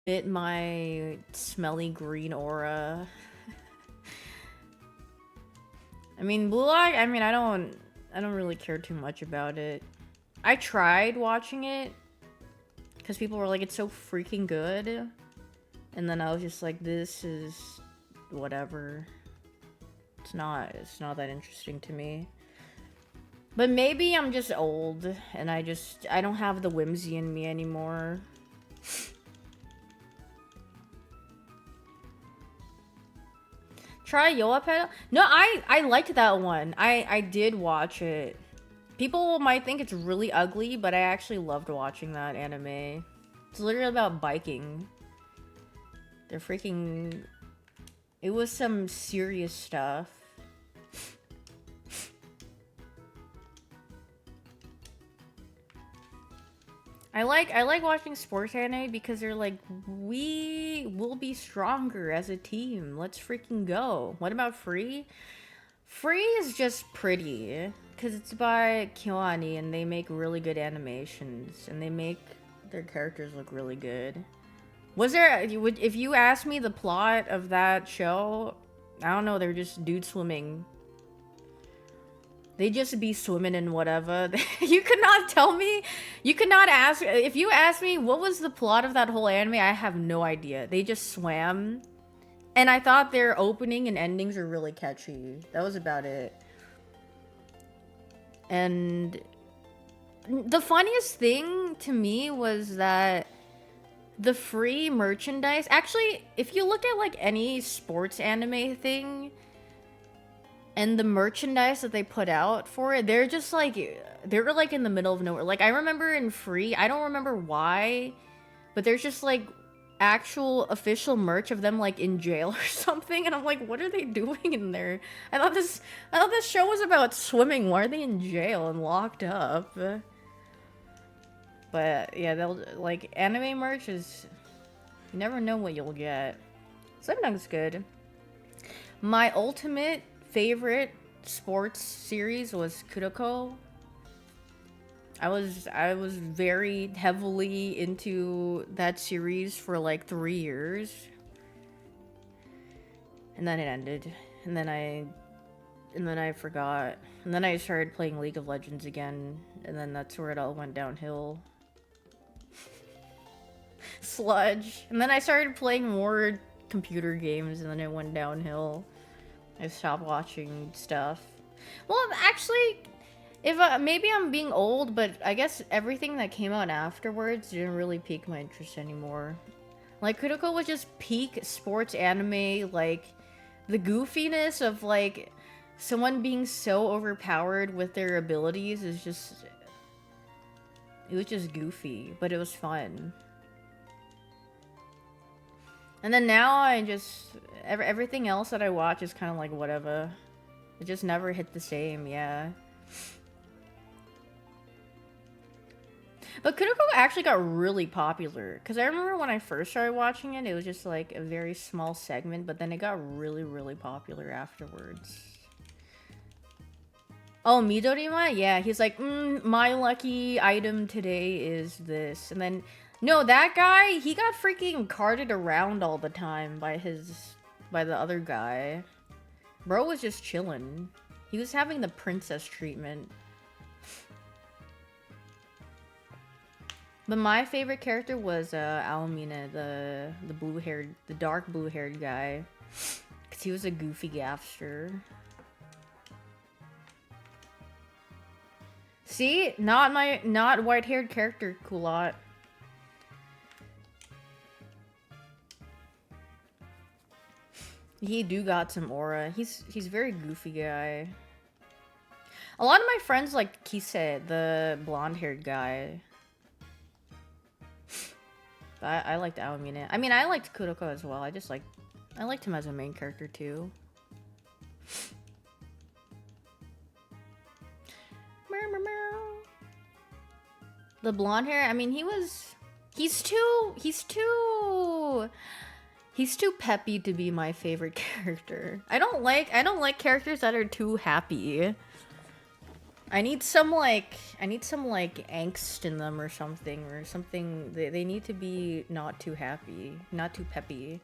bit my smelly green aura. I mean, Blue Eye, I mean, I don't really care too much about it. I tried watching it because people were like, it's so freaking good. And then I was just like, this is whatever. It's not that interesting to me. But maybe I'm just old and I don't have the whimsy in me anymore. Try Yoa Pedal? No, I liked that one. I did watch it. People might think it's really ugly, but I actually loved watching that anime. It's literally about biking. They're freaking... It was some serious stuff. I like watching sports anime because they're like, we will be stronger as a team. Let's freaking go. What about Free? Free is just pretty because it's by Kyoani and they make really good animations and they make their characters look really good. Was there, if you ask me the plot of that show, I don't know, they're just dudes swimming. They just be swimming in whatever. You could not tell me. You could not ask. If you ask me what was the plot of that whole anime, I have no idea. They just swam. And I thought their opening and endings are really catchy. That was about it. And the funniest thing to me was that the free merchandise... Actually, if you look at like any sports anime thing... And the merchandise that they put out for it, they're just like, they're like in the middle of nowhere. Like I remember in Free, I don't remember why, but there's just like actual official merch of them like in jail or something. And I'm like, what are they doing in there? I thought this show was about swimming. Why are they in jail and locked up? But yeah, they'll like anime merch is, you never know what you'll get. Sometimes good. My ultimate favorite sports series was Kuroko. I was very heavily into that series for like 3 years. And then it ended. And then I forgot. And then I started playing League of Legends again. And then that's where it all went downhill. Sludge. And then I started playing more computer games and then it went downhill. I stopped watching stuff. Well, actually, if maybe I'm being old, but I guess everything that came out afterwards didn't really pique my interest anymore. Like, Kuroko was just peak sports anime, like, the goofiness of, like, someone being so overpowered with their abilities is just... It was just goofy, but it was fun. And then now I just... Everything else that I watch is kind of like whatever. It just never hit the same, yeah. But Kuroko actually got really popular. Because I remember when I first started watching it, it was just like a very small segment. But then it got really, really popular afterwards. Oh, Midorima? Yeah, he's like, my lucky item today is this. And then... No, that guy, he got freaking carted around all the time by the other guy. Bro was just chilling. He was having the princess treatment. But my favorite character was Aomine, the dark blue-haired guy. Cause he was a goofy gafster. See? Not white-haired character, Kulot. He do got some aura. He's very goofy guy. A lot of my friends like Kise, the blonde-haired guy. But I liked Aomine. I mean, I liked Kuroko as well. I liked him as a main character too. The blonde hair, I mean, he's too peppy to be my favorite character. I don't like characters that are too happy. I need some like angst in them or something they need to be not too happy, not too peppy.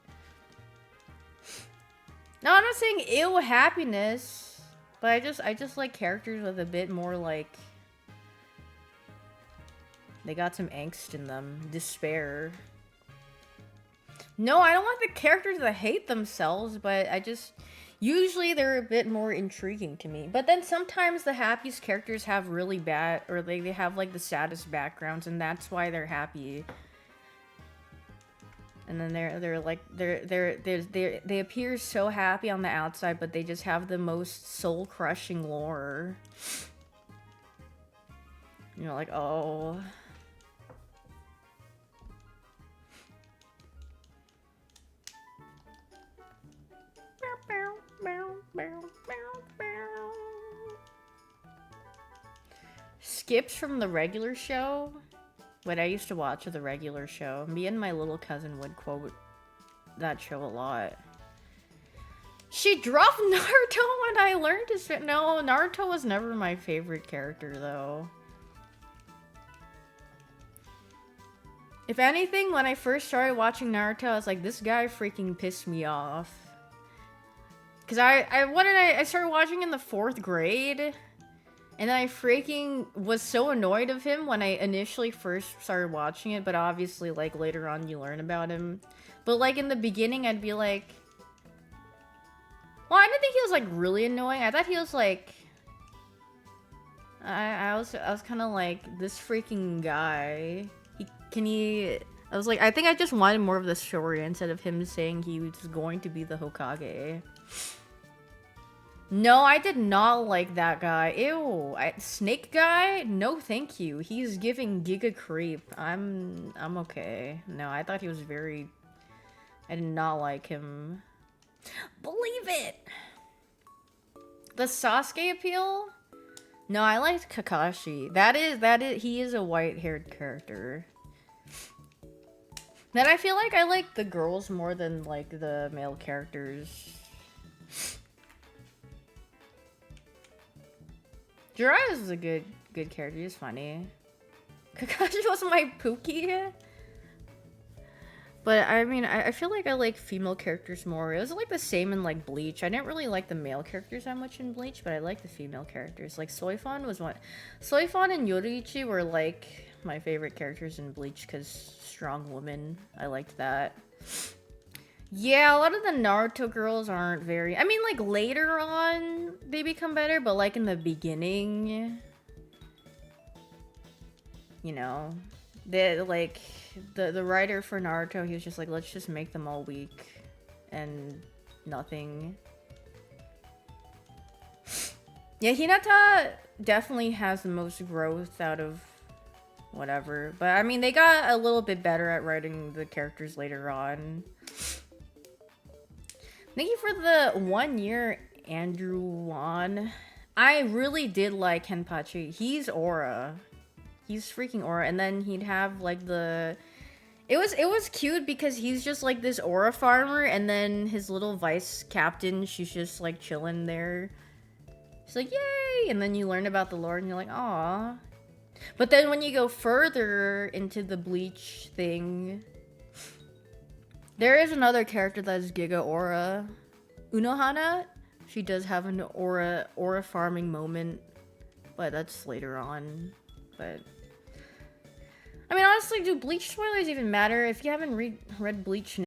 No, I'm not saying ill happiness, but I just like characters with a bit more like they got some angst in them, despair. No, I don't want the characters that hate themselves, but I just usually they're a bit more intriguing to me. But then sometimes the happiest characters have really bad, or they have like the saddest backgrounds, and that's why they're happy. And then they appear so happy on the outside, but they just have the most soul-crushing lore. You're like, oh. Skips from the regular show? What I used to watch of the regular show. Me and my little cousin would quote that show a lot. She dropped Naruto when I learned his... No, Naruto was never my favorite character, though. If anything, when I first started watching Naruto, I was like, this guy freaking pissed me off. Because I started watching in the 4th grade. And I freaking was so annoyed of him when I initially first started watching it. But obviously, like, later on you learn about him. But, like, in the beginning, I'd be like... Well, I didn't think he was, like, really annoying. I thought he was, like... I was kind of like, this freaking guy... I was like, I think I just wanted more of the story instead of him saying he was going to be the Hokage. No, I did not like that guy. Ew. Snake guy? No, thank you. He's giving Giga Creep. I'm okay. No, I thought he was very... I did not like him. Believe it! The Sasuke appeal? No, I liked Kakashi. He is a white-haired character. Then I feel like I like the girls more than, like, the male characters. Jiraiya is a good character. He's funny. Kakashi was my Pookie. But, I mean, I feel like I like female characters more. It was, like, the same in, like, Bleach. I didn't really like the male characters that much in Bleach, but I like the female characters. Like, Soifon was one... Soifon and Yoruichi were, like, my favorite characters in Bleach, because strong woman. I liked that. Yeah, a lot of the Naruto girls aren't very... I mean, like, later on, they become better, but, like, in the beginning... You know... The writer for Naruto, he was just like, let's just make them all weak and nothing. Yeah, Hinata definitely has the most growth out of whatever. But, I mean, they got a little bit better at writing the characters later on. Thank you for the 1 year, Andrew Wan. I really did like Kenpachi. He's Aura. He's freaking Aura, and then he'd have like the... It was cute because he's just like this Aura farmer, and then his little vice captain, she's just like chilling there. She's like, yay! And then you learn about the lore, and you're like, aw. But then when you go further into the Bleach thing, there is another character that is Giga Aura. Unohana, she does have an Aura farming moment, but that's later on. But... I mean, honestly, do Bleach spoilers even matter? If you haven't read Bleach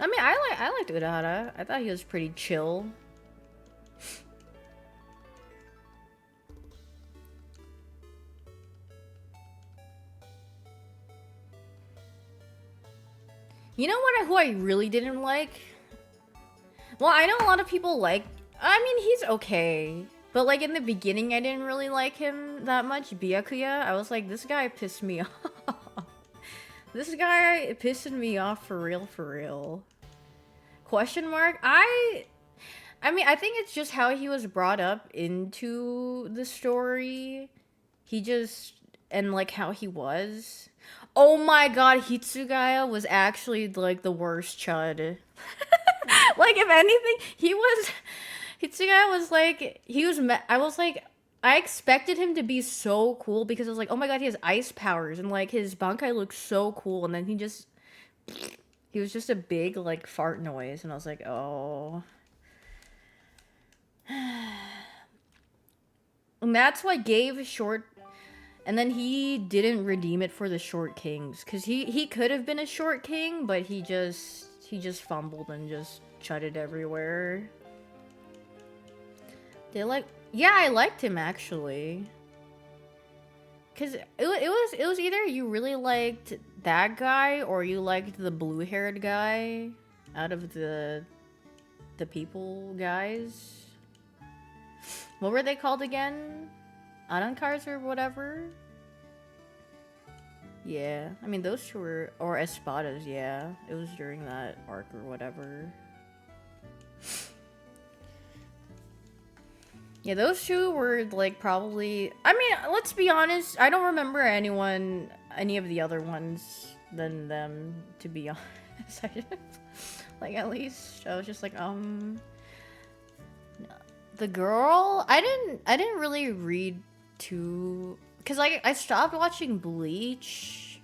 I mean, I liked Urahara. I thought he was pretty chill. You know what? Who I really didn't like? Well, I know a lot of people like. I mean, he's okay, but like in the beginning, I didn't really like him that much. Byakuya, I was like, this guy pissed me off. This guy pissing me off for real, for real. Question mark? I mean, I think it's just how he was brought up into the story. He just, and like how he was. Oh my god, Hitsugaya was actually like the worst chud. Like, if anything, Hitsugaya was like, I was like, I expected him to be so cool because I was like, oh my god, he has ice powers and like his Bankai looks so cool, and then he was just a big like fart noise, and I was like, oh. And that's why gave short, and then he didn't redeem it for the short kings, because he could have been a short king, but he just fumbled and just chutted everywhere. Yeah, I liked him actually, because it was either you really liked that guy or you liked the blue-haired guy out of the people guys. What were they called again? Anankars or whatever? Yeah, I mean those two were, or Espadas, yeah. It was during that arc or whatever. Yeah, those two were like probably, I mean, let's be honest, I don't remember any of the other ones than them, to be honest. Like, at least I was just like, the girl, I didn't really read too, because I stopped watching Bleach.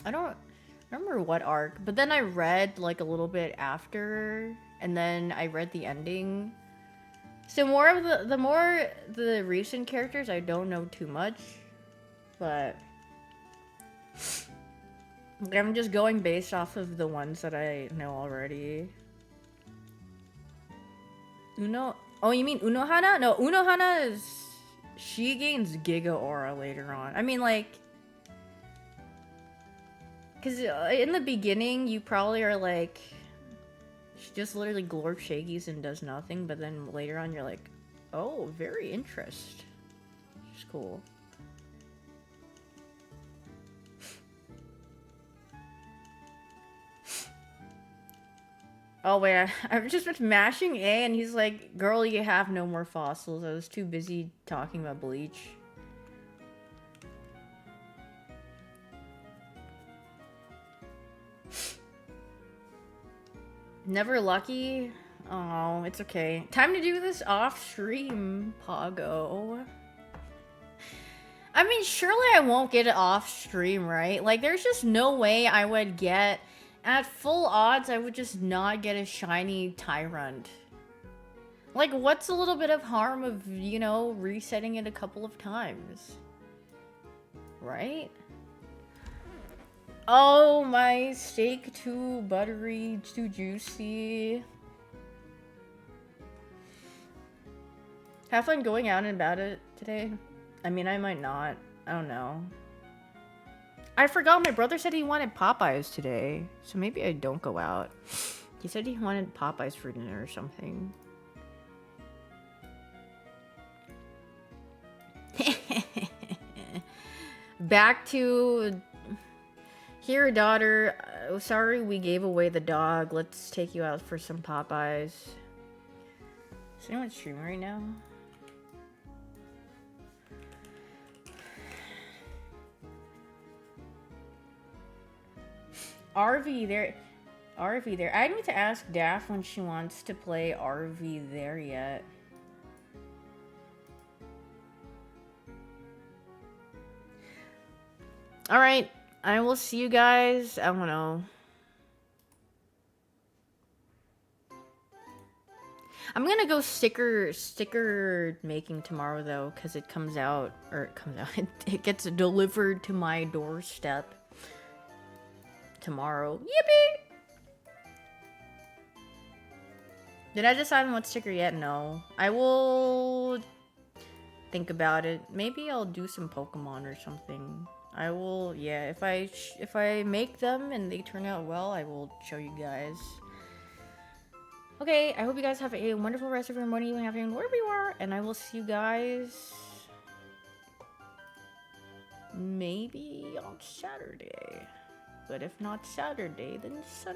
I don't remember what arc, but then I read like a little bit after, and then I read the ending. So more of the recent characters, I don't know too much, but I'm just going based off of the ones that I know already. Oh, you mean Unohana? No, Unohana is, she gains Giga Aura later on. I mean, like, because in the beginning, you probably are like, she just literally glorp shakies and does nothing, but then later on, you're like, oh, very interest. It's cool. Oh wait, I've just been mashing A, and he's like, girl, you have no more fossils. I was too busy talking about Bleach. Never lucky? Oh, it's okay. Time to do this off stream, Pago. I mean, surely I won't get it off stream, right? Like, there's just no way I would get... At full odds, I would just not get a shiny Tyrant. Like, what's a little bit of harm of, you know, resetting it a couple of times? Right? Oh, my steak too buttery, too juicy. Have fun going out and about it today. I mean, I might not. I don't know. I forgot my brother said he wanted Popeyes today, so maybe I don't go out. He said he wanted Popeyes for dinner or something. Back to... Here, daughter. Sorry we gave away the dog. Let's take you out for some Popeyes. Is anyone streaming right now? RV there. RV there. I need to ask Daff when she wants to play RV there yet. Alright. I will see you guys. I don't know. I'm gonna go sticker making tomorrow though, because it comes out, or it comes out, it gets delivered to my doorstep tomorrow. Yippee! Did I decide on what sticker yet? No. I will think about it. Maybe I'll do some Pokemon or something. I will, yeah, if I make them and they turn out well, I will show you guys. Okay, I hope you guys have a wonderful rest of your morning, evening, afternoon, wherever you are, and I will see you guys maybe on Saturday. But if not Saturday, then Sunday.